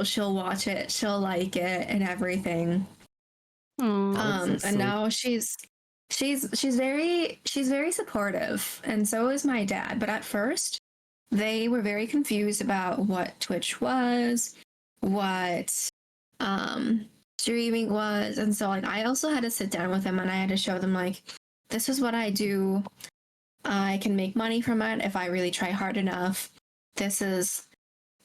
she'll watch it, she'll like it and everything. So And now she's very supportive, and so is my dad. But at first, they were very confused about what Twitch was, what streaming was, and so like I also had to sit down with them and I had to show them like, this is what I do. I can make money from it if I really try hard enough. This is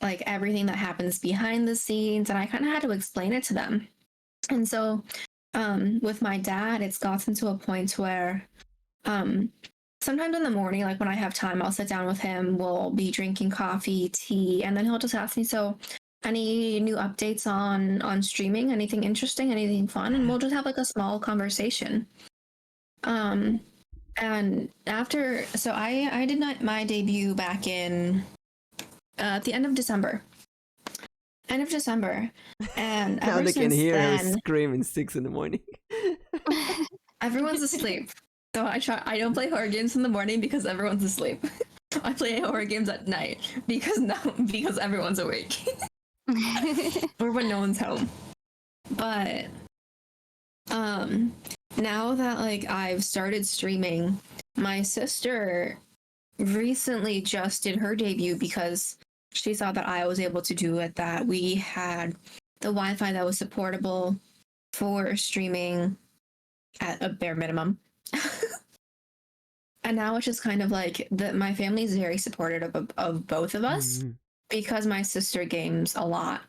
like everything that happens behind the scenes, and I kind of had to explain it to them. And so with my dad, it's gotten to a point where sometimes in the morning, like when I have time, I'll sit down with him, we'll be drinking coffee, tea, and then he'll just ask me, so any new updates on streaming, anything interesting, anything fun, and we'll just have like a small conversation. And after, so I did my debut back in at the end of December. And now ever they can since hear her then, scream at 6 in the morning. everyone's asleep. So I don't play horror games in the morning because everyone's asleep. I play horror games at night because everyone's awake. Or when no one's home. But now that like I've started streaming, my sister recently just did her debut because she saw that I was able to do it, that we had the Wi-Fi that was supportable for streaming at a bare minimum. And now it's just kind of like that my family is very supportive of both of us because my sister games a lot.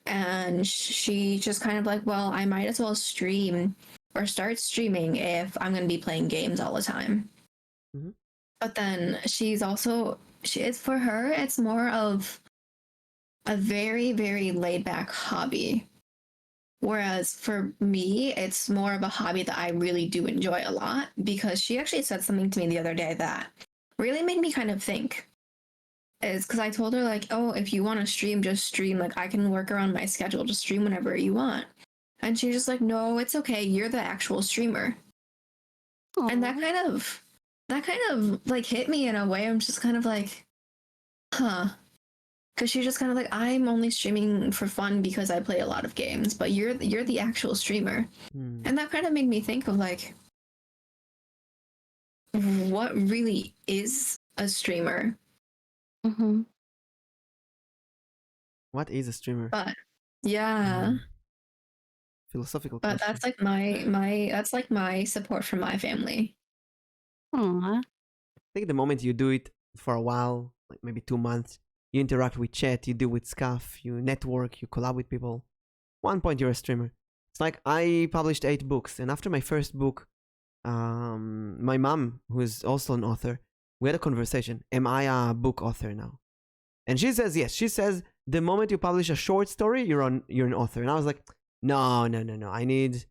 And she just kind of like, well, I might as well stream or start streaming if I'm going to be playing games all the time. Mm-hmm. But then it's for her, it's more of a very, very laid back hobby. Whereas for me, it's more of a hobby that I really do enjoy a lot, because she actually said something to me the other day that really made me kind of think. Is because I told her like, oh, if you want to stream, just stream. Like I can work around my schedule, just stream whenever you want. And she's just like, no, it's okay. You're the actual streamer. Aww. And that kind of like hit me in a way. I'm just kind of like, huh. Because she's just kind of like, I'm only streaming for fun because I play a lot of games, but you're the actual streamer. And that kind of made me think of like, what really is a streamer? Mm-hmm. What is a streamer? But yeah. philosophical But question. that's like my support from my family. Aww. I think the moment you do it for a while, like maybe 2 months, you interact with chat, you deal with stuff, you network, you collab with people. One point you're a streamer. It's like I published 8 books, and after my first book, my mom, who is also an author, we had a conversation. Am I a book author now? And she says yes. She says the moment you publish a short story, you're an author. And I was like, no. I need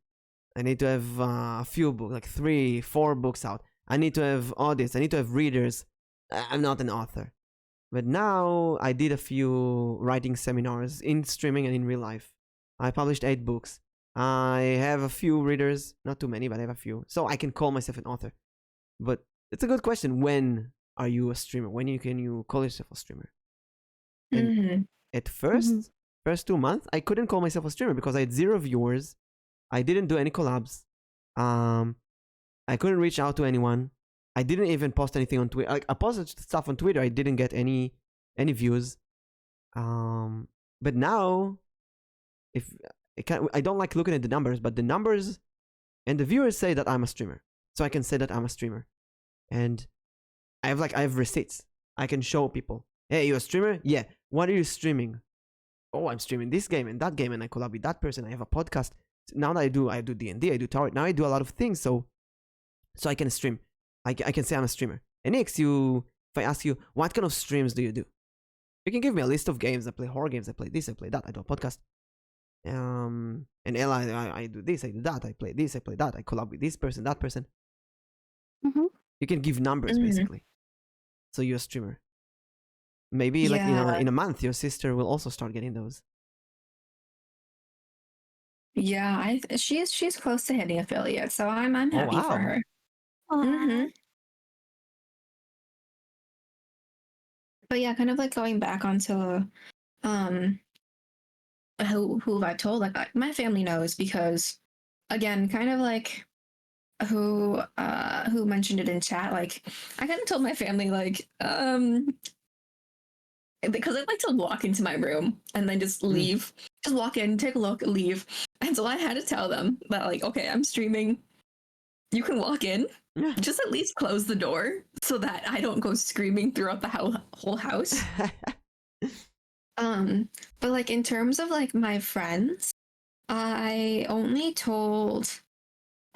to have a few books, like 3, 4 books out. I need to have audience. I need to have readers. I'm not an author. But now I did a few writing seminars in streaming and in real life. I published 8 books. I have a few readers, not too many, but I have a few. So I can call myself an author. But it's a good question. When are you a streamer? When can you call yourself a streamer? And at first 2 months, I couldn't call myself a streamer because I had 0 viewers. I didn't do any collabs. I couldn't reach out to anyone. I didn't even post anything on Twitter. I posted stuff on Twitter. I didn't get any views. But now, if I don't like looking at the numbers, but the numbers and the viewers say that I'm a streamer, so I can say that I'm a streamer, and I have receipts. I can show people. Hey, you a streamer? Yeah. What are you streaming? Oh, I'm streaming this game and that game, and I collab with that person. I have a podcast. Now that I do D&D, I do Tarot. Now I do a lot of things, so I can stream. I can say I'm a streamer. And Nix, if I ask you, what kind of streams do you do? You can give me a list of games. I play horror games. I play this. I play that. I do a podcast. And Ella, I do this. I do that. I play this. I play that. I collab with this person, that person. You can give numbers basically. So you're a streamer. Maybe like in a month, your sister will also start getting those. Yeah, she's close to hitting affiliate, so I'm happy for her. But yeah, kind of like going back onto who I told, like my family knows because again, kind of like who mentioned it in chat, like I kind of told my family like because I like to walk into my room and then just leave. Just walk in, take a look, leave. And so I had to tell them that like, okay, I'm streaming. You can walk in. Yeah. Just at least close the door so that I don't go screaming throughout the whole house. But like in terms of like my friends, I only told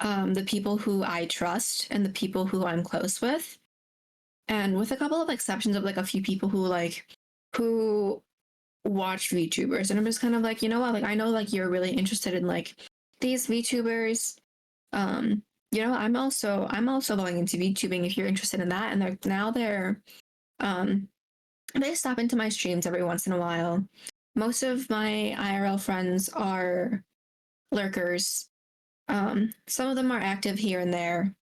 the people who I trust and the people who I'm close with. And with a couple of exceptions of like a few people who watch VTubers, and I'm just kind of like, you know what, like I know like you're really interested in like these VTubers. You know, I'm also going into VTubing if you're interested in that. And they stop into my streams every once in a while. Most of my IRL friends are lurkers. Some of them are active here and there.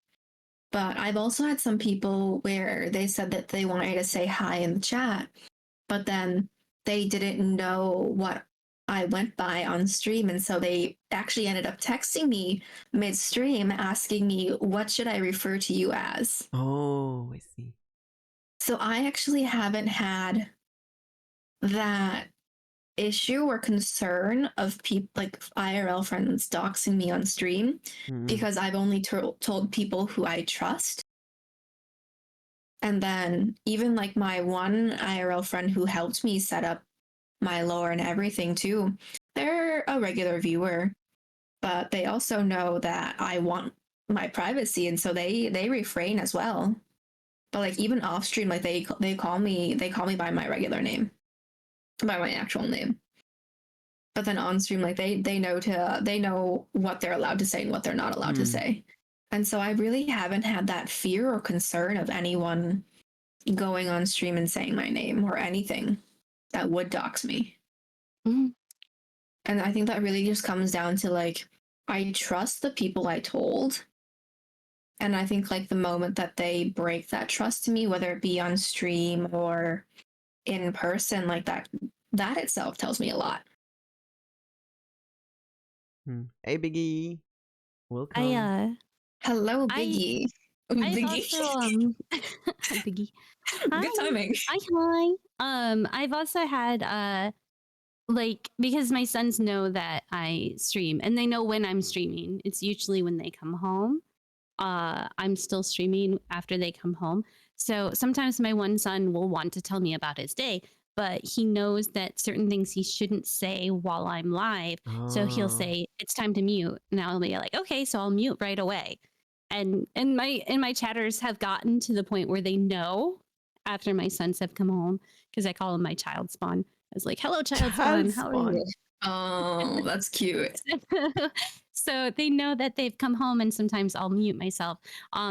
But I've also had some people where they said that they wanted to say hi in the chat, but then they didn't know what I went by on stream. And so they actually ended up texting me midstream asking me, what should I refer to you as? Oh, I see. So I actually haven't had that issue or concern of people like IRL friends doxing me on stream because I've only told people who I trust. And then even like my one IRL friend who helped me set up my lore and everything too, they're a regular viewer, but they also know that I want my privacy, and so they refrain as well. But like even off stream, like they call me by my regular name, by my actual name. But then on stream, like they know what they're allowed to say and what they're not allowed to say. And so I really haven't had that fear or concern of anyone going on stream and saying my name or anything that would dox me. And I think that really just comes down to like, I trust the people I told. And I think like the moment that they break that trust to me, whether it be on stream or in person, like that itself tells me a lot. Hey, Biggie. Welcome. Hello, Biggie. I've also Biggie. Good timing. Hi. I've also had like, because my sons know that I stream and they know when I'm streaming. It's usually when they come home. I'm still streaming after they come home. So sometimes my one son will want to tell me about his day, but he knows that certain things he shouldn't say while I'm live. So he'll say, it's time to mute. And I'll be like, okay, so I'll mute right away. And my chatters have gotten to the point where they know after my sons have come home, because I call them my child spawn. I was like, hello, child spawn. How are you? Oh, that's cute. So they know that they've come home, and sometimes I'll mute myself.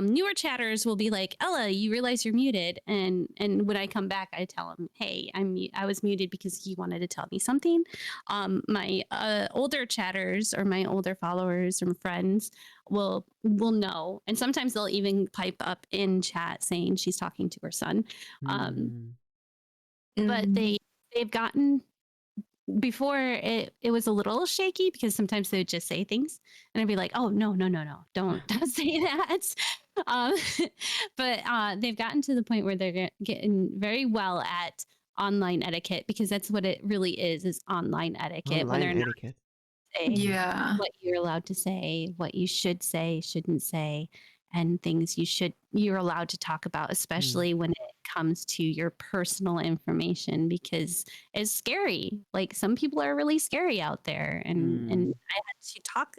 Newer chatters will be like, Ella, you realize you're muted. And when I come back, I tell them, hey, I was muted because he wanted to tell me something. My older chatters or my older followers and friends will know. And sometimes they'll even pipe up in chat saying she's talking to her son. But they've gotten, before it was a little shaky because sometimes they would just say things and I'd be like, oh no, don't say that. um, but they've gotten to the point where they're getting very well at online etiquette, because that's what it really is online etiquette. Online whether or not etiquette. Yeah. what you're allowed to say, what you should say, shouldn't say, and things you're allowed to talk about, especially when it comes to your personal information, because it's scary. Like, some people are really scary out there, and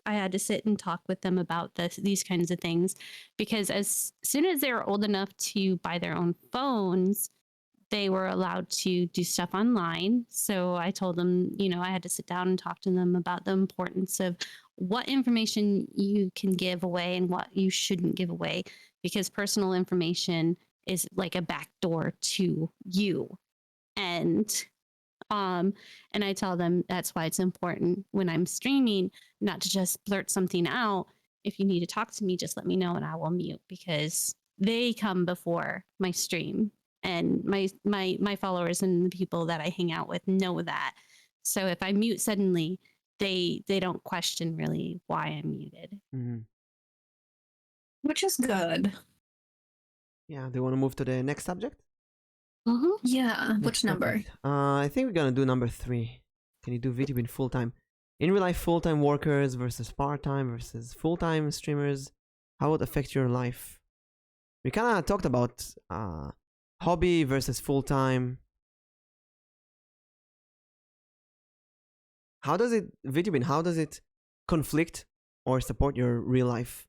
I had to sit and talk with them about these kinds of things, because as soon as they were old enough to buy their own phones, they were allowed to do stuff online. So I told them, I had to sit down and talk to them about the importance of what information you can give away and what you shouldn't give away, because personal information is like a backdoor to you. And I tell them that's why it's important when I'm streaming not to just blurt something out. If you need to talk to me, just let me know and I will mute, because they come before my stream, and my followers and the people that I hang out with know that. So if I mute suddenly, they don't question really why I'm muted. Which is good. Yeah, do you want to move to the next subject? Yeah. Which number? I think we're gonna do number 3. Can you do VTuber full time? In real life, full-time workers versus part-time versus full-time streamers. How would it affect your life? We kind of talked about hobby versus full-time. How does it, VTubing, how does it conflict or support your real life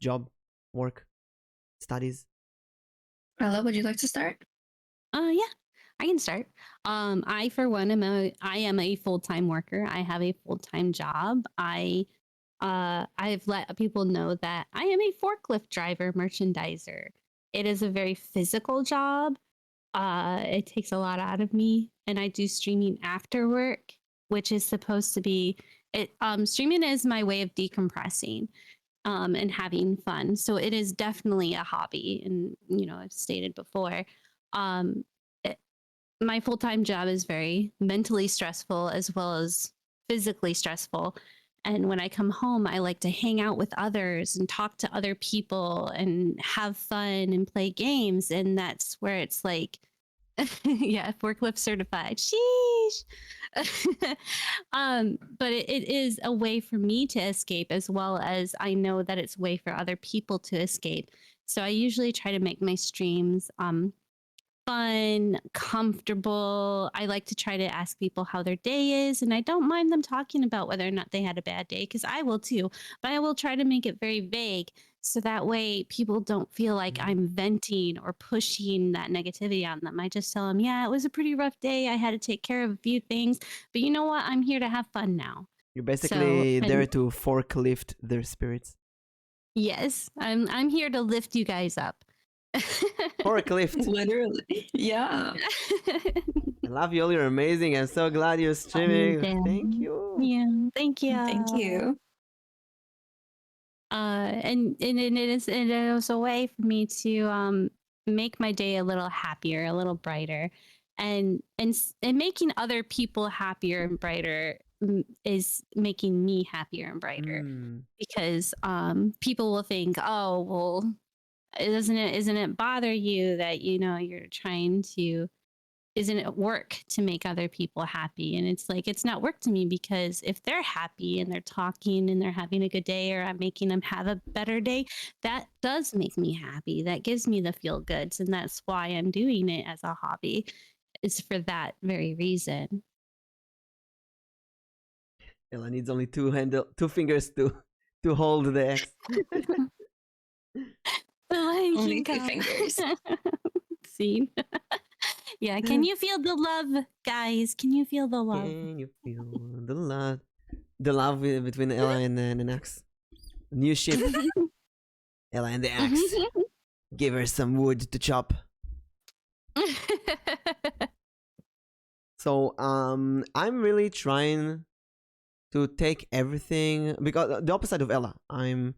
job, work, studies? Ella, would you like to start? Yeah, I can start. I, for one, I am a full-time worker. I have a full-time job. I've let people know that I am a forklift driver merchandiser. It is a very physical job. It takes a lot out of me, and I do streaming after work, which is supposed to be it. Streaming is my way of decompressing and having fun. So it is definitely a hobby, and I've stated before. Um, my full-time job is very mentally stressful as well as physically stressful. And when I come home, I like to hang out with others and talk to other people and have fun and play games. And that's where it's like, yeah, forklift certified. Sheesh. But it is a way for me to escape, as well as I know that it's a way for other people to escape. So I usually try to make my streams fun, comfortable. I like to try to ask people how their day is, and I don't mind them talking about whether or not they had a bad day, because I will too. But I will try to make it very vague, so that way people don't feel like I'm venting or pushing that negativity on them. I just tell them, yeah, it was a pretty rough day. I had to take care of a few things, but you know what? I'm here to have fun now. You're basically there to forklift their spirits. Yes, I'm here to lift you guys up. Forklift. Literally. Yeah. I love you all. You're amazing. I'm so glad you're streaming. Thank you. Yeah, thank you. Thank you. And it is a way for me to make my day a little happier, a little brighter, and making other people happier and brighter is making me happier and brighter, because people will think, oh well, isn't it bother you that you're trying to isn't it work to make other people happy? And it's like, it's not work to me, because if they're happy and they're talking and they're having a good day, or I'm making them have a better day, that does make me happy. That gives me the feel goods. And that's why I'm doing it as a hobby, is for that very reason. Ella needs only two fingers to hold the X. Only 2 fingers. See? Yeah, can you feel the love, guys? Can you feel the love? Can you feel the love? The love between Ella and an X. New ship. Ella and the Axe. Give her some wood to chop. So I'm really trying to take everything, because the opposite of Ella. I'm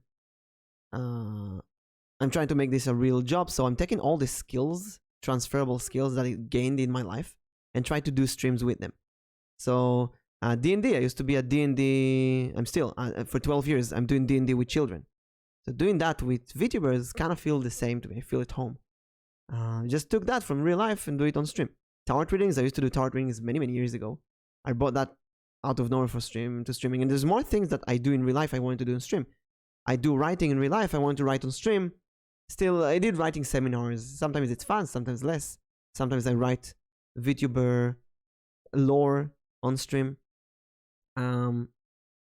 trying to make this a real job, so I'm taking all the skills, transferable skills that I gained in my life, and try to do streams with them. So D&D, I used to be a D&D, I'm still, for 12 years, I'm doing D&D with children. So doing that with VTubers kind of feel the same to me. I feel at home. Just took that from real life and do it on stream. Tarot readings, I used to do tarot readings many, many years ago. I brought that out of nowhere for streaming. And there's more things that I do in real life I wanted to do on stream. I do writing in real life, I want to write on stream. Still, I did writing seminars. Sometimes it's fun, sometimes less. Sometimes I write VTuber lore on stream.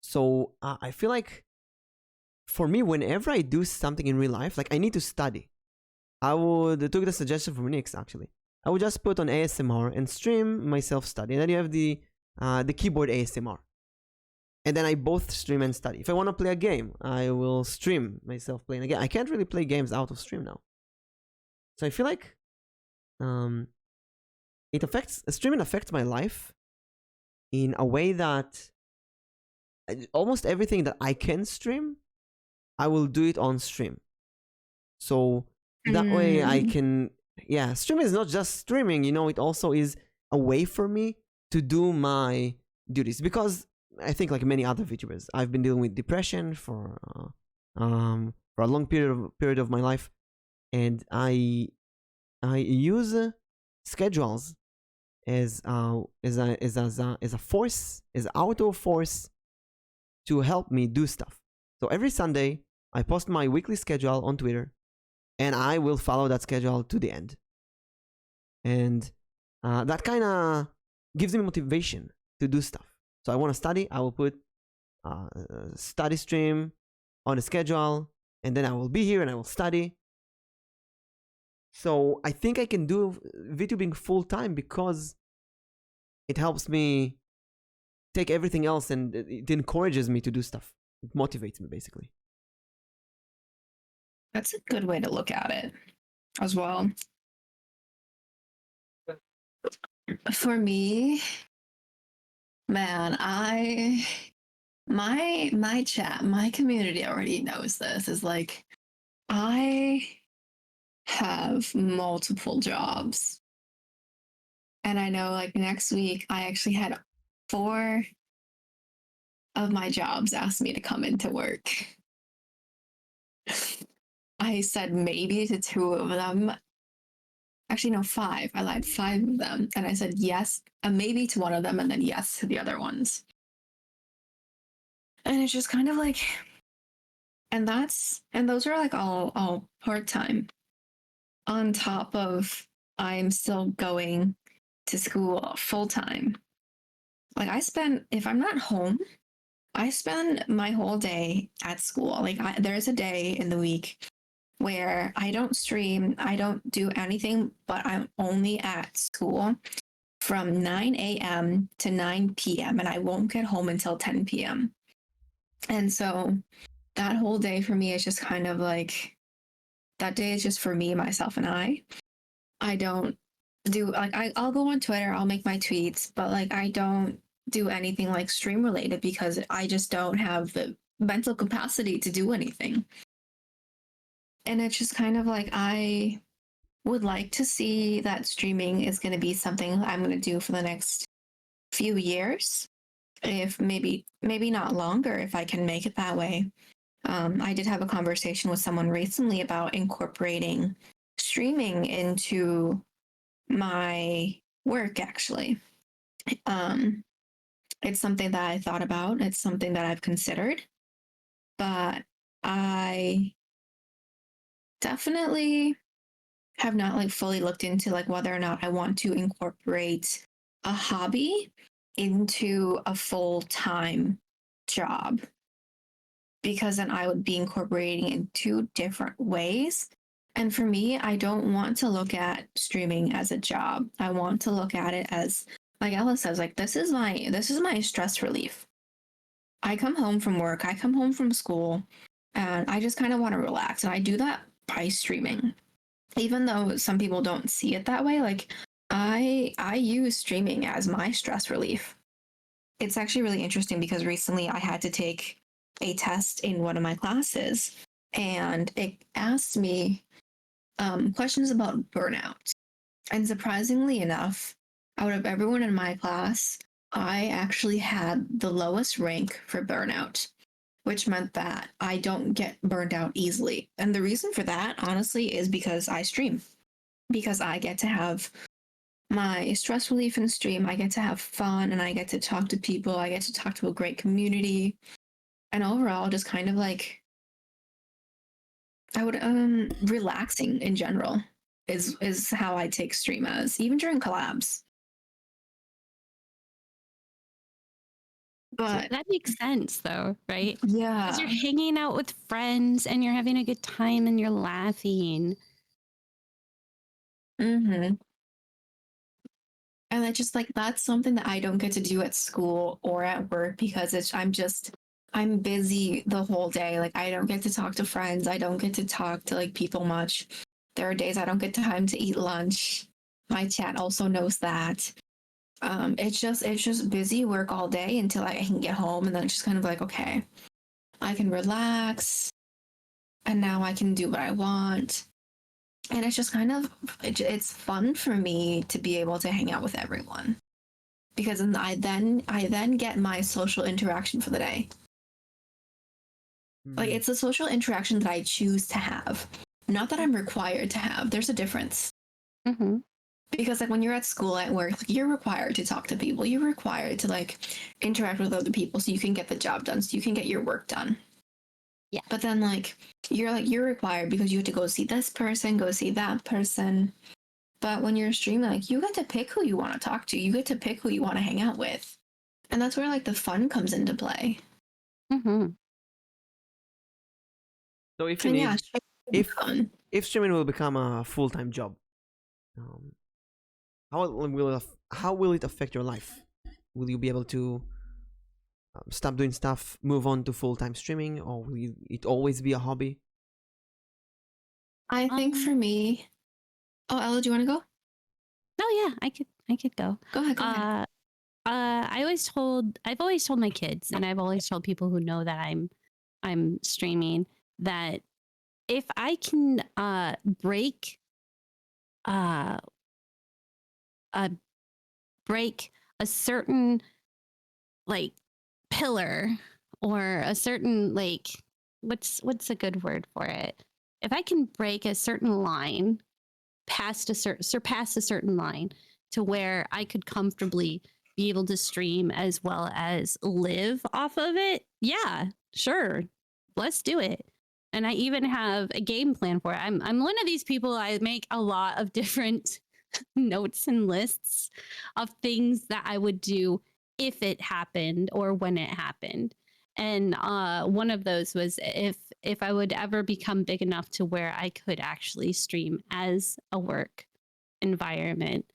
So I feel like, for me, whenever I do something in real life, like I need to study. I took the suggestion from Nix, actually. I would just put on ASMR and stream myself study. And then you have the keyboard ASMR. And then I both stream and study. If I want to play a game, I will stream myself playing a game. I can't really play games out of stream now. So I feel like streaming affects my life in a way that almost everything that I can stream, I will do it on stream. So that way I can, streaming is not just streaming, it also is a way for me to do my duties. Because I think, like many other VTubers, I've been dealing with depression for a long period of my life, and I use schedules as a force, as auto force to help me do stuff. So every Sunday, I post my weekly schedule on Twitter, and I will follow that schedule to the end. And that kind of gives me motivation to do stuff. So I want to study, I will put study stream on the schedule, and then I will be here and I will study. So I think I can do VTubing full time because it helps me take everything else, and it encourages me to do stuff. It motivates me, basically. That's a good way to look at it as well. For me, man, my chat, my community already knows this, is like, I have multiple jobs. And I know, like, next week I actually had 4 of my jobs ask me to come into work. I said maybe to 2 of them. Actually, no, 5. I lied, 5 of them. And I said yes, maybe to 1 of them, and then yes to the other ones. And it's just kind of like, and those are like all part-time. On top of, I'm still going to school full-time. Like, if I'm not home, I spend my whole day at school. Like, there's a day in the week where I don't stream, I don't do anything, but I'm only at school from 9 a.m. to 9 p.m. and I won't get home until 10 p.m. And so that whole day for me is just kind of like, that day is just for me, myself, and I. I don't do, like, I'll go on Twitter, I'll make my tweets, but like, I don't do anything like stream related because I just don't have the mental capacity to do anything. And it's just kind of like, I would like to see that streaming is going to be something I'm going to do for the next few years. If maybe not longer, if I can make it that way. I did have a conversation with someone recently about incorporating streaming into my work, actually. It's something that I thought about. It's something that I've considered, but I definitely have not like fully looked into like whether or not I want to incorporate a hobby into a full-time job, because then I would be incorporating in two different ways. And for me, I don't want to look at streaming as a job. I want to look at it as, like Ella says, like this is my stress relief. I come home from work, I come home from school, and I just kind of want to relax. And I do that by streaming. Even though some people don't see it that way, like I use streaming as my stress relief. It's actually really interesting because recently I had to take a test in one of my classes, and it asked me questions about burnout. And surprisingly enough, out of everyone in my class, I actually had the lowest rank for burnout, which meant that I don't get burned out easily. And the reason for that, honestly, is because I stream. Because I get to have my stress relief in stream, I get to have fun, and I get to talk to people, I get to talk to a great community. And overall, just kind of like I would relaxing in general is how I take stream as, even during collabs. But That makes sense though, right? yeah. Because you're hanging out with friends and you're having a good time and you're laughing. Mm-hmm. And I just like that's something that I don't get to do at school or at work because I'm busy the whole day. Like I don't get to talk to friends. I don't get to talk to like people much. There are days I don't get time to eat lunch. My chat also knows that. It's just busy work all day until I can get home, and then it's just kind of like, okay, I can relax, and now I can do what I want. And it's just kind of it's fun for me to be able to hang out with everyone, because I then get my social interaction for the day. Like it's a social interaction that I choose to have, not that I'm required to have. There's a difference. Mm-hmm. Because like when you're at school, at work, like you're required to talk to people. You're required to like interact with other people so you can get the job done, so you can get your work done. Yeah. But then like you're required because you have to go see this person, go see that person. But when you're streaming, like you get to pick who you want to talk to. You get to pick who you want to hang out with. And that's where like the fun comes into play. Mm-hmm. So if you And need, yeah, if streaming will become a full-time job, how will it affect your life? Will you be able to stop doing stuff, move on to full-time streaming, or will it always be a hobby? I think for me, oh Ella, do you want to go? Oh yeah, I could go. Go ahead. Go ahead. I've always told my kids, and I've always told people who know that I'm streaming, that if I can break uh break a certain like pillar, or a certain like what's a good word for it? If I can break a certain line surpass a certain line to where I could comfortably be able to stream as well as live off of it, yeah, sure, let's do it. And I even have a game plan for it. I'm one of these people. I make a lot of different notes and lists of things that I would do if it happened or when it happened. And one of those was if I would ever become big enough to where I could actually stream as a work environment.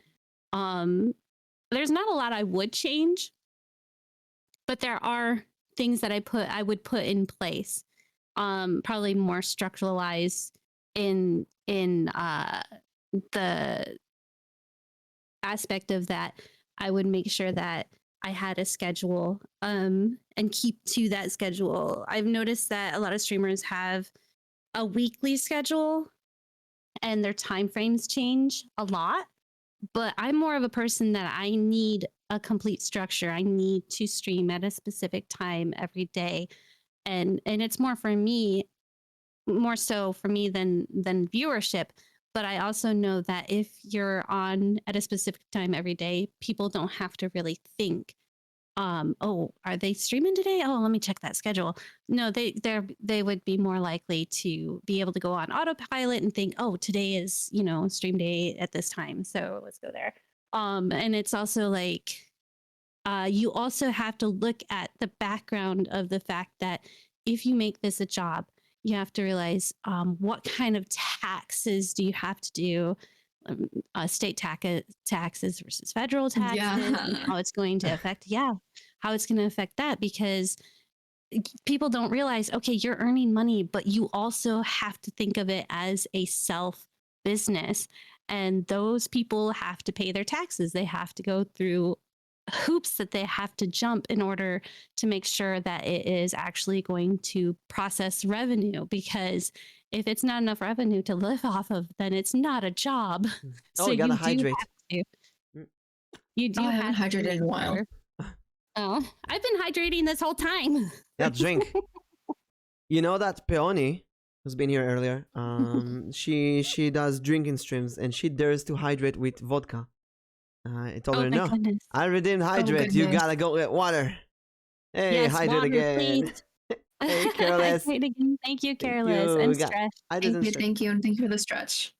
There's not a lot I would change, but there are things that I would put in place. Probably more structuralized in the aspect of that. I would make sure that I had a schedule and keep to that schedule. I've noticed that a lot of streamers have a weekly schedule and their time frames change a lot, but I'm more of a person that I need a complete structure. I need to stream at a specific time every day, and it's more so for me than viewership. But I also know that if you're on at a specific time every day, people don't have to really think, oh, are they streaming today? Oh, let me check that schedule. No, they would be more likely to be able to go on autopilot and think, oh, today is, stream day at this time. So let's go there. And it's also like you also have to look at the background of the fact that if you make this a job, you have to realize what kind of taxes do you have to do, state taxes versus federal taxes, and how it's going to affect, how it's going to affect that, because people don't realize, okay, you're earning money, but you also have to think of it as a self business. And those people have to pay their taxes. They have to go through hoops that they have to jump in order to make sure that it is actually going to process revenue, because if it's not enough revenue to live off of, then it's not a job. Oh, So you gotta you do hydrate. have to. Mm. You do I have haven't to hydrated in a make while. sure. Oh, I've been hydrating this whole time. Yeah, drink. You know that Peony, who's been here earlier, she does drinking streams and she dares to hydrate with vodka. I told Oh her my no. goodness. I already didn't hydrate. You goodness. gotta go get water. Hey, Yes, hydrate water, again. please. Hey, Careless. Hydrate again. Thank you, Thank Careless. you. And We got. Stretch. I didn't. Thank you, and thank you for the stretch.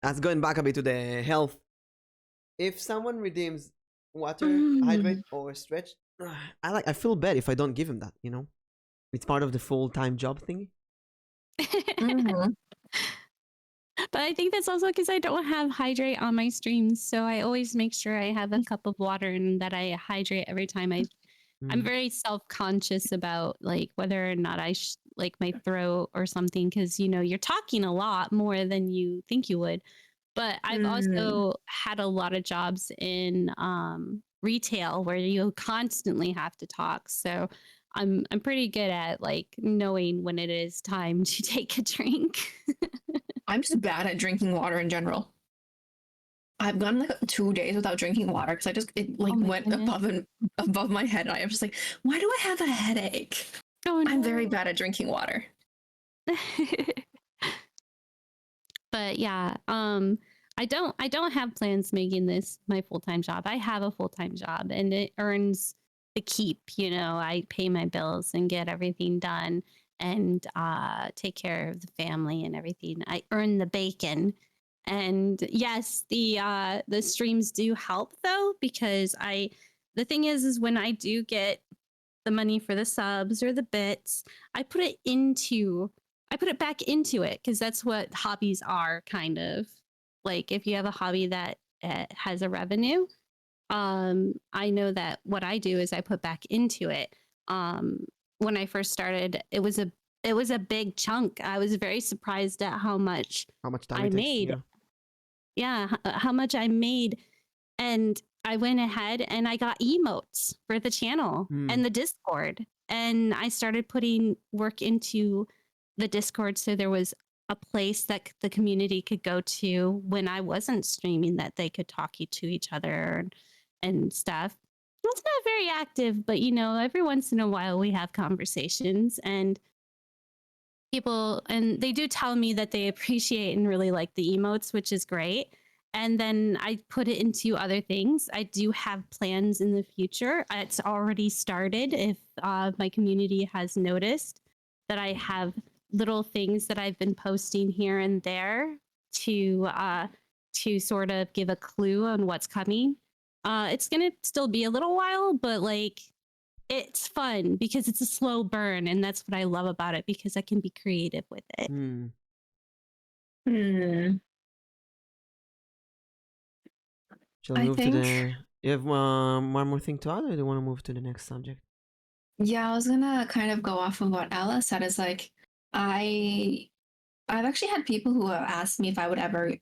That's going back a bit to the health. If someone redeems water, hydrate, Mm. or stretch, I feel bad if I don't give him that. It's part of the full-time job thing. Mhm. But I think that's also because I don't have hydrate on my streams. So I always make sure I have a cup of water and that I hydrate every time I'm very self-conscious about like whether or not I like my throat or something, because you're talking a lot more than you think you would. But I've also had a lot of jobs in retail where you constantly have to talk. So I'm pretty good at like knowing when it is time to take a drink. I'm just bad at drinking water in general. I've gone like 2 days without drinking water because it like Oh my went goodness. above my head. And I was just like, why do I have a headache? Oh no. I'm very bad at drinking water. But yeah, I don't have plans making this my full-time job. I have a full-time job and it earns the keep, I pay my bills and get everything done and take care of the family and everything. I earn the bacon. And yes, the streams do help though, because the thing is when I do get the money for the subs or the bits, I put it back into it, because that's what hobbies are, kind of. Like if you have a hobby that has a revenue, I know that what I do is I put back into it. When I first started, it was a big chunk. I was very surprised at how much time I it takes? made. Yeah, how much I made. And I went ahead and I got emotes for the channel and the Discord. And I started putting work into the Discord, so there was a place that the community could go to when I wasn't streaming, that they could talk to each other and stuff. It's not very active, but every once in a while we have conversations, and they do tell me that they appreciate and really like the emotes, which is great. And then I put it into other things. I do have plans in the future. It's already started. If my community has noticed that I have little things that I've been posting here and there to sort of give a clue on what's coming. It's gonna still be a little while, but like it's fun because it's a slow burn, and that's what I love about it, because I can be creative with it. Shall we I move to think, the? You have one more thing to add, or do you want to move to the next subject? yeah, I was gonna kind of go off of what Ella said. Is like I've actually had people who have asked me if I would ever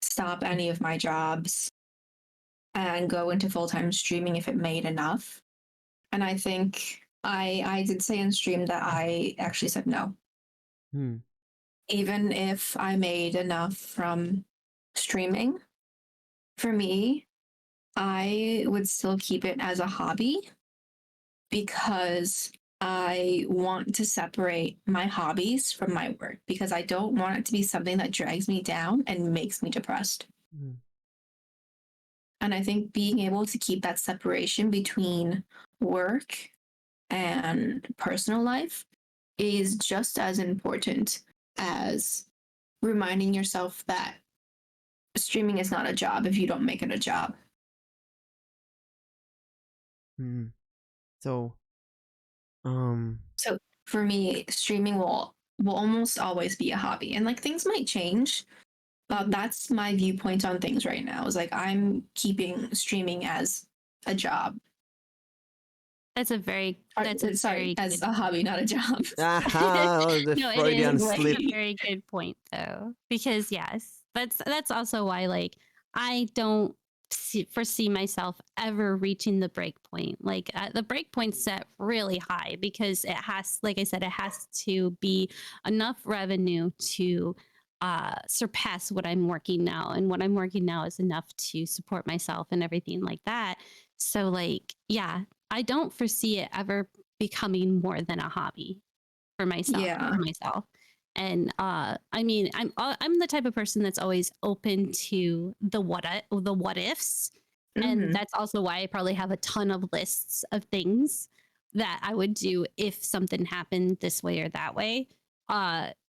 stop any of my jobs and go into full-time streaming if it made enough. And I think I did say in stream that I actually said no. Even if I made enough from streaming, for me, I would still keep it as a hobby, because I want to separate my hobbies from my work because I don't want it to be something that drags me down and makes me depressed. Mm. And I think being able to keep that separation between work and personal life is just as important as reminding yourself that streaming is not a job if you don't make it a job. Mm. So For me, streaming will almost always be a hobby, and like things might change. That's my viewpoint on things right now. Is like I'm keeping streaming as a job. That's a very very as good a hobby, not a job. the no, Freudian it is slip. a very good point though, because yes, that's also why like I don't foresee myself ever reaching the break point. Like the break point's set really high because it has, like I said, it has to be enough revenue to surpass what I'm working now, and what I'm working now is enough to support myself and everything like that. So like, yeah, I don't foresee it ever becoming more than a hobby for myself. Yeah. For myself. And I mean, I'm the type of person that's always open to the what ifs, and that's also why I probably have a ton of lists of things that I would do if something happened this way or that way.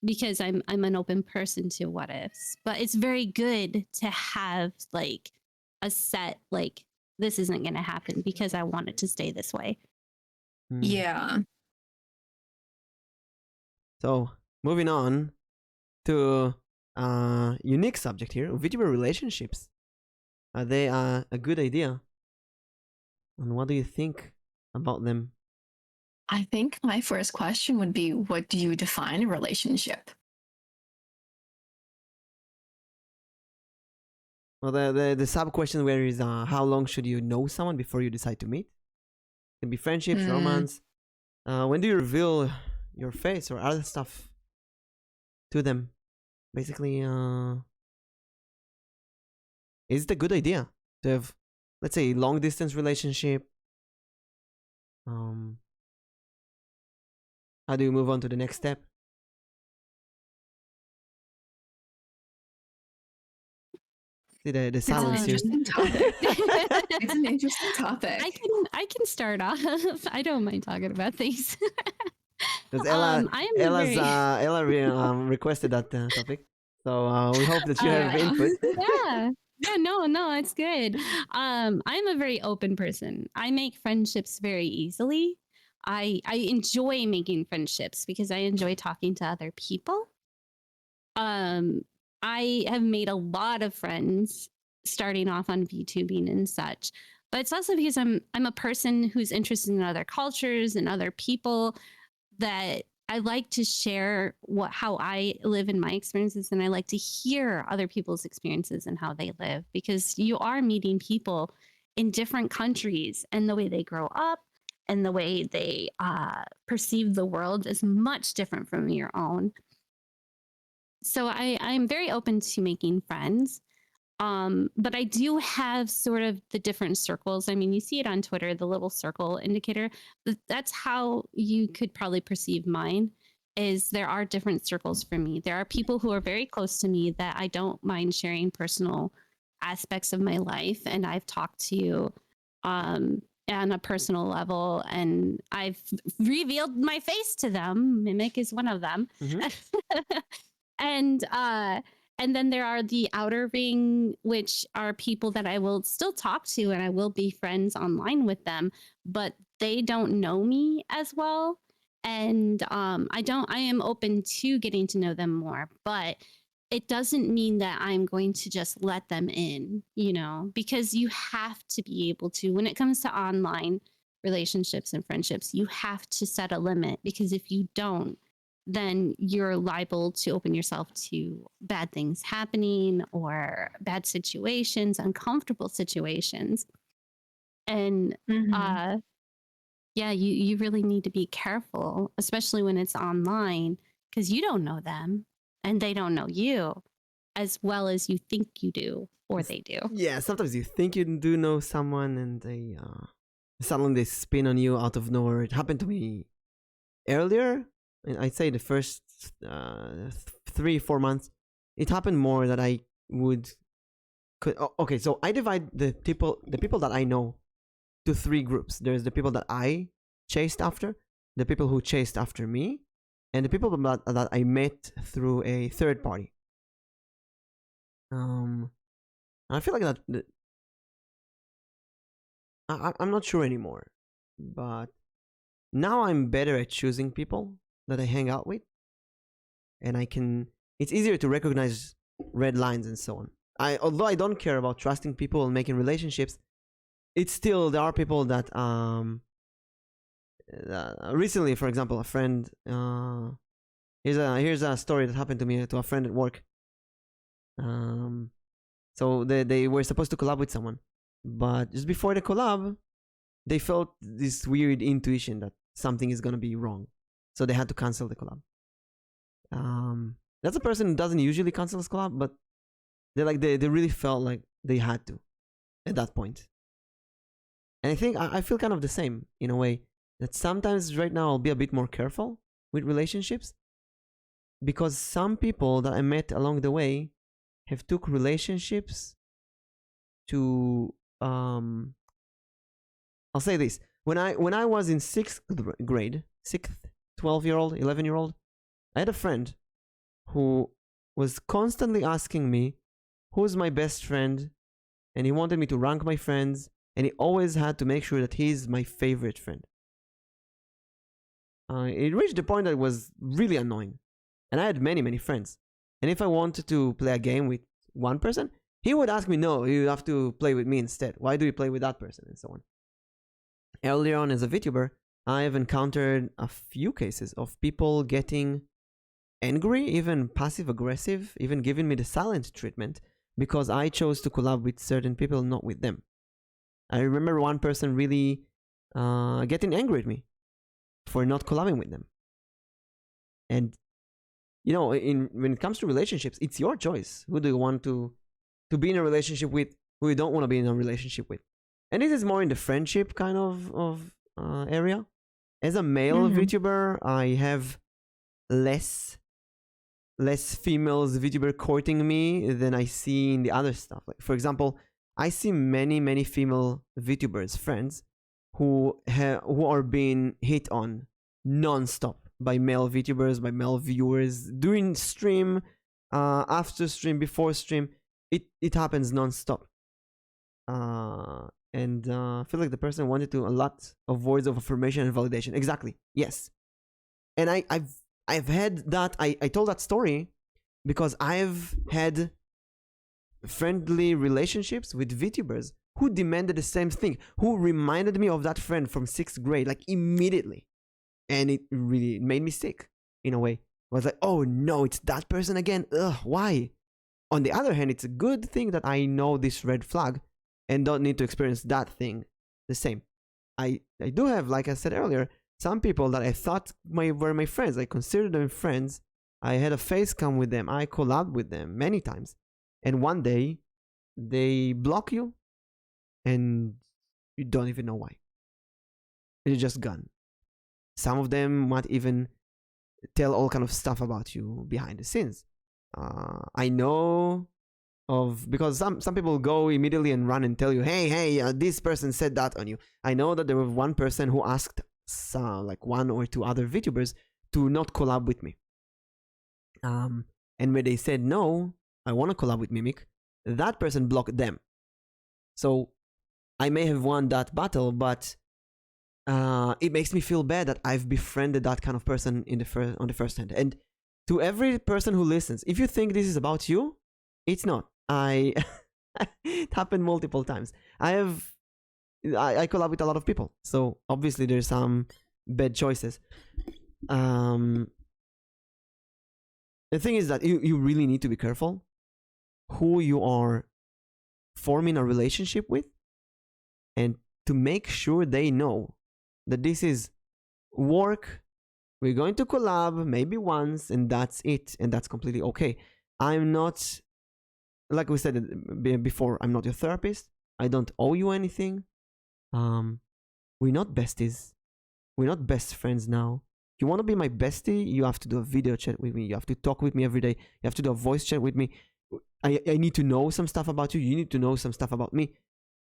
Because I'm an open person to what ifs, but it's very good to have like a set like this isn't going to happen because I want it to stay this way. Yeah. So moving on to unique subject here, VTuber relationships. Are they a good idea? And what do you think about them? I think my first question would be, what do you define a relationship? Well, the sub question where is how long should you know someone before you decide to meet? It can be friendships, romance. When do you reveal your face or other stuff to them? Basically, is it a good idea to have, let's say, long distance relationship? How do you move on to the next step? See the silence here. It's an interesting topic. I can start off. I don't mind talking about things. Because Ella requested that topic, so we hope that you have input. Yeah. Yeah, no, it's good. I'm a very open person. I make friendships very easily. I enjoy making friendships because I enjoy talking to other people. I have made a lot of friends starting off on VTubing and such, but it's also because I'm a person who's interested in other cultures and other people, that I like to share how I live in my experiences, and I like to hear other people's experiences and how they live, because you are meeting people in different countries, and the way they grow up and the way they perceive the world is much different from your own. So I'm very open to making friends. But I do have sort of the different circles. I mean, you see it on Twitter, the little circle indicator. That's how you could probably perceive mine. Is there are different circles for me. There are people who are very close to me that I don't mind sharing personal aspects of my life, and I've talked to on a personal level, and I've revealed my face to them. Mimic is one of them. And and then there are the outer ring, which are people that I will still talk to and I will be friends online with them, but they don't know me as well. And I am open to getting to know them more, but it doesn't mean that I'm going to just let them in, because you have to be able to, when it comes to online relationships and friendships, you have to set a limit, because if you don't, then you're liable to open yourself to bad things happening or bad situations, uncomfortable situations. And yeah, you really need to be careful, especially when it's online, because you don't know them and they don't know you as well as you think you do, or they do. Yeah, sometimes you think you do know someone and they suddenly they spin on you out of nowhere. It happened to me earlier, I'd say the first 3-4 months, it happened more that I would. Okay, so I divide the people that I know to 3 groups. There's the people that I chased after, the people who chased after me, and the people that I met through a third party. I feel like that. I'm not sure anymore, but now I'm better at choosing people that I hang out with, and it's easier to recognize red lines and so on. Although I don't care about trusting people and making relationships, it's still, there are people that recently, for example, a friend, here's a story that happened to me, to a friend at work. So they were supposed to collab with someone, but just before the collab, they felt this weird intuition that something is gonna be wrong, so they had to cancel the collab. That's a person who doesn't usually cancel this collab, but they really felt like they had to at that point. And I think I feel kind of the same in a way, that sometimes right now I'll be a bit more careful with relationships, because some people that I met along the way have took relationships to I'll say this. When I was in 6th grade, 6th, 12-year-old, 11-year-old, I had a friend who was constantly asking me who's my best friend, and he wanted me to rank my friends, and he always had to make sure that he's my favorite friend. It reached the point that it was really annoying, and I had many friends. And if I wanted to play a game with one person, he would ask me, no, you have to play with me instead. Why do you play with that person? And so on. Earlier on as a VTuber, I have encountered a few cases of people getting angry, even passive aggressive, even giving me the silent treatment because I chose to collab with certain people, not with them. I remember one person really getting angry at me for not collabing with them. And when it comes to relationships, it's your choice. Who do you want to be in a relationship with? Who you don't want to be in a relationship with? And this is more in the friendship kind of area. As a male VTuber, I have less females VTuber courting me than I see in the other stuff. Like, for example, I see many female VTubers friends who are being hit on non-stop by male VTubers, by male viewers during stream, after stream, before stream. It happens non-stop. And I feel like the person wanted to a lot of words of affirmation and validation. Exactly. Yes. And I've had that. I told that story because I've had friendly relationships with VTubers who demanded the same thing, who reminded me of that friend from 6th grade, like immediately. And it really made me sick in a way. I was like, oh no, it's that person again. Ugh, why? On the other hand, it's a good thing that I know this red flag and don't need to experience that thing the same. I do have, like I said earlier, some people that I thought were my friends. I considered them friends. I had a face cam with them. I collabed with them many times. And one day, they block you and you don't even know why. You're just gone. Some of them might even tell all kind of stuff about you behind the scenes. I know of, because some people go immediately and run and tell you, hey, this person said that on you. I know that there was one person who asked like 1 or 2 other VTubers to not collab with me. And when they said no, I want to collab with Mimic, that person blocked them. So I may have won that battle, but it makes me feel bad that I've befriended that kind of person on the first hand. And to every person who listens, if you think this is about you, it's not. It happened multiple times. I collab with a lot of people, so obviously there's some bad choices. The thing is that you really need to be careful who you are forming a relationship with, and to make sure they know that this is work. We're going to collab maybe once, and that's it, and that's completely okay. I'm not, like we said before, I'm not your therapist. I don't owe you anything. We're not besties. We're not best friends now. you want to be my bestie, you have to do a video chat with me. You have to talk with me every day. You have to do a voice chat with me. I need to know some stuff about you. You need to know some stuff about me.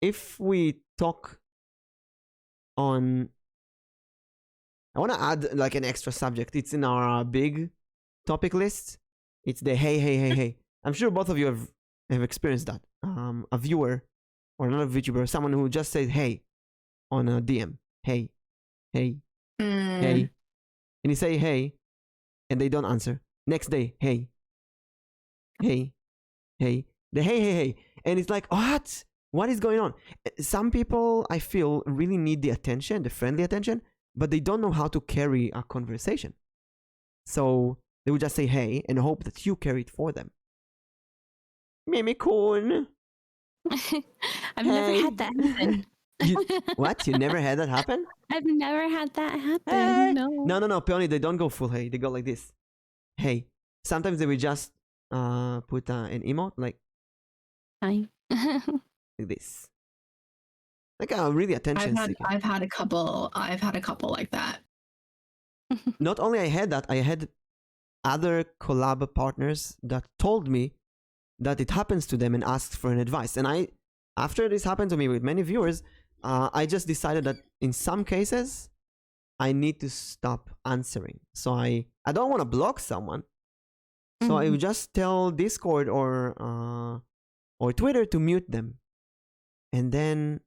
If we talk on, I want to add like an extra subject. It's in our big topic list. It's the hey. I'm sure both of you have experienced that. A viewer or another VTuber, someone who just says hey on a DM. Hey. And you say hey, and they don't answer. Next day, hey. The hey. And it's like, what is going on? Some people, I feel, really need the attention, the friendly attention, but they don't know how to carry a conversation. So they would just say hey and hope that you carry it for them. Mimikun. I've never had that happen. What? You never had that happen? I've never had that happen. Hey. No. No, Peony, they don't go full hey. They go like this. Hey. Sometimes they will just put an emote like Hi. like this. Like a really attention seeking. I've had a couple like that. Not only I had that, I had other collab partners that told me that it happens to them and asked for an advice. And after this happened to me with many viewers, I just decided that in some cases, I need to stop answering. So I don't want to block someone. So I would just tell Discord or Twitter to mute them. And then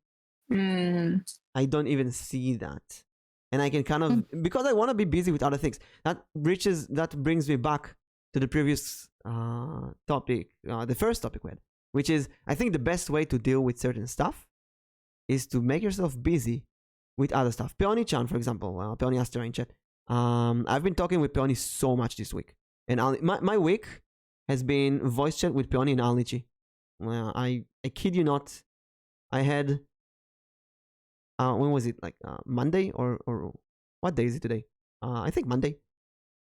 I don't even see that. And I can kind of, because I want to be busy with other things. That brings me back to the previous topic, the first topic we had, which is, I think the best way to deal with certain stuff is to make yourself busy with other stuff. Peony-chan, for example, Peony asked in chat. I've been talking with Peony so much this week. And my week has been voice chat with Peony and Alnichi. I kid you not, I had, when was it? Like Monday or what day is it today? I think Monday.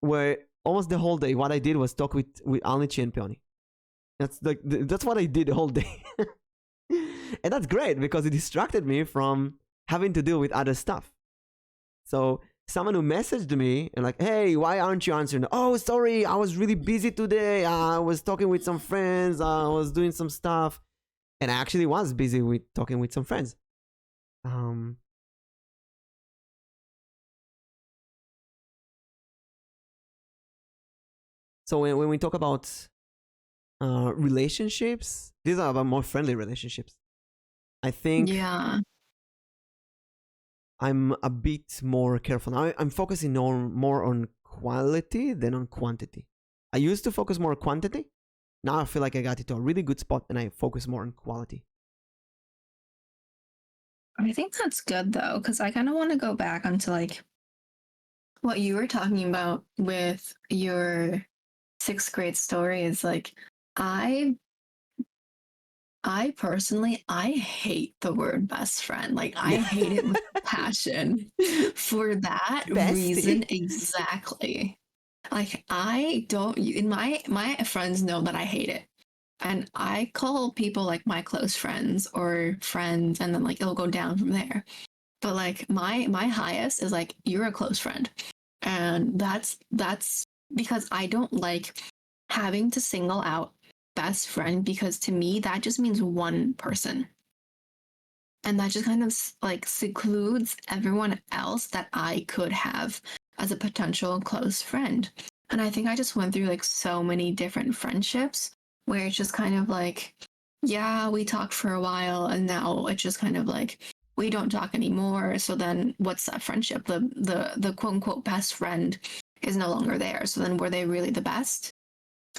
Where almost the whole day, what I did was talk with Alnichi and Peony. That's what I did the whole day. And that's great because it distracted me from having to deal with other stuff. So someone who messaged me and like, hey, why aren't you answering? Oh, sorry, I was really busy today. I was talking with some friends. I was doing some stuff. And I actually was busy with talking with some friends. So when we talk about relationships, these are about more friendly relationships. I think I'm a bit more careful now. I'm focusing more on quality than on quantity. I used to focus more on quantity. Now I feel like I got it to a really good spot and I focus more on quality. I think that's good though, because I kind of want to go back onto like what you were talking about with your 6th grade story. Is like I personally, I hate the word best friend. Like I hate it with passion for that reason exactly. Like I don't, in my friends know that I hate it. And I call people like my close friends or friends, and then like it'll go down from there. But like my highest is like, you're a close friend. And that's because I don't like having to single out best friend, because to me that just means one person. And that just kind of like secludes everyone else that I could have as a potential close friend. And I think I just went through like so many different friendships where it's just kind of like, yeah, we talked for a while and now it's just kind of like we don't talk anymore. So then what's that friendship? The quote unquote best friend is no longer there. So then were they really the best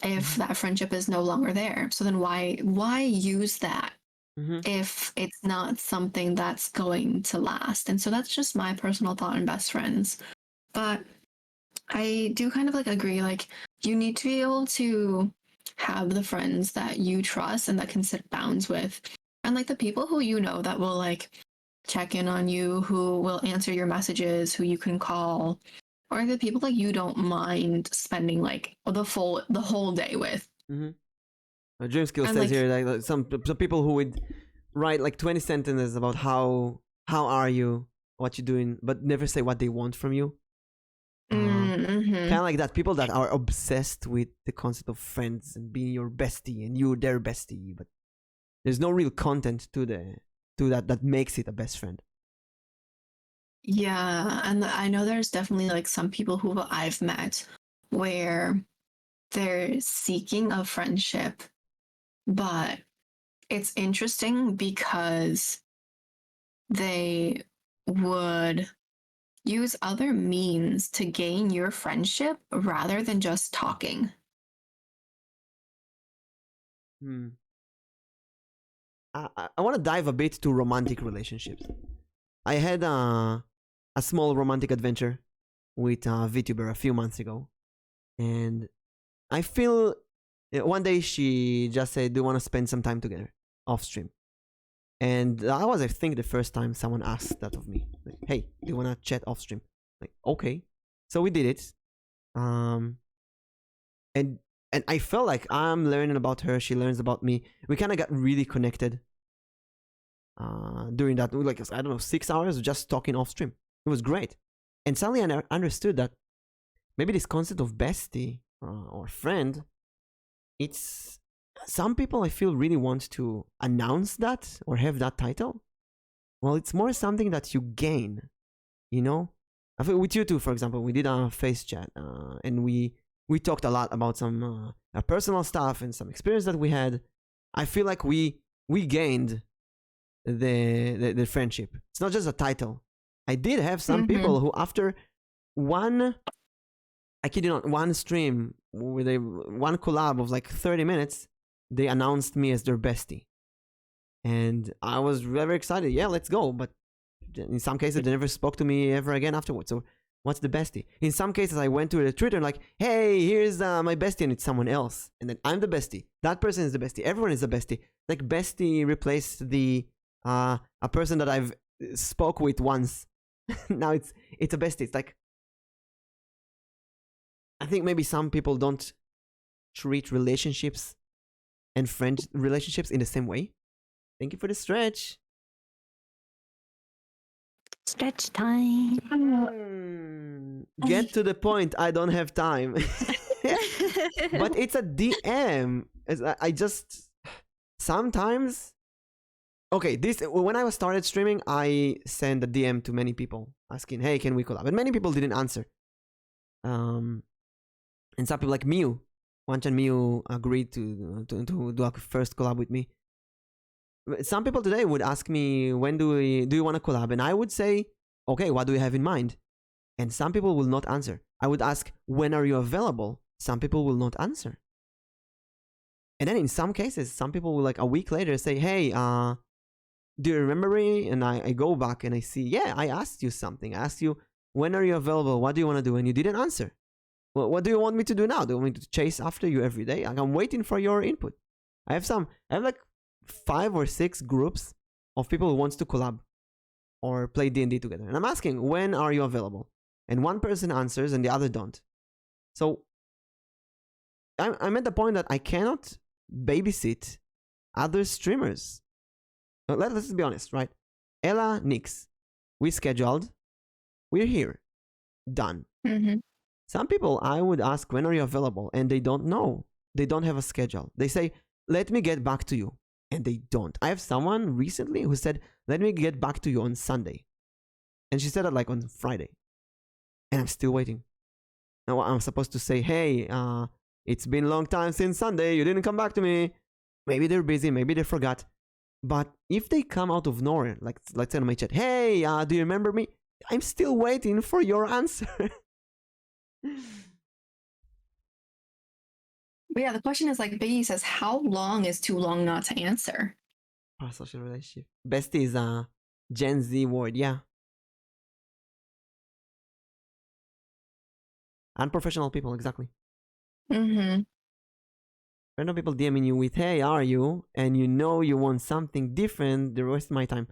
if that friendship is no longer there? So then why use that if it's not something that's going to last? And so that's just my personal thought on best friends. But I do kind of like agree, like you need to be able to have the friends that you trust and that can set bounds with, and like the people who you know that will like check in on you, who will answer your messages, who you can call, or the people like you don't mind spending like the whole day with. Dream Skill says like, here like some people who would write like 20 sentences about how are you, what you're doing, but never say what they want from you. Kind of like that. People that are obsessed with the concept of friends and being your bestie and you their bestie, but there's no real content to that makes it a best friend. Yeah, and I know there's definitely like some people who I've met where they're seeking a friendship, but it's interesting because they would use other means to gain your friendship rather than just talking. I want to dive a bit to romantic relationships. I had a small romantic adventure with VTuber a few months ago, and I feel one day she just said, "Do you want to spend some time together off stream?" And that was, I think, the first time someone asked that of me. Like, "Hey, do you want to chat off stream?" Like, okay. So we did it. And I felt like I'm learning about her, she learns about me. We kind of got really connected during that, like, I don't know, 6 hours of just talking off stream. It was great. And suddenly I understood that maybe this concept of bestie or friend, it's some people I feel really want to announce that or have that title. Well, it's more something that you gain, you know? I feel with you too, for example, we did a face chat and we talked a lot about some personal stuff and some experience that we had. I feel like we gained the friendship. It's not just a title. I did have some people who, after one, I kid you not, one stream with one collab of like 30 minutes, they announced me as their bestie. And I was very excited. Yeah, let's go. But in some cases, they never spoke to me ever again afterwards. So what's the bestie? In some cases, I went to the Twitter like, hey, here's my bestie, and it's someone else. And then I'm the bestie. That person is the bestie. Everyone is the bestie. Like, bestie replaced the a person that I've spoke with once. Now it's a bestie. It's like, I think maybe some people don't treat relationships and friend relationships in the same way. Thank you for the stretch. Stretch time. Get to the point. I don't have time. But it's a DM. I just sometimes. Okay, this when I started streaming, I sent a DM to many people asking, "Hey, can we collab?" And many people didn't answer. And some people like Miu, Wanchan Miu agreed to do a first collab with me. Some people today would ask me, when do you want to collab? And I would say, okay, what do you have in mind? And some people will not answer. I would ask, when are you available? Some people will not answer. And then in some cases, some people will like a week later say, hey, do you remember me? And I go back and I see, yeah, I asked you something. I asked you, when are you available? What do you want to do? And you didn't answer. Well, what do you want me to do now? Do you want me to chase after you every day? Like, I'm waiting for your input. I have like 5 or 6 groups of people who wants to collab or play D&D together. And I'm asking, when are you available? And one person answers and the other don't. So I'm at the point that I cannot babysit other streamers. Let's be honest, right? Ella, Nix, we scheduled, we're here, done. Some people I would ask, when are you available? And they don't know. They don't have a schedule. They say, let me get back to you. And they don't. I have someone recently who said, let me get back to you on Sunday. And she said that like on Friday. And I'm still waiting. Now I'm supposed to say, hey, it's been a long time since Sunday. You didn't come back to me. Maybe they're busy. Maybe they forgot. But if they come out of nowhere, like let's say on my chat, hey, do you remember me? I'm still waiting for your answer. But yeah, the question is like Biggie says, how long is too long not to answer? Social relationship. Bestie is a Gen Z word, yeah. Unprofessional people, exactly. Random people DMing you with, hey, are you? And you know you want something different, the rest of my time.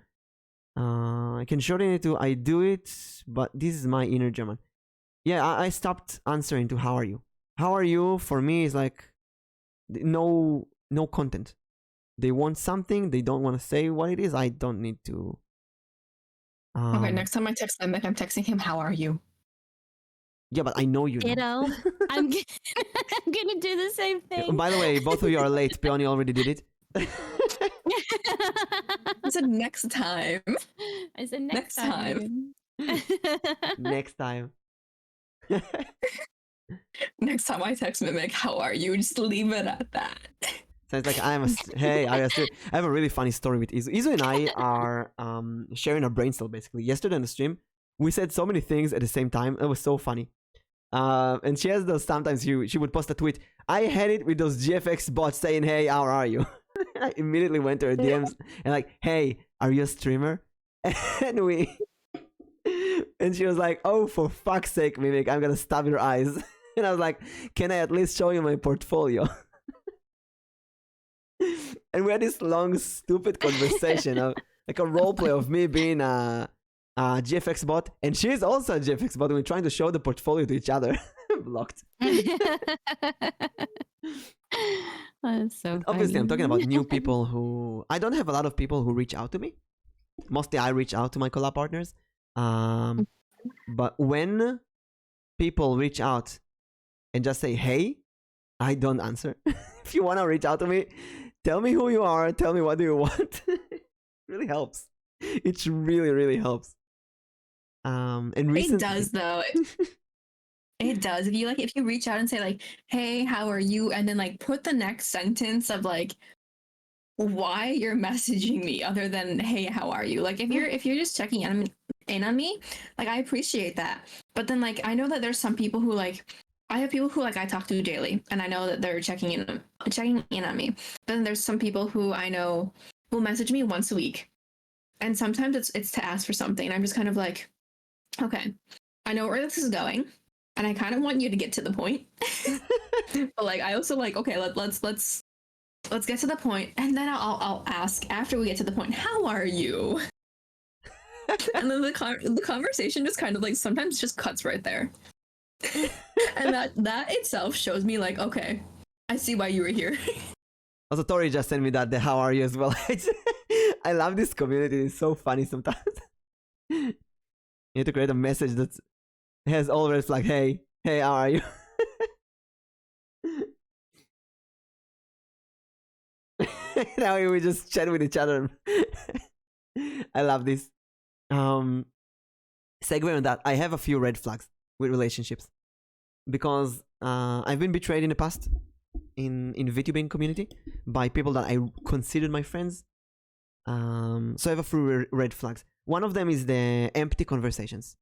I can shorten it to, I do it, but this is my inner German. Yeah, I stopped answering to how are you. How are you, for me, is like, no content. They want something, they don't want to say what it is. I don't need to. Okay, next time I text Mimic, I'm texting him, how are you? Yeah, but I know you know. Ditto. I'm gonna do the same thing. By the way, both of you are late. Peony already did it. I said next time. I said next time. Next time. Next time I text Mimic, how are you? Just leave it at that. So it's like, hey, I have a really funny story with Izu. Izu and I are sharing a brain cell, basically. Yesterday on the stream, we said so many things at the same time. It was so funny. And she has those, sometimes she would post a tweet. I had it with those GFX bots saying, hey, how are you? I immediately went to her DMs and like, hey, are you a streamer? And she was like, oh, for fuck's sake, Mimic, I'm gonna stab your eyes. And I was like, can I at least show you my portfolio? And we had this long, stupid conversation of like a roleplay of me being a GFX bot, and she's also a GFX bot, and we're trying to show the portfolio to each other. Blocked. That's so funny. Obviously, I'm talking about new people who... I don't have a lot of people who reach out to me. Mostly I reach out to my collab partners. But when people reach out and just say, hey, I don't answer. If you want to reach out to me, tell me who you are. Tell me what do you want. It really helps. It really, really helps. And recently... It does, though. It does. If you reach out and say like, hey, how are you? And then like put the next sentence of like why you're messaging me other than hey, how are you? Like if you're just checking in on me, like I appreciate that. But then like I know that there's some people who like I have people who like I talk to daily and I know that they're checking in on me. But then there's some people who I know will message me once a week. And sometimes it's to ask for something. And I'm just kind of like, okay, I know where this is going. And I kind of want you to get to the point. But like I also like, okay, let's get to the point, and then I'll ask after we get to the point, how are you? And then the conversation just kind of like sometimes just cuts right there. And that itself shows me like, okay, I see why you were here. Also, Tori just sent me that the how are you as well. I love this community. It's so funny sometimes. You need to create a message that has always like, hey, how are you? Now we just chat with each other. I love this. Segue on that. I have a few red flags with relationships because I've been betrayed in the past in vTubing community by people that I considered my friends. So I have a few red flags. One of them is the empty conversations,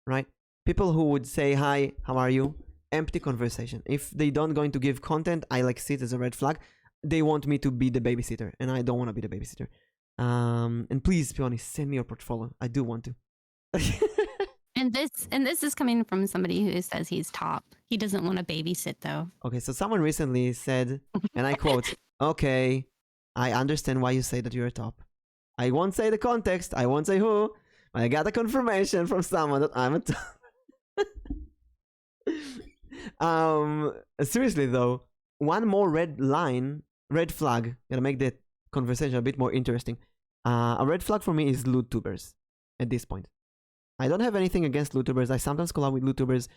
right? People who would say, hi, how are you? Empty conversation. If they don't going to give content, I like see it as a red flag. They want me to be the babysitter, and I don't want to be the babysitter. And please, Peony, send me your portfolio. I do want to. And this is coming from somebody who says he's top. He doesn't want to babysit though. Okay, so someone recently said, and I quote, okay, I understand why you say that you're a top. I won't say the context, I won't say who, but I got a confirmation from someone that I'm a top. Seriously though, one more red flag, gonna make the conversation a bit more interesting. A red flag for me is loot tubers at this point. I don't have anything against loot tubers. I sometimes collab with loot tubers.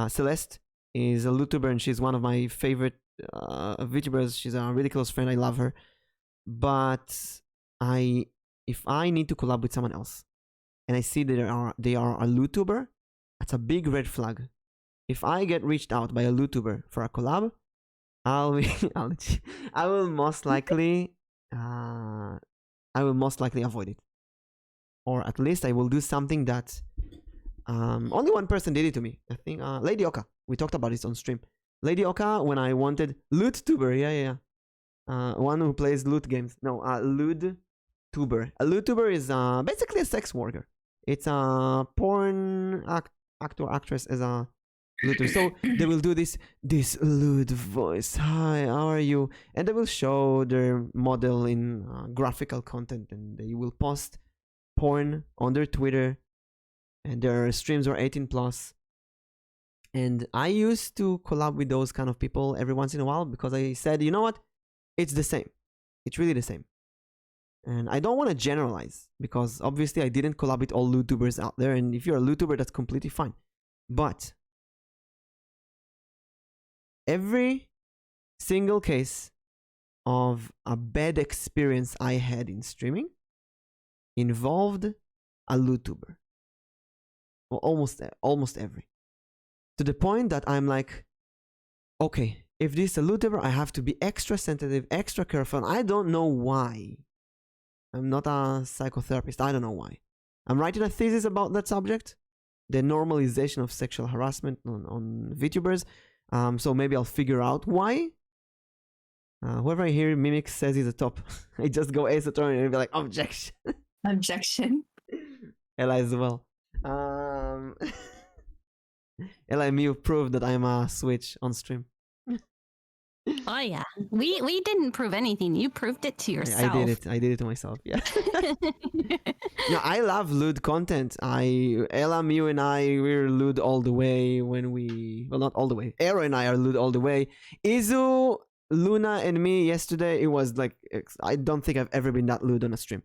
Celeste is a loot tuber and she's one of my favorite VTubers. She's a really close friend. I love her. But if I need to collab with someone else and I see that they are a loot tuber, that's a big red flag. If I get reached out by a loot tuber for a collab, I will most likely avoid it, or at least I will do something that only one person did it to me. I think Lady Oka. We talked about this on stream. Lady Oka, when I wanted loot tuber, yeah. One who plays loot games. No, loot tuber. A loot tuber is basically a sex worker. It's a porn actor actress as a looter. So they will do this lewd voice. Hi, how are you? And they will show their model in graphical content, and they will post porn on their Twitter, and their streams are 18 plus. And I used to collab with those kind of people every once in a while because I said, you know what? It's the same. It's really the same. And I don't want to generalize because obviously I didn't collab with all loot tubers out there. And if you're a loot tuber, that's completely fine. But every single case of a bad experience I had in streaming involved a YouTuber. Well, almost every. To the point that I'm like, okay, if this is a YouTuber, I have to be extra sensitive, extra careful. I don't know why. I'm not a psychotherapist. I don't know why. I'm writing a thesis about that subject, the normalization of sexual harassment on VTubers. So maybe I'll figure out why. Whoever I hear Mimic says he's a top, I just go ace attorney and be like, objection. Objection. Ella as well. Ella and you proved that I'm a switch on stream. Oh yeah, we didn't prove anything. You proved it to yourself. I did it to myself. Yeah. No, I love lewd content. Ella, Mew, and we're lewd all the way when we. Well, not all the way. Arrow and I are lewd all the way. Izu, Luna, and me yesterday. It was like I don't think I've ever been that lewd on a stream.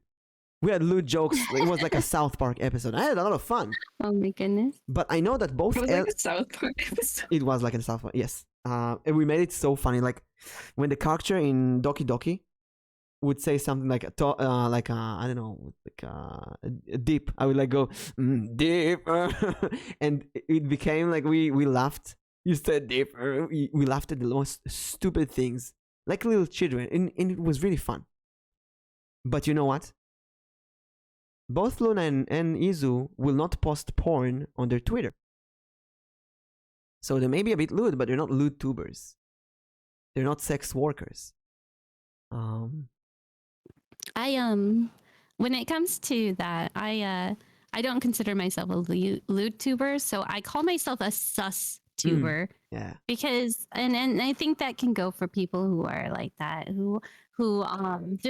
We had lewd jokes. It was like a South Park episode. I had a lot of fun. Oh my goodness. But I know that both. It was like a South Park episode. It was like a South Park. Yes. And we made it so funny. Like when the character in Doki Doki would say something like I don't know, like a dip. I would like go dip, and it became like we laughed. You said dip. We laughed at the most stupid things, like little children, and it was really fun. But you know what? Both Luna and Izu will not post porn on their Twitter. So they may be a bit lewd, but they're not lewd tubers. They're not sex workers. When it comes to that, I don't consider myself a lewd tuber, so I call myself a sus tuber. Yeah. Because and I think that can go for people who are like that, who don't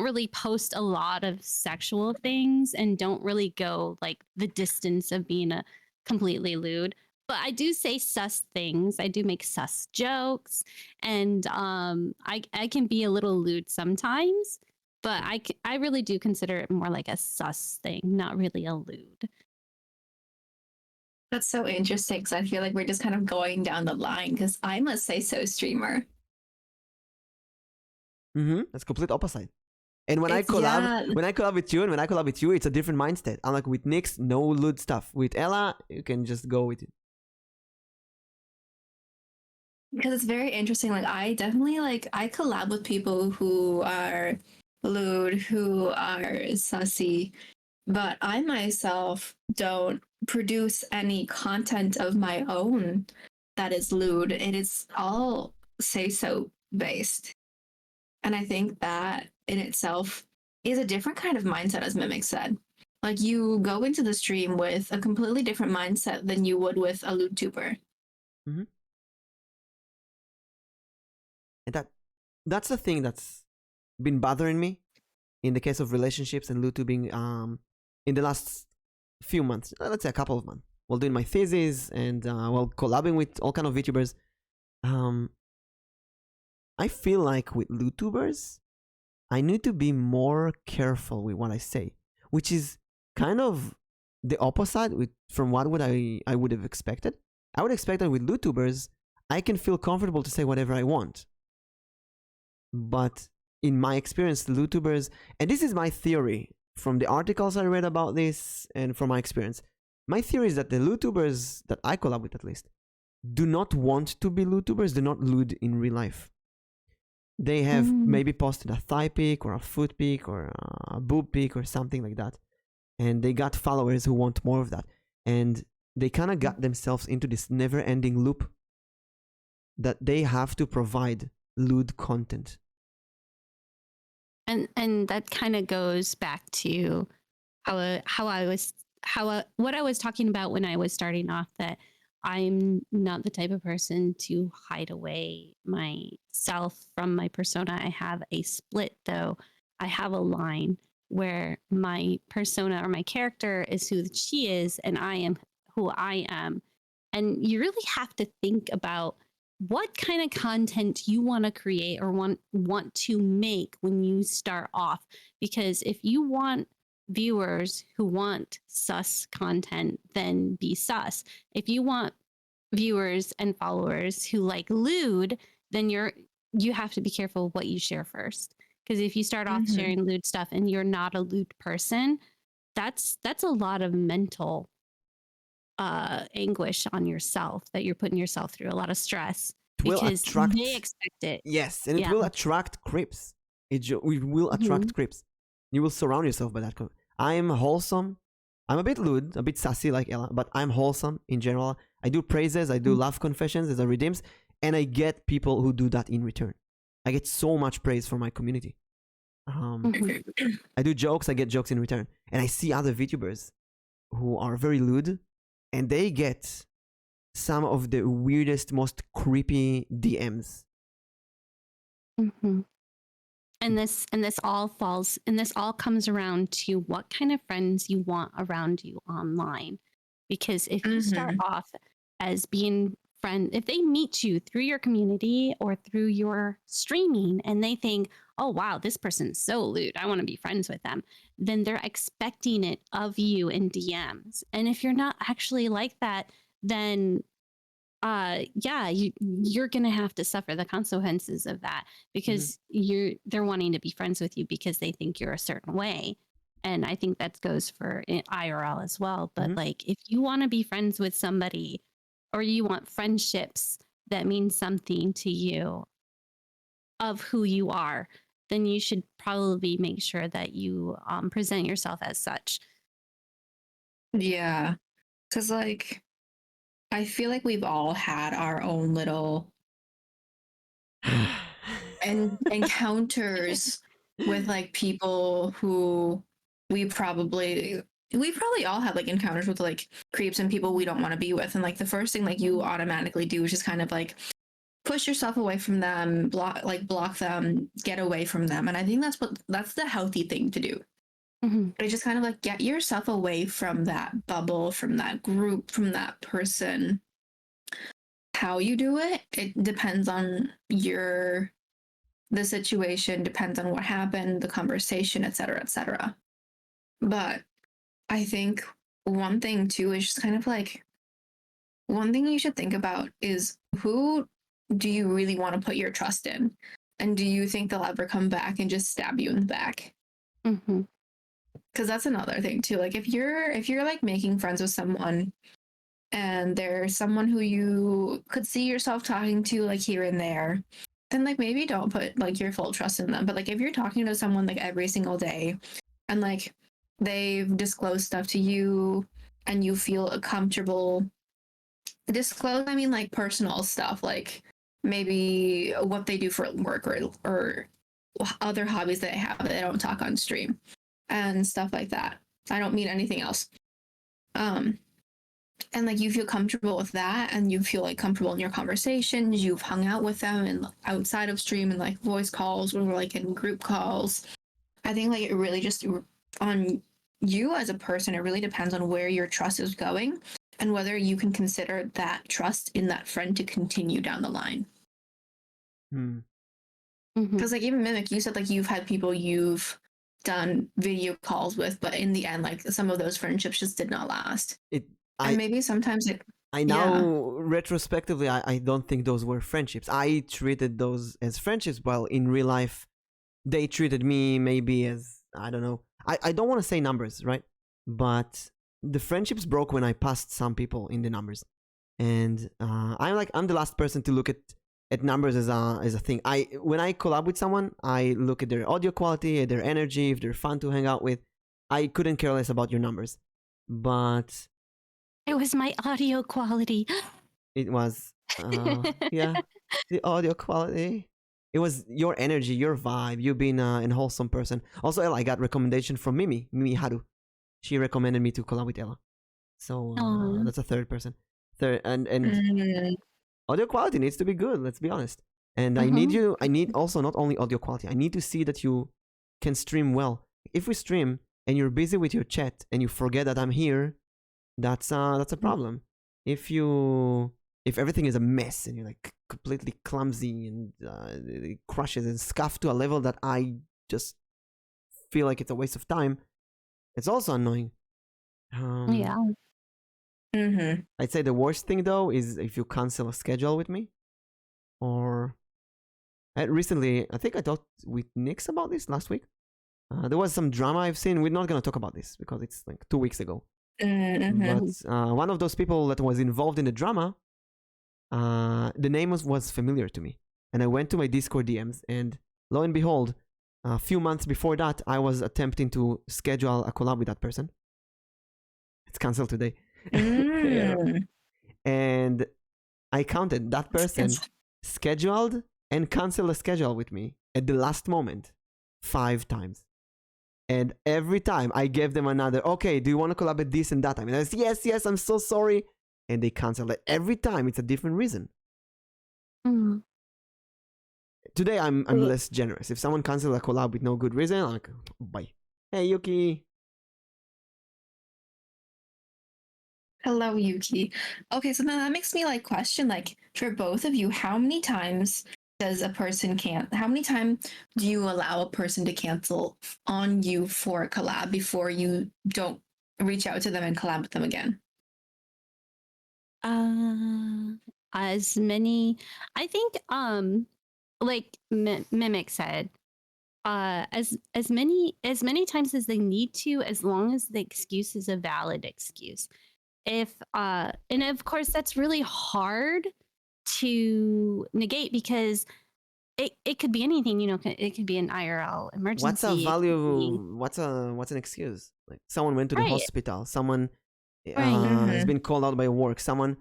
really post a lot of sexual things and don't really go like the distance of being a completely lewd. But I do say sus things. I do make sus jokes, and I can be a little lewd sometimes. But I really do consider it more like a sus thing, not really a lewd. That's so interesting because I feel like we're just kind of going down the line because I'm a say so streamer. That's complete opposite. And when I collab with you and when I collab with you, it's a different mindset. Unlike with Nyx, no lewd stuff. With Ella, you can just go with it. Because it's very interesting. Like I definitely I collab with people who are lewd, who are sussy, but I myself don't produce any content of my own that is lewd. It is all say so based. And I think that in itself is a different kind of mindset, as Mimic said. Like you go into the stream with a completely different mindset than you would with a lewd tuber. Mm-hmm. And that's the thing that's been bothering me in the case of relationships and LewTubing in the last few months, let's say a couple of months, while doing my thesis and while collabing with all kind of VTubers. I feel like with YouTubers, I need to be more careful with what I say, which is kind of the opposite from what I would have expected. I would expect that with YouTubers, I can feel comfortable to say whatever I want. But in my experience, YouTubers, and this is my theory from the articles I read about this and from my experience, my theory is that the YouTubers that I collab with at least do not want to be YouTubers, they're not lewd in real life. They have maybe posted a thigh pic or a foot pic or a boob pic or something like that. And they got followers who want more of that. And they kind of got themselves into this never-ending loop that they have to provide lewd content. And that kind of goes back to what I was talking about when I was starting off, that I'm not the type of person to hide away myself from my persona. I have a split, though. I have a line where my persona or my character is who she is and I am who I am. And you really have to think about what kind of content you want to create or want to make when you start off. Because if you want viewers who want sus content, then be sus. If you want viewers and followers who like lewd, then you have to be careful what you share first. Because if you start off sharing lewd stuff and you're not a lewd person, that's a lot of mental anguish on yourself that you're putting yourself through, a lot of stress because they expect it. Yes, and it will attract creeps. It will attract creeps. You will surround yourself by that. I'm wholesome. I'm a bit lewd, a bit sassy like Ella, but I'm wholesome in general. I do praises, I do love confessions as a redeems, and I get people who do that in return. I get so much praise from my community. I do jokes, I get jokes in return. And I see other VTubers who are very lewd, and they get some of the weirdest, most creepy DMs. And this all comes around to what kind of friends you want around you online. Because if you start off as being if they meet you through your community or through your streaming and they think, oh wow, this person's so lewd, I want to be friends with them, then they're expecting it of you in DMs. And if you're not actually like that, then you're gonna have to suffer the consequences of that because they're wanting to be friends with you because they think you're a certain way. And I think that goes for IRL as well. But like, if you want to be friends with somebody or you want friendships that mean something to you of who you are, then you should probably make sure that you present yourself as such. Yeah. Because like, I feel like we've all had our own little encounters with like people who we probably all have like encounters with like creeps and people we don't want to be with. And like the first thing like you automatically do is just kind of like push yourself away from them, block them, get away from them. And I think that's the healthy thing to do. But just kind of like get yourself away from that bubble, from that group, from that person. How you do it depends on the situation, depends on what happened, the conversation, etc. But I think one thing too is just kind of like one thing you should think about is who do you really want to put your trust in, and do you think they'll ever come back and just stab you in the back? Because that's another thing too. Like if you're like making friends with someone and there's someone who you could see yourself talking to like here and there, then like maybe don't put like your full trust in them. But like if you're talking to someone like every single day and like they've disclosed stuff to you and you feel comfortable disclose, I mean like personal stuff, like maybe what they do for work or other hobbies that they have that they don't talk on stream and stuff like that. I don't mean anything else. And like you feel comfortable with that and you feel like comfortable in your conversations, you've hung out with them and outside of stream and like voice calls or like in group calls. I think like it really just on you as a person, it really depends on where your trust is going and whether you can consider that trust in that friend to continue down the line. Because like even Mimic, you said like you've had people you've done video calls with, but in the end like some of those friendships just did not last. And maybe sometimes retrospectively, I don't think those were friendships. I treated those as friendships, while in real life, they treated me maybe as, I don't know. I don't want to say numbers, right? But the friendships broke when I passed some people in the numbers. And I'm the last person to look at numbers as a thing. When I collab with someone, I look at their audio quality, at their energy, if they're fun to hang out with. I couldn't care less about your numbers. But it was my audio quality. It was, the audio quality. It was your energy, your vibe, you being an wholesome person. Also, Ella, I got recommendation from Mimi Haru. She recommended me to collab with Ella. So that's a third person. And audio quality needs to be good, let's be honest. And I need also not only audio quality, I need to see that you can stream well. If we stream and you're busy with your chat and you forget that I'm here, that's a problem. If everything is a mess and you're like completely clumsy and it crushes and scuffed to a level that I just feel like it's a waste of time, it's also annoying. I'd say the worst thing though is if you cancel a schedule with me, or recently I think I talked with Nix about this last week. There was some drama I've seen. We're not gonna talk about this because it's like 2 weeks ago. But one of those people that was involved in the drama, the name was familiar to me, and I went to my Discord DMs, and lo and behold, a few months before that, I was attempting to schedule a collab with that person. It's canceled today. And I counted that person scheduled and canceled a schedule with me at the last moment 5 times. And every time I gave them another, okay, do you want to collab at this and that time? And I said, yes, I'm so sorry. And they canceled it. Every time it's a different reason. Today I'm less generous. If someone cancels a collab with no good reason, I'm like, bye. Hey, Yuki. Hello, Yuki. Okay, so then that makes me like question, like, for both of you, how many times does a person how many times do you allow a person to cancel on you for a collab before you don't reach out to them and collab with them again? As many, I think, like Mimic said, as many times as they need to, as long as the excuse is a valid excuse. If and of course that's really hard to negate because it could be anything, you know. It could be an IRL emergency. What's a value? What's an excuse? Like someone went to the hospital. Someone has been called out by work. Someone.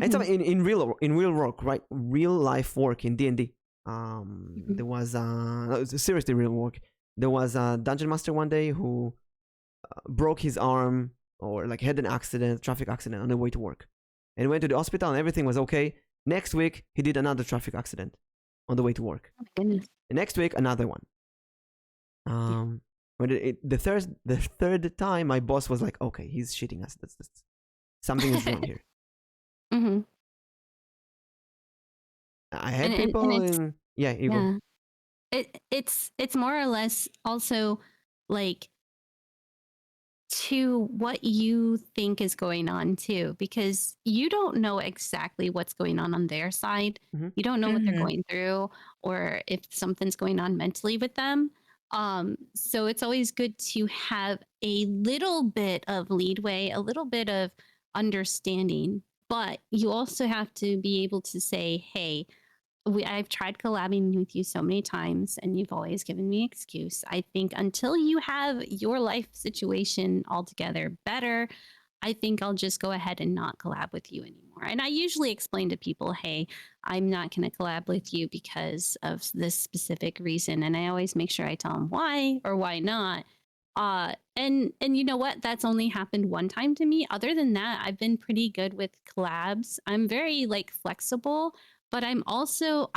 It's in real work, right? Real life work in D&D. There was seriously real work. There was a dungeon master one day who broke his arm or like had an accident, traffic accident on the way to work, and went to the hospital and everything was okay. Next week he did another traffic accident on the way to work. Oh my goodness. The next week another one. When the third time, my boss was like, "Okay, he's shitting us. That's something is wrong here." I had people in you go. It's more or less also like to what you think is going on too, because you don't know exactly what's going on their side. You don't know what they're going through or if something's going on mentally with them. So it's always good to have a little bit of leadway, a little bit of understanding, but you also have to be able to say, hey, I've tried collabing with you so many times and you've always given me excuse. I think until you have your life situation altogether better, I think I'll just go ahead and not collab with you anymore. And I usually explain to people, hey, I'm not going to collab with you because of this specific reason. And I always make sure I tell them why or why not. And you know what? That's only happened one time to me. Other than that, I've been pretty good with collabs. I'm very like flexible. But I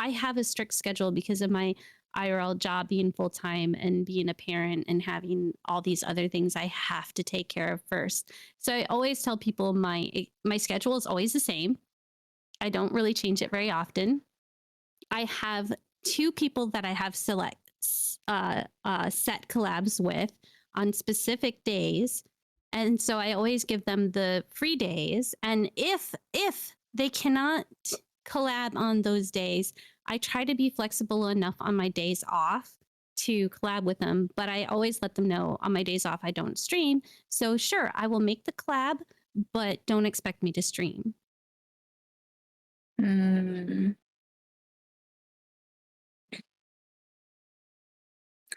have a strict schedule because of my IRL job being full time and being a parent and having all these other things I have to take care of first. So I always tell people my schedule is always the same. I don't really change it very often. I have 2 people that I have set collabs with on specific days. And so I always give them the free days. And if they cannot collab on those days, I try to be flexible enough on my days off to collab with them, but I always let them know on my days off I don't stream. So sure, I will make the collab, but don't expect me to stream. I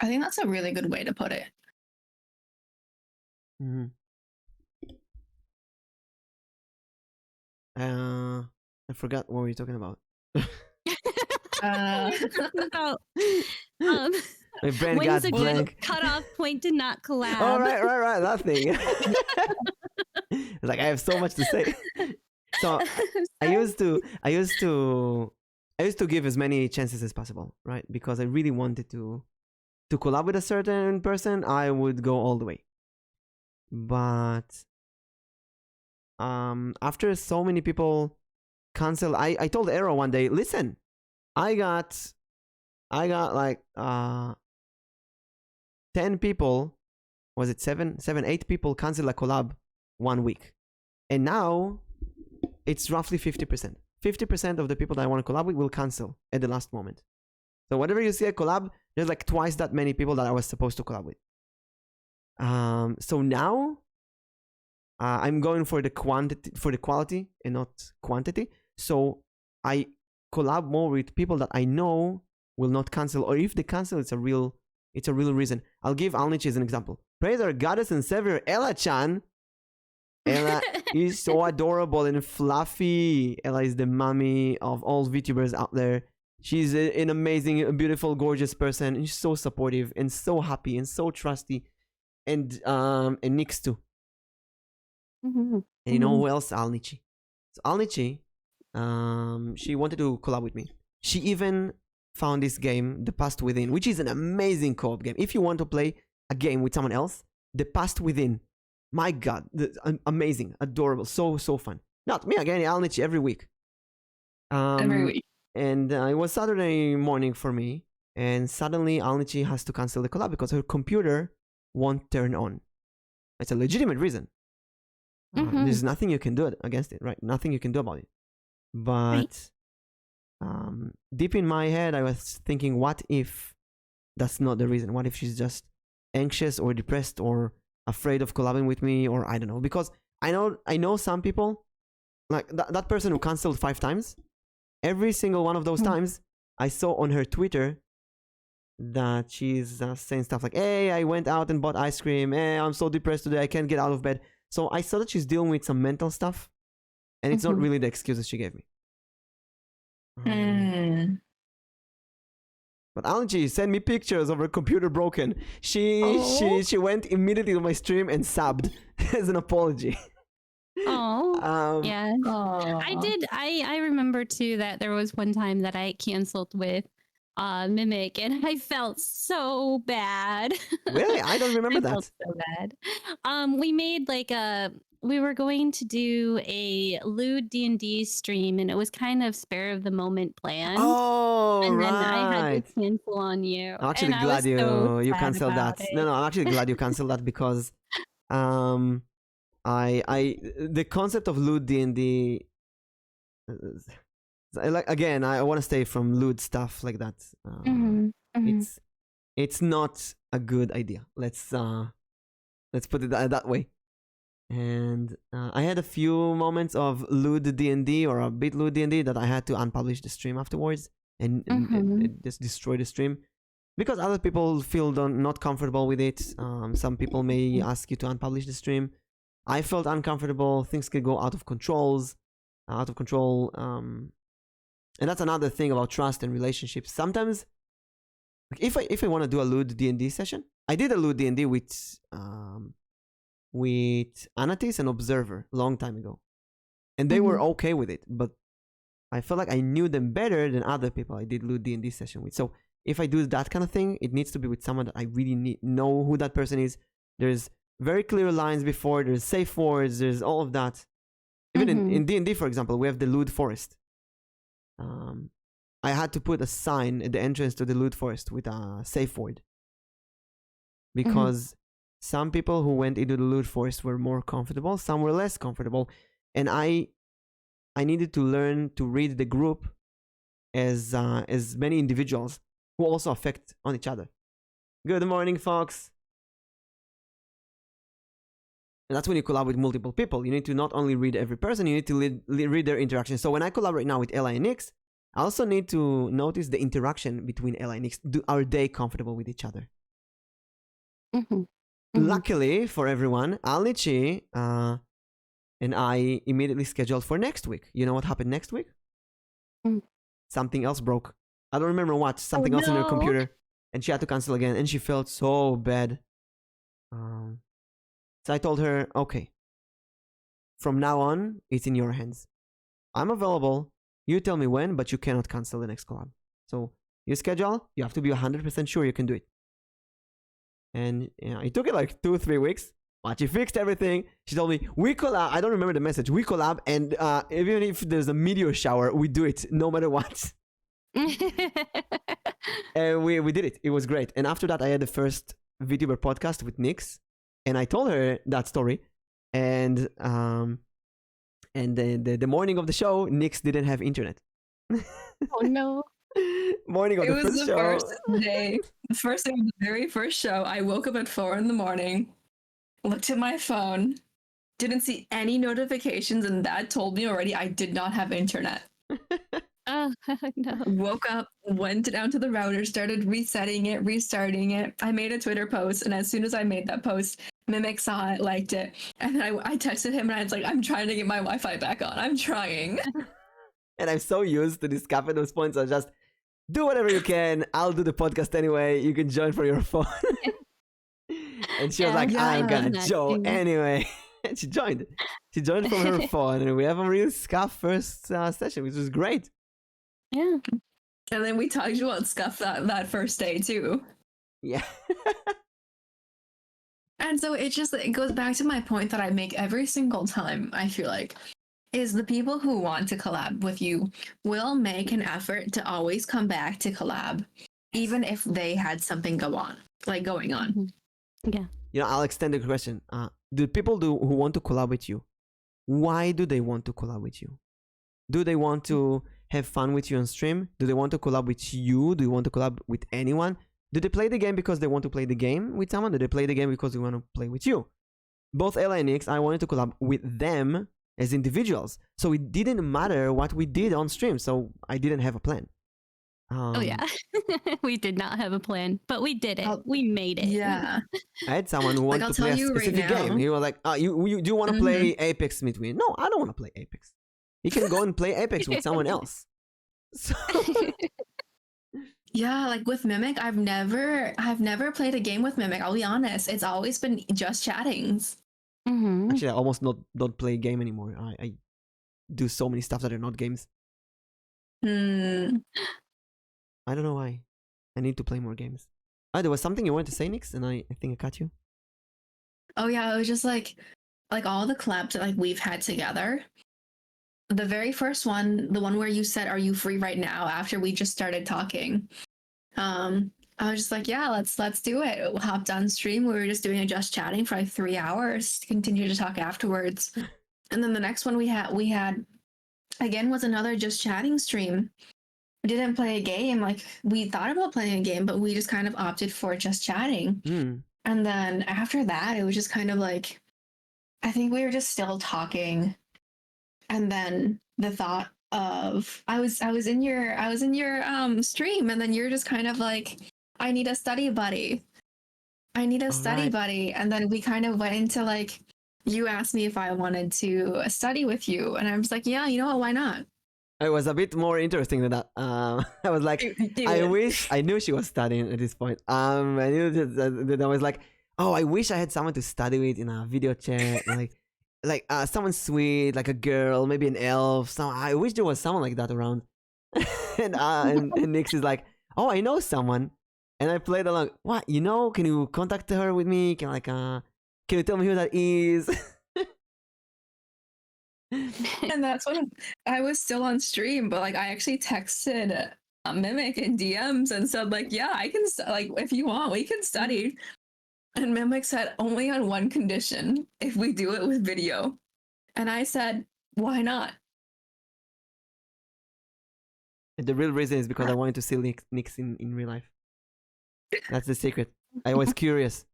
think that's a really good way to put it. I forgot what we were talking about. My brain got blank. Cutoff point to not collab. Oh, right, that thing. It's like I have so much to say. So I used to give as many chances as possible, right? Because I really wanted to collab with a certain person. I would go all the way. But after so many people cancel, I told Arrow one day, listen, I got like 10 people, was it 7, 8 people cancel a collab 1 week, And now it's roughly 50%. 50% of the people that I want to collab with will cancel at the last moment. So whenever you see a collab, there's like twice that many people that I was supposed to collab with. So now I'm going for the quality and not quantity. So I collab more with people that I know will not cancel, or if they cancel, it's a real reason. I'll give Alnich as an example. Praise our goddess and savior, Ella-chan. Ella is so adorable and fluffy. Ella is the mommy of all VTubers out there. She's an amazing, beautiful, gorgeous person. And she's so supportive and so happy and so trusty. And Nix too. And you know who else? Alnichi. So Alnichi, she wanted to collab with me. She even found this game, The Past Within, which is an amazing co-op game. If you want to play a game with someone else, The Past Within. My God, amazing, adorable, so fun. Not me again, Alnichi every week. Every week. And it was Saturday morning for me, and suddenly Alnichi has to cancel the collab because her computer won't turn on. It's a legitimate reason. There's nothing you can do against it, right? Nothing you can do about it. But deep in my head, I was thinking, what if that's not the reason? What if she's just anxious or depressed or afraid of collabing with me, or I don't know? Because I know some people, like that person who canceled 5 times. Every single one of those times, I saw on her Twitter that she's saying stuff like, "Hey, I went out and bought ice cream. Hey, I'm so depressed today. I can't get out of bed." So I saw that she's dealing with some mental stuff, and it's not really the excuses she gave me. But Angie sent me pictures of her computer broken. She went immediately to my stream and subbed as an apology. Oh, yeah. I remember too that there was one time that I canceled with Mimic, and I felt so bad. Really? I don't remember that. Felt so bad. We made we were going to do a lewd D&D stream, and it was kind of spur of the moment planned. Oh, and right. then I had to cancel on you. I'm actually glad you canceled that. No, I'm actually glad you canceled that because the concept of lewd D&D, like, again, I want to stay from lewd stuff like that. It's not a good idea. Let's put it that way. And I had a few moments of lewd D&D or a bit lewd D&D that I had to unpublish the stream afterwards and just destroy the stream because other people feel not comfortable with it. Some people may ask you to unpublish the stream. I felt uncomfortable. Things could go out of control. And that's another thing about trust and relationships. Sometimes, like if I want to do a lewd D&D session, I did a lewd D&D with Anatis and Observer a long time ago, and they were okay with it. But I felt like I knew them better than other people I did lewd D&D session with. So if I do that kind of thing, it needs to be with someone that I really know who that person is. There's very clear lines before. There's safe words. There's all of that. Even in D&D, for example, we have the lewd forest. I had to put a sign at the entrance to the lewd forest with a safe word because some people who went into the lewd forest were more comfortable, some were less comfortable, and I needed to learn to read the group as many individuals who also affect on each other. Good morning, Fox. And that's when you collab with multiple people. You need to not only read every person, you need to read their interaction. So when I collaborate now with Ella and Nix, I also need to notice the interaction between Ella and Nix. Are they comfortable with each other? Luckily for everyone, Alnichi and I immediately scheduled for next week. You know what happened next week? Something else broke. I don't remember what. Something else in her computer. And she had to cancel again. And she felt so bad. So I told her, okay, from now on, it's in your hands. I'm available. You tell me when, but you cannot cancel the next collab. So you schedule, you have to be 100% sure you can do it. And it took it like 2-3 weeks, but she fixed everything. She told me, we collab. I don't remember the message. We collab, and even if there's a meteor shower, we do it no matter what. And we did it. It was great. And after that, I had the first VTuber podcast with Nix. And I told her that story, and And the morning of the show, Nix didn't have internet. Oh no. Morning of It the was first the show. first day. The first day of the very first show. I woke up at 4 a.m, looked at my phone, didn't see any notifications, and that told me already I did not have internet. Oh no. Woke up, went down to the router, started resetting it, restarting it. I made a Twitter post, and as soon as I made that post, Mimic saw it, liked it, and then I texted him, and I was like, I'm trying to get my Wi-Fi back on. I'm trying. And I'm so used to this cafe those points. I just do whatever you can. I'll do the podcast anyway. You can join from your phone. And she was like, I'm gonna join anyway. And she joined. She joined from her phone, and we have a real scuff first session, which was great. Yeah. And then we talked about Scuff that first day too. Yeah. And so it goes back to my point that I make every single time, I feel like, is the people who want to collab with you will make an effort to always come back to collab, even if they had something going on. Yeah. I'll extend the question. Do people who want to collab with you, why do they want to collab with you? Do they want to have fun with you on stream? Do they want to collab with you? Do you want to collab with anyone? Do they play the game because they want to play the game with someone? Do they play the game because they want to play with you? Both Ella and Nix, I wanted to collab with them as individuals. So it didn't matter what we did on stream. So I didn't have a plan. Oh yeah. We did not have a plan, but we did it. We made it. Yeah. I had someone who wanted to play a specific game. He was like, you do you want to play Apex with me? No, I don't want to play Apex. You can go and play Apex with someone else. So yeah, like with Mimic, I've never played a game with Mimic. I'll be honest, it's always been just chattings. Mm-hmm. Actually, I almost don't play a game anymore. I do so many stuff that are not games. I don't know why. I need to play more games. There was something you wanted to say, Nix, and I think I cut you. Oh yeah, it was just like all the collabs that we've had together. The very first one, the one where you said, "Are you free right now?" After we just started talking, I was just like, "Yeah, let's do it." We hopped on stream. We were just doing just chatting for 3 hours. Continue to talk afterwards, and then the next one we had again was another just chatting stream. We didn't play a game. We thought about playing a game, but we just kind of opted for just chatting. And then after that, it was just kind of I think we were just still talking. And then the thought of I was in your stream, and then you're just kind of I need a study buddy. I need a study buddy. And then we kind of went into you asked me if I wanted to study with you, and I was like, yeah, you know what, why not? It was a bit more interesting than that. I was like, I knew she was studying at this point. I knew that I was like, oh, I wish I had someone to study with in a video chat, someone sweet, like a girl, maybe an elf. I wish there was someone like that around. and Nix is like, oh, I know someone, and I played along. What, can you contact her with me? Can you tell me who that is? And that's when I was still on stream, but I actually texted Mimic in DMs and said yeah, I can if you want, we can study. And Mimic said only on one condition, if we do it with video. And I said, why not? And the real reason is because I wanted to see Nix in real life. That's the secret. I was curious.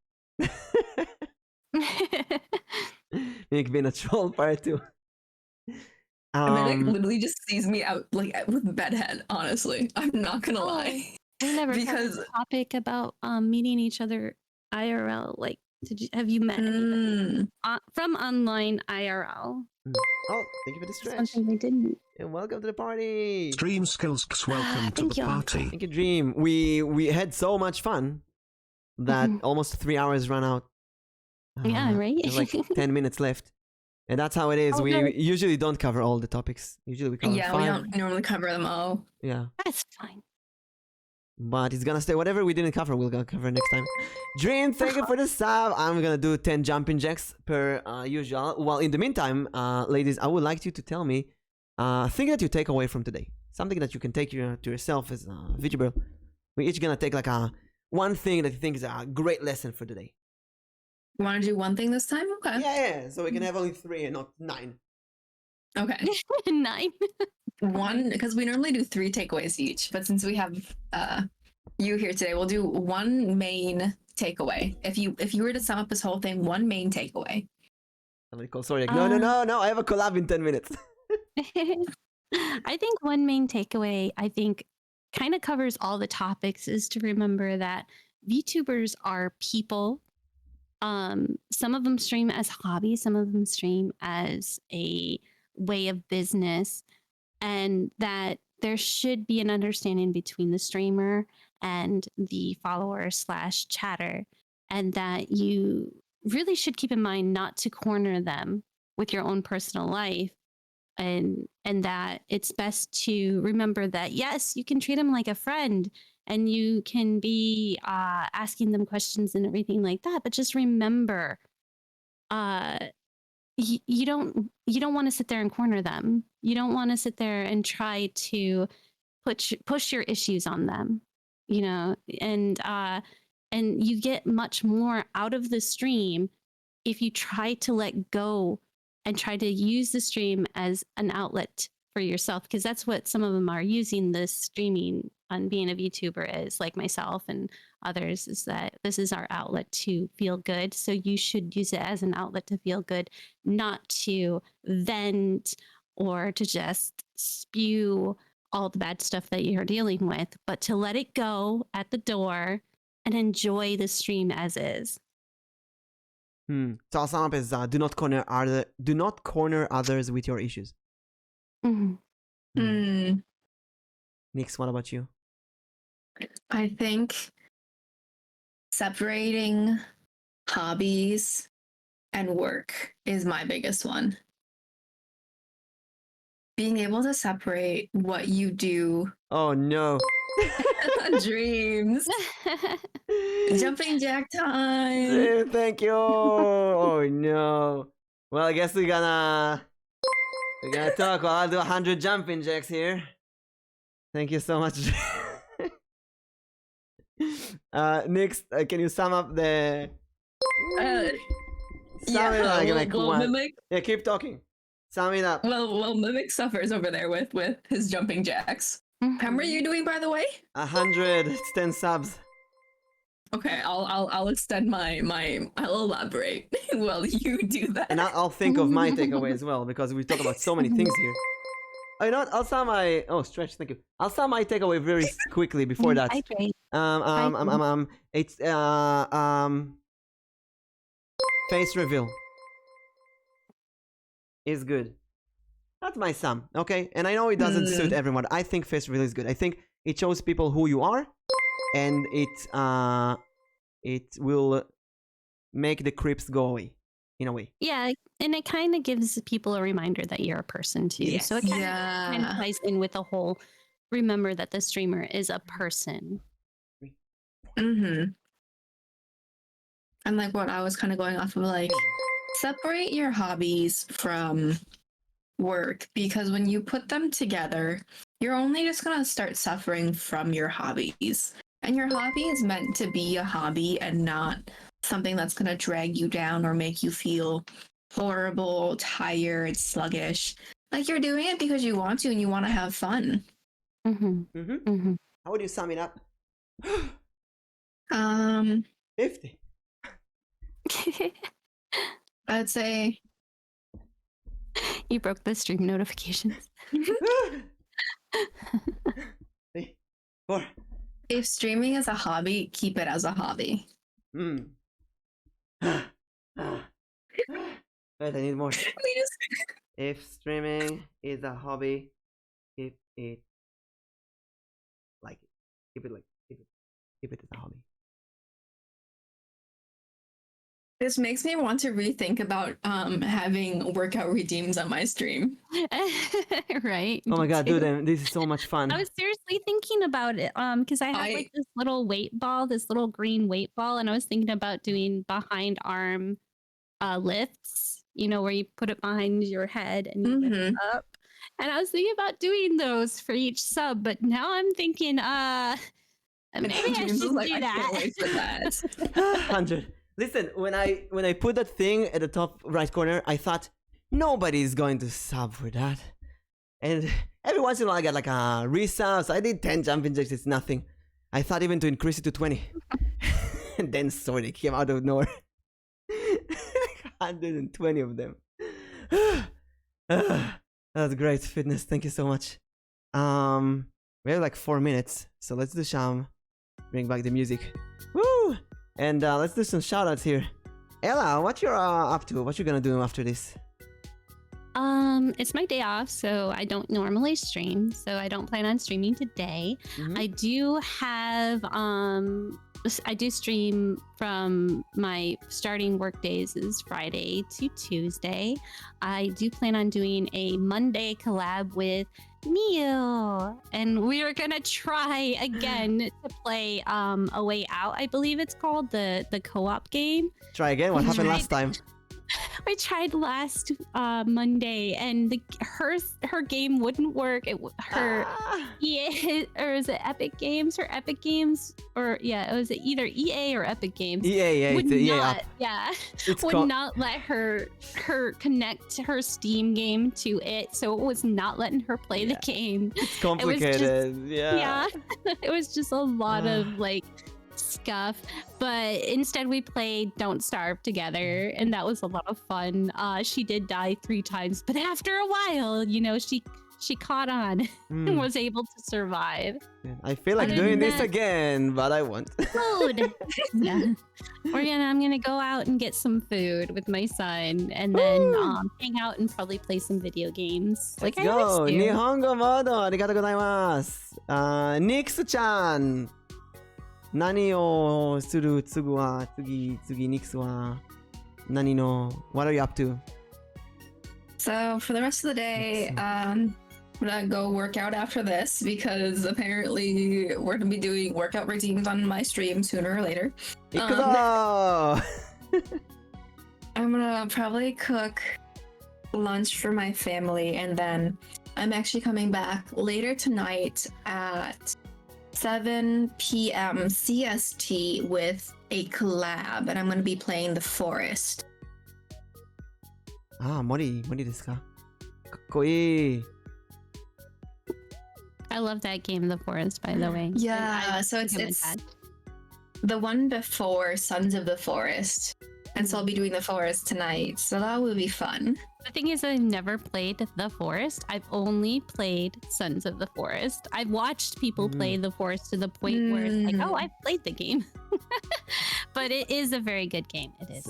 Mimic being a troll part 2. Mimic literally just sees me out with bedhead, honestly. I'm not gonna lie. We never had a topic about meeting each other IRL. Have you met from online IRL? Oh, thank you for the stretch. Something we didn't. And welcome to the party. Dream Skills, welcome to the party. Thank you, Dream. We had so much fun that almost 3 hours ran out. Yeah, right. There's 10 minutes left. And that's how it is. We usually don't cover all the topics. Usually we cover 5. We don't normally cover them all. Yeah. That's fine. But it's gonna stay. Whatever we didn't cover, we'll cover next time. Dream, thank you for the sub. I'm gonna do 10 jumping jacks per usual. Well, in the meantime, ladies, I would like you to tell me thing that you take away from today. Something that you can take to yourself as a vTuber. We're each gonna take one thing that you think is a great lesson for today. You want to do one thing this time? Okay. Yeah. So we can have only 3 and not 9. Okay. 9. One, because we normally do 3 takeaways each, but since we have you here today, we'll do one main takeaway. If you were to sum up this whole thing, one main takeaway. Somebody call Sorry. No. I have a collab in 10 minutes. I think one main takeaway, I think, kind of covers all the topics is to remember that VTubers are people. Some of them stream as hobbies, some of them stream as a way of business, and that there should be an understanding between the streamer and the follower / chatter, and that you really should keep in mind not to corner them with your own personal life, and that it's best to remember that yes, you can treat them like a friend and you can be asking them questions and everything like that, but just remember you don't want to sit there and corner them. You don't want to sit there and try to push your issues on them, and you get much more out of the stream if you try to let go and try to use the stream as an outlet for yourself, because that's what some of them are using this streaming on being a VTuber is, like myself and others, is that this is our outlet to feel good. So you should use it as an outlet to feel good, not to vent or to just spew all the bad stuff that you're dealing with, but to let it go at the door and enjoy the stream as is. So I'll sum up as do not corner others with your issues. Mm-hmm. Nix, what about you? I think separating hobbies and work is my biggest one. Being able to separate what you do. Oh no. Dreams. Jumping jack time. Thank you. Oh no. Well, I guess we're gonna talk. Well, I'll do 100 jumping jacks here. Thank you so much. Next, can you sum up the? Mimic. Yeah, keep talking. Sum it up. Well, Mimic suffers over there with his jumping jacks. How many are you doing, by the way? 100. It's 10 subs. Okay, I'll extend I'll elaborate while you do that. And I'll think of my takeaway as well, because we talk about so many things here. Oh, you know what? I'll sum my Stretch, thank you. I'll sum my takeaway very quickly before that. It's face reveal is good. That's my sum, okay? And I know it doesn't suit everyone. I think face reveal is good. I think it shows people who you are, and it will make the creeps go away, in a way. Yeah, and it kind of gives people a reminder that you're a person too. Yes. So it kind of ties in with the whole remember that the streamer is a person. And like what I was kind of going off of, like, separate your hobbies from work, because when you put them together, you're only just gonna start suffering from your hobbies. And your hobby is meant to be a hobby and not something that's gonna drag you down or make you feel horrible, tired, sluggish. Like, you're doing it because you want to and you want to have fun. How would you sum it up? 50. I'd say you broke the stream notifications. 3, 4. If streaming is a hobby, keep it as a hobby. Wait, I need more. If streaming is a hobby, keep it like it. Keep it as a hobby. This makes me want to rethink about having workout redeems on my stream. Right. Oh my god, dude, this is so much fun. I was seriously thinking about it because I have like this little weight ball, this little green weight ball, and I was thinking about doing behind arm lifts, where you put it behind your head and you lift up. And I was thinking about doing those for each sub, but now I'm thinking, maybe I should do that. I can't wait for that. 100. Listen, when I put that thing at the top right corner, I thought Nobody's going to sub for that. And every once in a while I get like a resub, so I did 10 jumping jacks, it's nothing. I thought even to increase it to 20. And then sorry, came out of nowhere. 120 of them. That's great, Fitness, thank you so much. We have like 4 minutes, so let's do Sham. Bring back the music. Woo! And let's do some shoutouts here. Ella, what you're up to? What you gonna do after this? It's my day off, so I don't normally stream, so I don't plan on streaming today. I do have I do stream from my starting work days is Friday to Tuesday. I do plan on doing a Monday collab with Neil, and we are gonna try again to play A Way Out, I believe it's called, the co-op game. Try again. What happened last time? I tried last Monday, and her game wouldn't work. EA, or is it Epic Games or Epic Games, or it was either EA or Epic Games. EA, would it's the EA not, app. yeah, It's would not let her connect her Steam game to it, so it was not letting her play the game. It's complicated. Yeah, it was just a lot of like scuff, but instead we played Don't Starve together, and that was a lot of fun. She did die 3 times, but after a while, you know, she caught on and was able to survive. I feel like Other doing than this that- again, but I won't. Food. Yeah. I'm gonna go out and get some food with my son, and then hang out and probably play some video games. Let's I go! always do. Nihongo modo! Arigatou gozaimasu! Nix-chan! 何をする次は次 Nix は何の What are you up to? So for the rest of the day, I'm gonna go work out after this because apparently we're gonna be doing workout routines on my stream sooner or later. 行くぞ I'm gonna probably cook lunch for my family, and then I'm actually coming back later tonight at 7 p.m. CST with a collab, and I'm gonna be playing The Forest. 森ですかかっこいい I love that game, The Forest, by the way. Yeah, so it's the one before Sons of the Forest, and so I'll be doing The Forest tonight, so that will be fun. The thing is, I've never played The Forest. I've only played Sons of the Forest. I've watched people play The Forest to the point where it's like, oh, I've played the game. But it is a very good game. It is.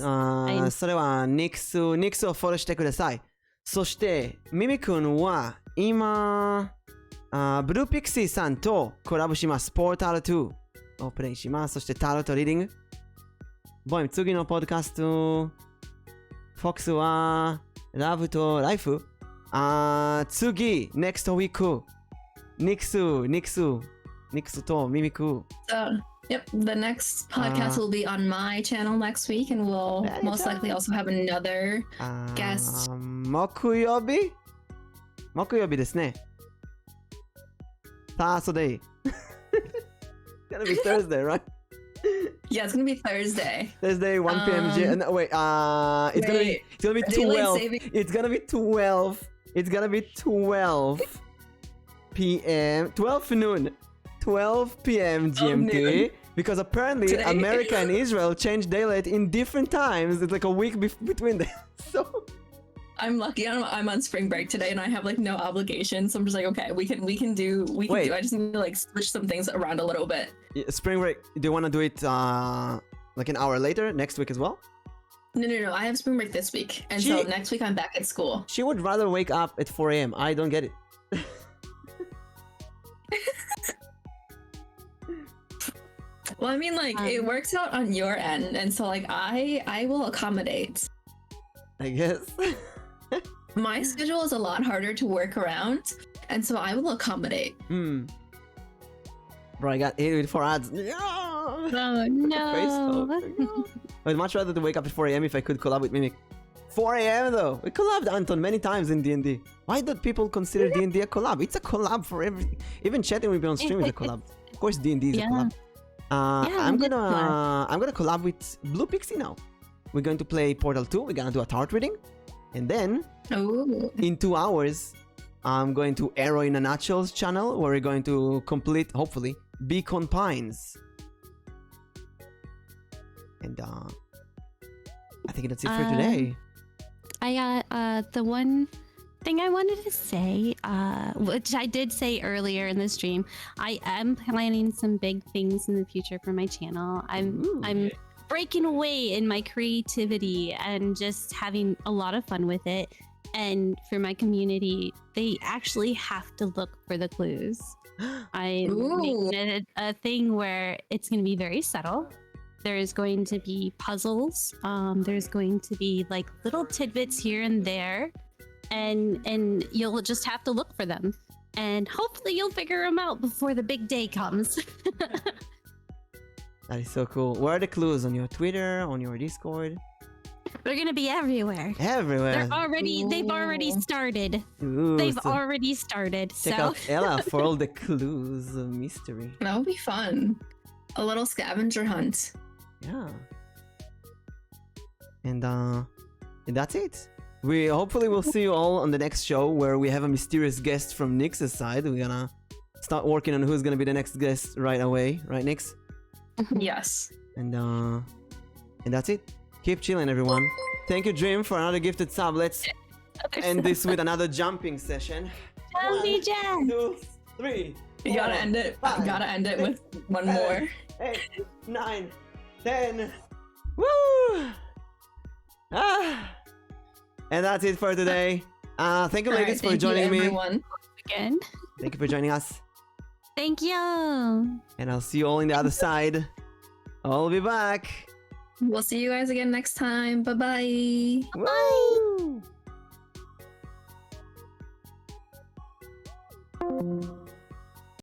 それはニクスをフォローしてください。そしてミミ君は今ブルーピクシーさんとコラボします。ポータル2をプレイします。そしてタロットリーディング。ボイム次のポッドキャストフォックスはラブとライフ次 next week ニクスとミミク So, yep, the next podcast will be on my channel next week, and we'll most likely also have another guest. 木曜日ですね Thursday It's gonna be Thursday, right? Yeah, it's gonna be Thursday. Thursday 1 p.m. No, wait, it's gonna be 12. It's gonna be 12. It's gonna be 12 p.m. 12 noon. 12 p.m. GMT. Because apparently Today. America and Israel changed daylight in different times. It's like a week between them. So I'm lucky. I'm on spring break today, and I have like no obligation. So I'm just like, okay, we can do. I just need to like switch some things around a little bit. spring break, do you want to do it like an hour later next week as well? No. I have spring break this week, and so next week I'm back at school. She would rather wake up at 4 a.m. I don't get it. Well, I mean, like it works out on your end, and so like I will accommodate. I guess. My schedule is a lot harder to work around, and so I will accommodate. Bro, I got hit with 4 ads. No! Oh no. I'd much rather to wake up at 4 a.m. if I could collab with Mimic. 4 a.m. though. We collabed Anton many times in D&D. Why do people consider D&D a collab? It's a collab for everything. Even chatting with me on stream is a collab. Of course, D&D is a collab. I'm gonna collab with Blue Pixie now. We're going to play Portal 2. We're gonna do a tarot reading. And then Oh. in 2 hours, I'm going to Arrow in a Nutshell's channel where we're going to complete, hopefully, Beacon Pines. And I think that's it for today. I got the one thing I wanted to say, which I did say earlier in the stream. I am planning some big things in the future for my channel. I'm breaking away in my creativity and just having a lot of fun with it. And for my community, they actually have to look for the clues. I'm making it a thing where it's going to be very subtle. There's going to be puzzles. There's going to be like little tidbits here and there, and you'll just have to look for them. And hopefully you'll figure them out before the big day comes. That is so cool. Where are the clues? On your Twitter? On your Discord? They're gonna be everywhere. Everywhere. They've already started. Ooh, They've so already started. check So out Ella for all the clues of mystery. That would be fun. A little scavenger hunt. Yeah. And that's it. We hopefully will see you all on the next show where we have a mysterious guest from Nyx's side. We're gonna start working on who's gonna be the next guest right away, right, Nyx? Yes. And that's it. Keep chilling, everyone. Thank you, Dream, for another gifted sub. Let's end this with another jumping session. Jumpy Jack. 1, 2, 3. You gotta end it. You gotta end it with one more. 8, 9, 10. Woo! And that's it for today. Thank you, ladies, for joining me. Everyone. Again. Thank you for joining us. Thank you. And I'll see you all on the other side. I'll be back. We'll see you guys again next time. Bye-bye. Woo!